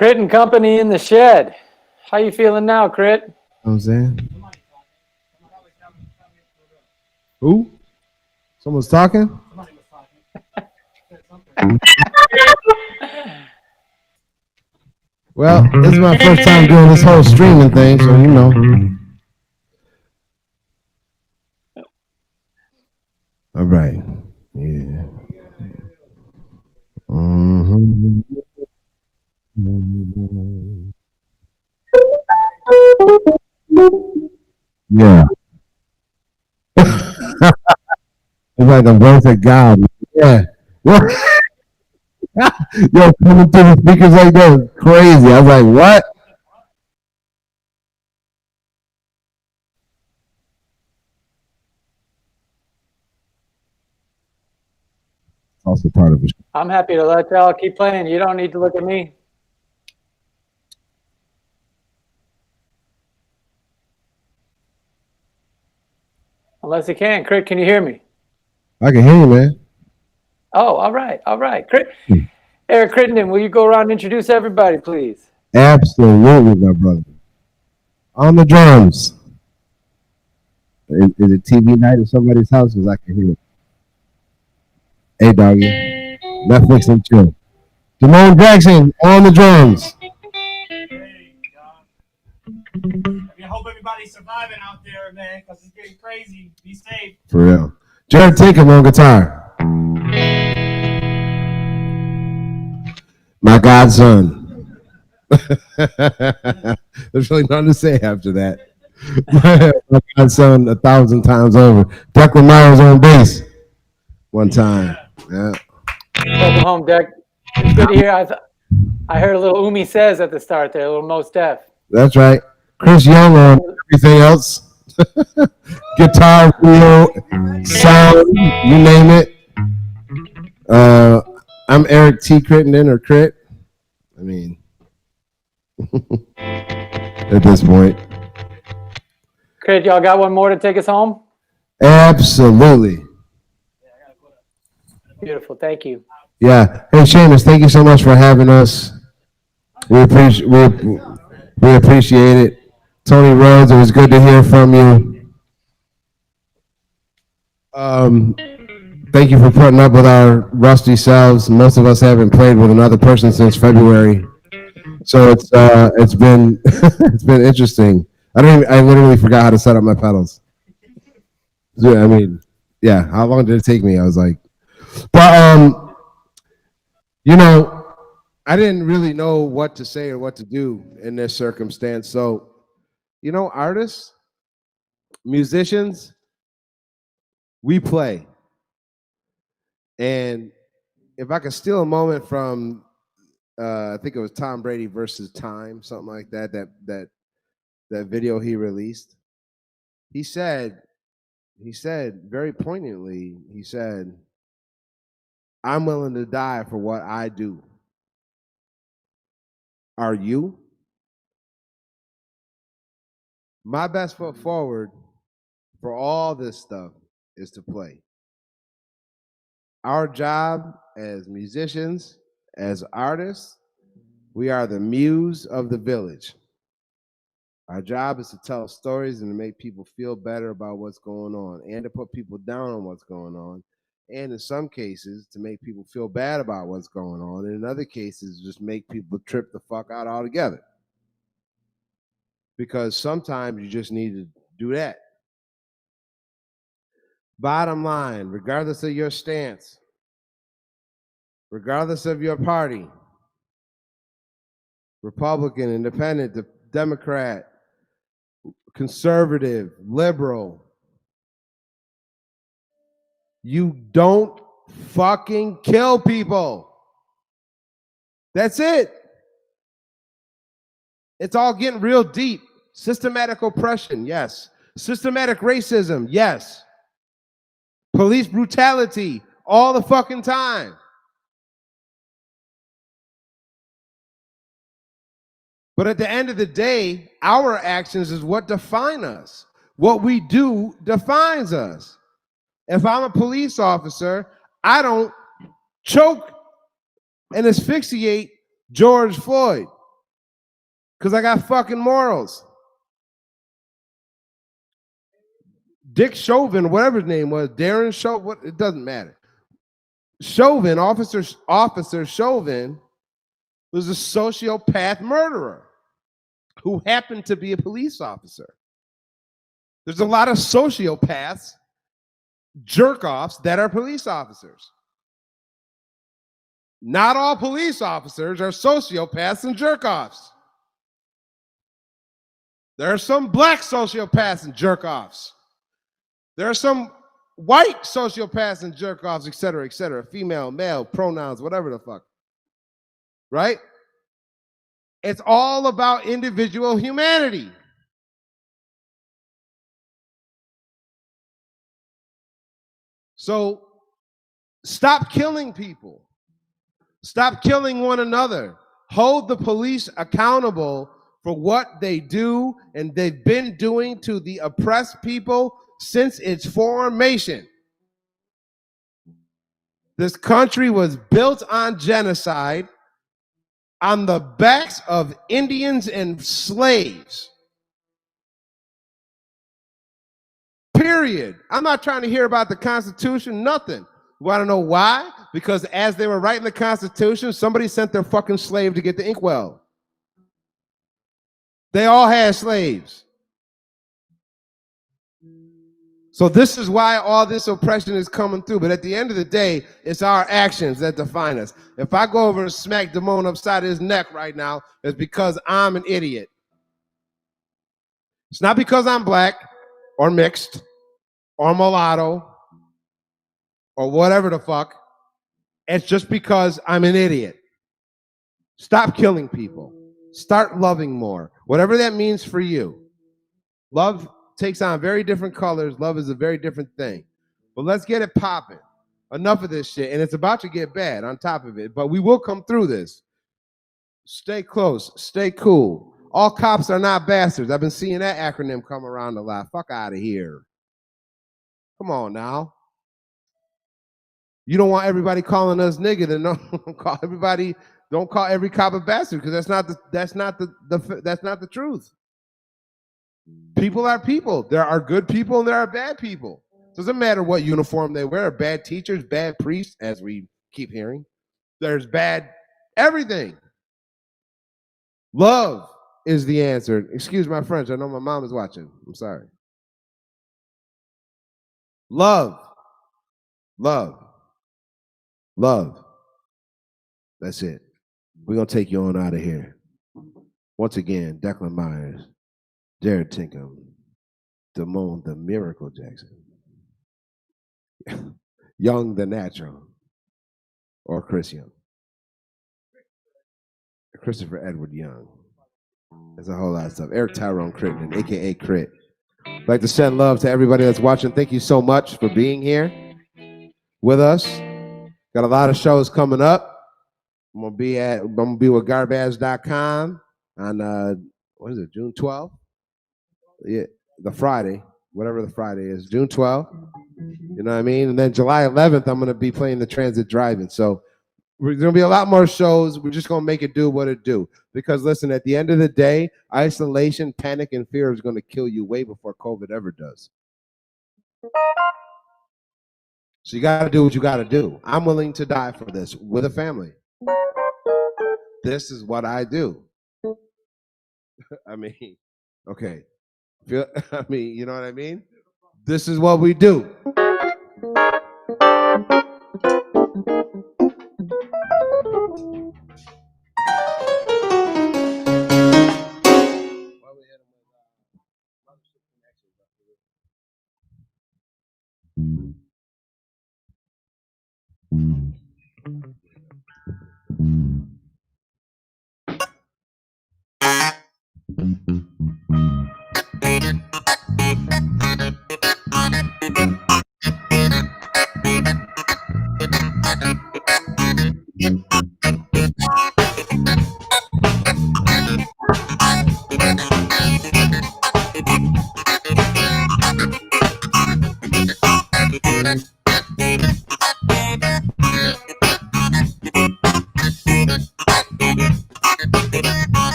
Crit and Company in the shed. How you feeling now, Crit? You know what I'm saying? Who? Someone's talking? Well, this is my first time doing this whole streaming thing, so you know. All right. Yeah. Mm-hmm. Yeah. It's like a voice of God. Yeah. Yo, coming through the speakers like that is crazy. I was like, what? Also part of it. I'm happy to let y'all keep playing. You don't need to look at me. Unless you can. Crit, can you hear me? I can hear you, man. Oh, all right. All right. Eric Crittenden, will you go around and introduce everybody, please? Absolutely, my brother. On the drums. Is it TV night at somebody's house? Because I can hear it. Hey, doggy. Netflix and chill. Jamone Jackson on the drums. I hope everybody's surviving out there, man, because it's getting crazy. Be safe. For real. Jared Tinkham on guitar. My godson. There's really nothing to say after that. My godson 1,000 times over. Declan Myers on bass one time. Yeah. Welcome home, Deck. It's good to hear. I heard a little Umi Says at the start there, a little Mos Def. That's right. Chris Young on everything else. Guitar, wheel, sound, you name it. I'm Eric T. Crittenden or Crit. I mean, at this point. Crit, y'all got one more to take us home? Absolutely. Beautiful. Thank you. Yeah. Hey, Seamus, thank you so much for having us. We appreciate it. Tony Rhodes, it was good to hear from you. Thank you for putting up with our rusty selves. Most of us haven't played with another person since February, so it's been it's been interesting. I literally forgot how to set up my pedals. I mean, yeah. How long did it take me? I was like, but you know, I didn't really know what to say or what to do in this circumstance. So, you know, artists, musicians, we play. And if I could steal a moment from, I think it was Tom Brady versus Time, something like that, that video he released. He said very poignantly, he said, I'm willing to die for what I do. Are you? My best foot forward for all this stuff is to play. Our job as musicians, as artists, we are the muse of the village. Our job is to tell stories and to make people feel better about what's going on and to put people down on what's going on. And in some cases, to make people feel bad about what's going on. And in other cases, just make people trip the fuck out altogether. Because sometimes you just need to do that. Bottom line, regardless of your stance, regardless of your party, Republican, Independent, Democrat, conservative, liberal, you don't fucking kill people. That's it. It's all getting real deep. Systematic oppression, yes. Systematic racism, yes. Police brutality, all the fucking time. But at the end of the day, our actions is what define us. What we do defines us. If I'm a police officer, I don't choke and asphyxiate George Floyd because I got fucking morals. Dick Chauvin, whatever his name was, Darren Chauvin, it doesn't matter. Chauvin, Officer Chauvin, was a sociopath murderer who happened to be a police officer. There's a lot of sociopaths, jerk-offs that are police officers. Not all police officers are sociopaths and jerk-offs. There are some black sociopaths and jerk-offs. There are some white sociopaths and jerk-offs, et cetera, female, male, pronouns, whatever the fuck. Right? It's all about individual humanity. So stop killing people. Stop killing one another. Hold the police accountable for what they do and they've been doing to the oppressed people since its formation. This country was built on genocide, on the backs of Indians and slaves. Period. I'm not trying to hear about the Constitution, nothing. You want to know why? Because as they were writing the Constitution, somebody sent their fucking slave to get the inkwell. They all had slaves. So this is why all this oppression is coming through. But at the end of the day, it's our actions that define us. If I go over and smack Damone upside his neck right now, it's because I'm an idiot. It's not because I'm black or mixed or mulatto or whatever the fuck. It's just because I'm an idiot. Stop killing people. Start loving more. Whatever that means for you. Love takes on very different colors. Love is a very different thing. But let's get it popping. Enough of this shit. And it's about to get bad on top of it. But we will come through this. Stay close. Stay cool. All cops are not bastards. I've been seeing that acronym come around a lot. Fuck out of here. Come on now. You don't want everybody calling us nigga, then don't call everybody. Don't call every cop a bastard, because that's not the truth. People are people. There are good people and there are bad people. It doesn't matter what uniform they wear. Bad teachers, bad priests, as we keep hearing. There's bad everything. Love is the answer. Excuse my French. I know my mom is watching. I'm sorry. Love. Love. Love. That's it. We're going to take you on out of here. Once again, Declan Myers, Jared Tinkham, Damone the Miracle Jackson, Young the Natural, or Chris Young. Christopher Edward Young. There's a whole lot of stuff. Eric Tyrone Crittenden, a.k.a. Crit. I'd like to send love to everybody that's watching. Thank you so much for being here with us. Got a lot of shows coming up. I'm gonna be with garbage.com on what is it, June 12th? Yeah, the Friday, whatever the Friday is, June 12th. You know what I mean? And then July 11th, I'm gonna be playing the Transit Drive-In. So there's gonna be a lot more shows. We're just gonna make it do what it do. Because listen, at the end of the day, isolation, panic, and fear is gonna kill you way before COVID ever does. So you gotta do what you gotta do. I'm willing to die for this with a family. This is what I do. I mean, okay. I mean, you know what I mean? This is what we do.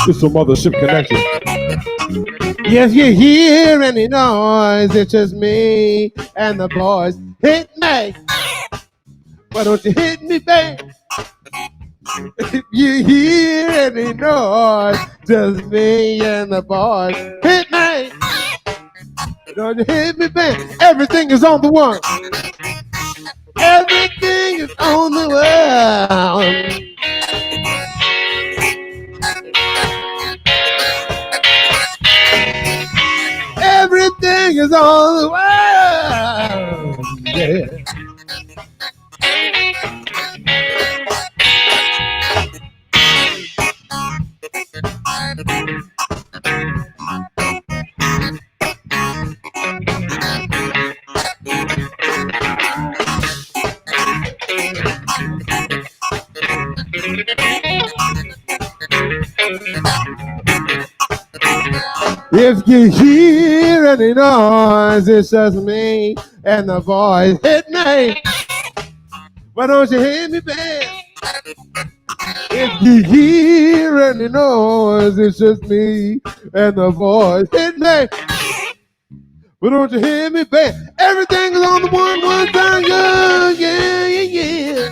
It's a mothership connection. Yes, you hear any noise, it's just me and the boys. Hit me. Why don't you hit me, babe? If you hear any noise, just me and the boys. Hit me! Don't you hit me, man? Everything is on the one. Everything is on the one. Everything is on the one. Yeah. If you hear any noise, it's just me and the boys. Hit me. Why don't you hit me back? If you hear any noise, it's just me and the boys. Hit me. Why don't you hit me back? Everything is on the one time. Yeah, yeah, yeah, yeah.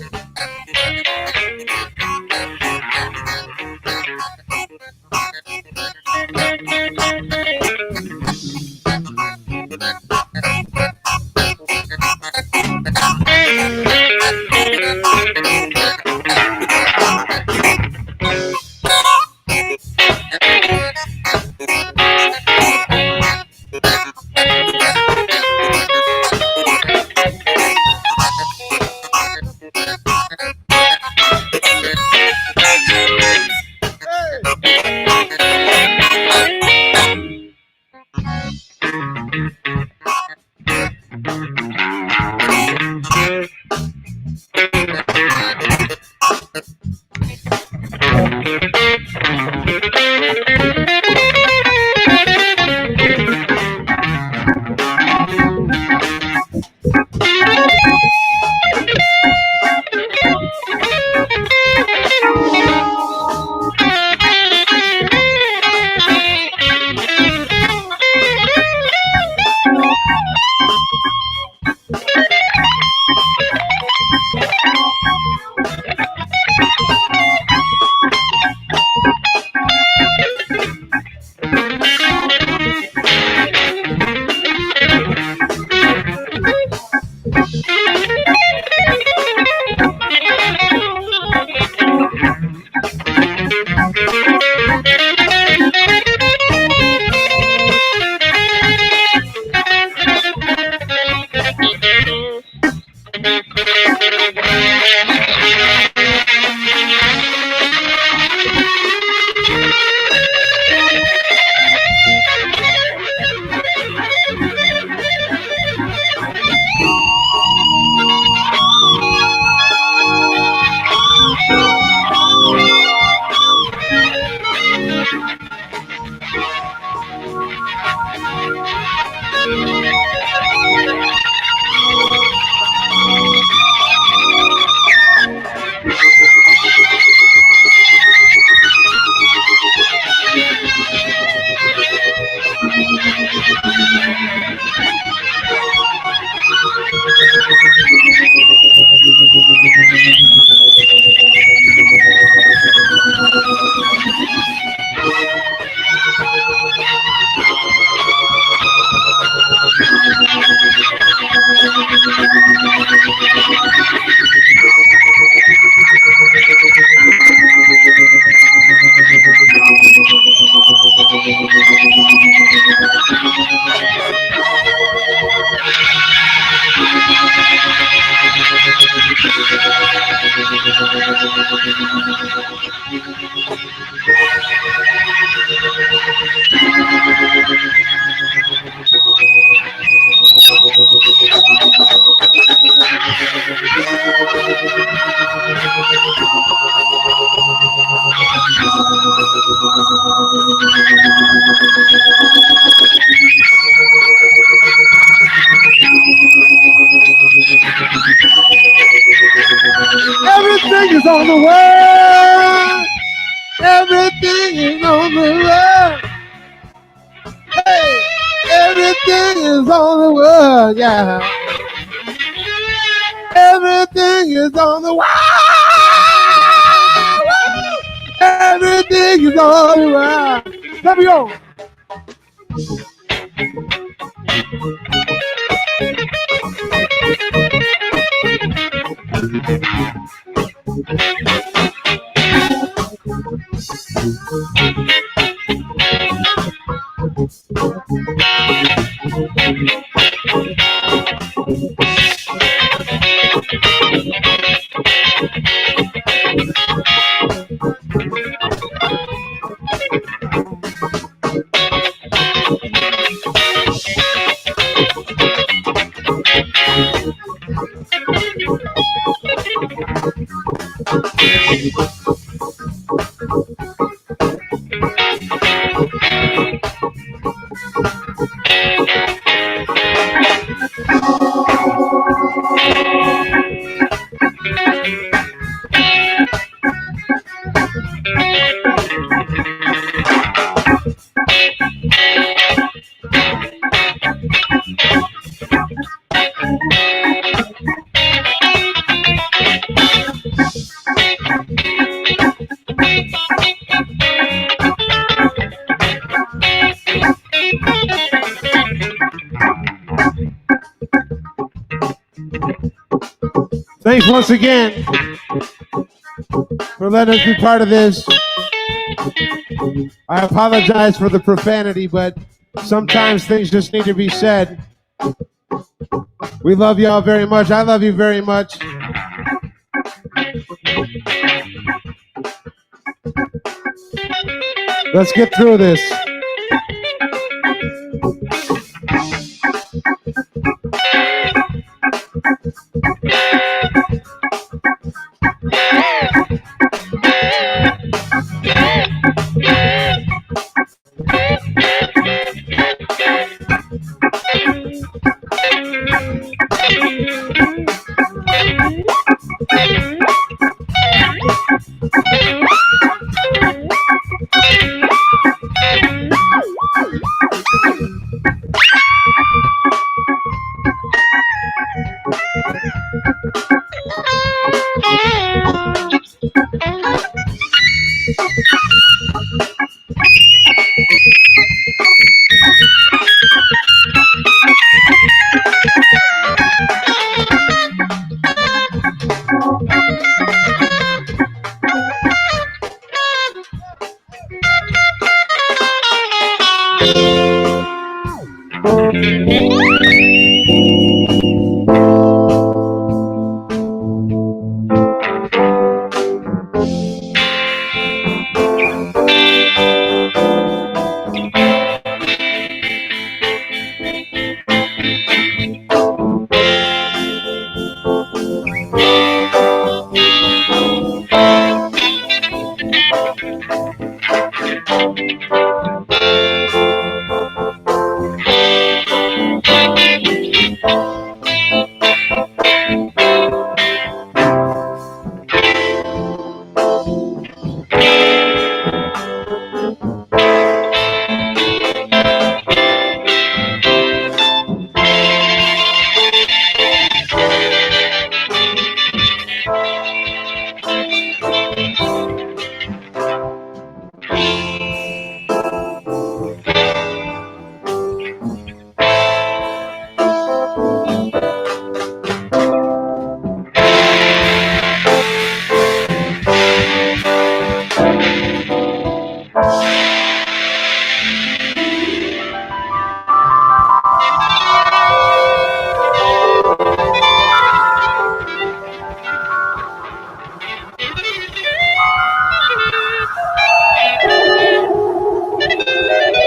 Everything is on the way. Everything is on the way. Hey, everything is on the way. Yeah. Everything is on the way. is all you are. Let me go. Thanks once again for letting us be part of this. I apologize for the profanity, but sometimes things just need to be said. We love y'all very much. I love you very much. Let's get through this.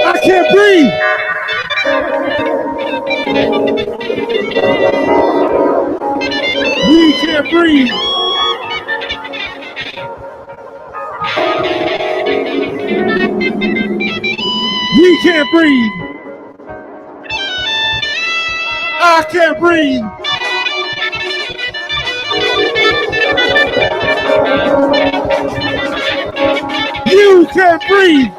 I can't breathe. We can't breathe. We can't breathe. I can't breathe. You can't breathe.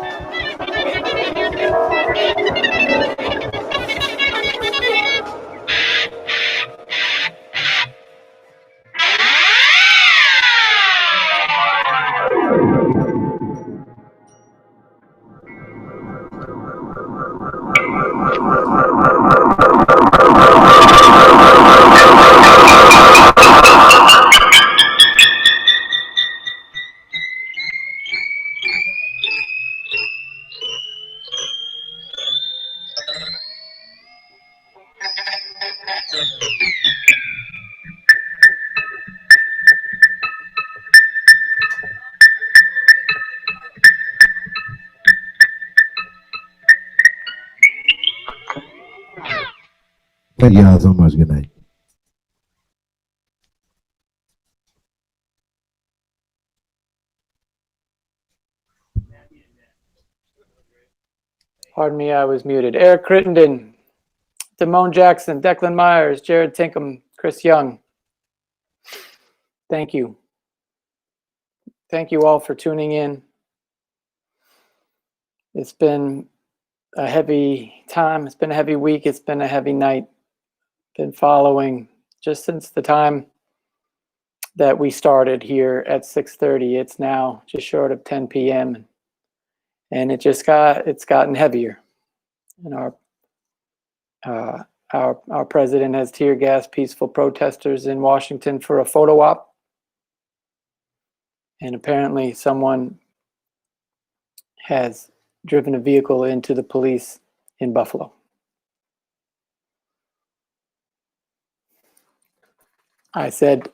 Thank y'all so much. Good night. Pardon me, I was muted. Eric Crittenden, Damone Jackson, Declan Myers, Jared Tinkham, Chris Young. Thank you. Thank you all for tuning in. It's been a heavy time. It's been a heavy week. It's been a heavy night. Been following just since the time that we started here at 6:30. It's now just short of 10 p.m. and it's gotten heavier. And our president has tear gassed peaceful protesters in Washington for a photo op. And apparently someone has driven a vehicle into the police in Buffalo. I said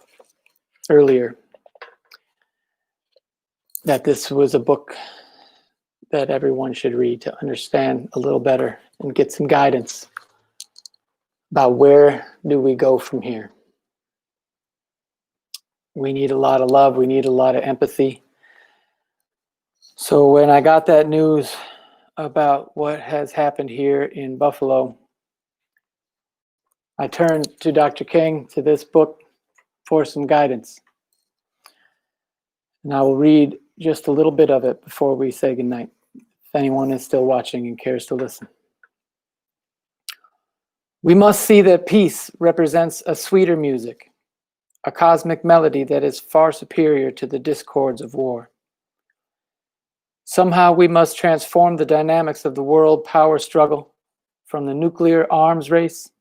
earlier that this was a book that everyone should read to understand a little better and get some guidance about where do we go from here. We need a lot of love. We need a lot of empathy. So when I got that news about what has happened here in Buffalo, I turned to Dr. King, to this book, for some guidance. And I will read just a little bit of it before we say goodnight, if anyone is still watching and cares to listen. We must see that peace represents a sweeter music, a cosmic melody that is far superior to the discords of war. Somehow we must transform the dynamics of the world power struggle from the nuclear arms race,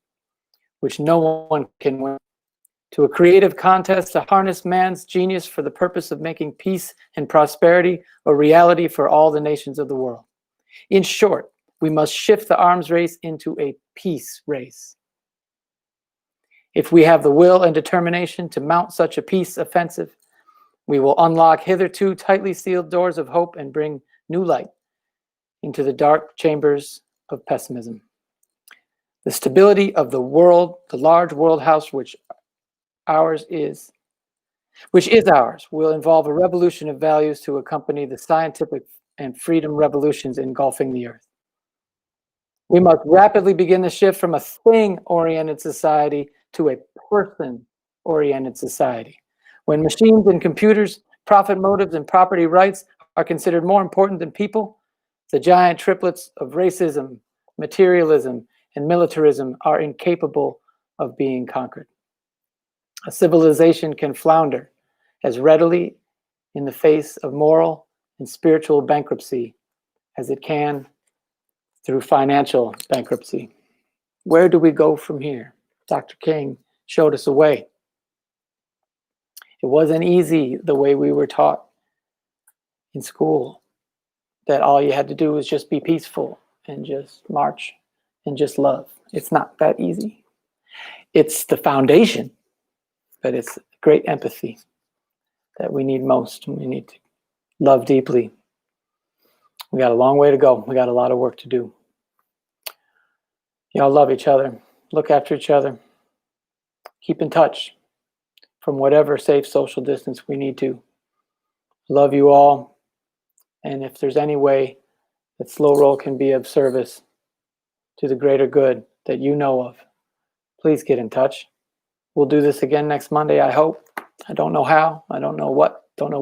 which no one can win, to a creative contest to harness man's genius for the purpose of making peace and prosperity a reality for all the nations of the world. In short, we must shift the arms race into a peace race. If we have the will and determination to mount such a peace offensive, we will unlock hitherto tightly sealed doors of hope and bring new light into the dark chambers of pessimism. The stability of the world, the large world house which is ours, will involve a revolution of values to accompany the scientific and freedom revolutions engulfing the earth. We must rapidly begin the shift from a thing-oriented society to a person-oriented society. When machines and computers, profit motives, and property rights are considered more important than people, the giant triplets of racism, materialism, and militarism are incapable of being conquered. A civilization can flounder as readily in the face of moral and spiritual bankruptcy as it can through financial bankruptcy. Where do we go from here? Dr. King showed us a way. It wasn't easy the way we were taught in school, that all you had to do was just be peaceful and just march and just love. It's not that easy. It's the foundation, but it's great empathy that we need most. We need to love deeply. We got a long way to go. We got a lot of work to do. Y'all love each other. Look after each other. Keep in touch from whatever safe social distance we need to. Love you all. And if there's any way that Slow Roll can be of service to the greater good that you know of, please get in touch. We'll do this again next Monday, I hope. I don't know how. I don't know what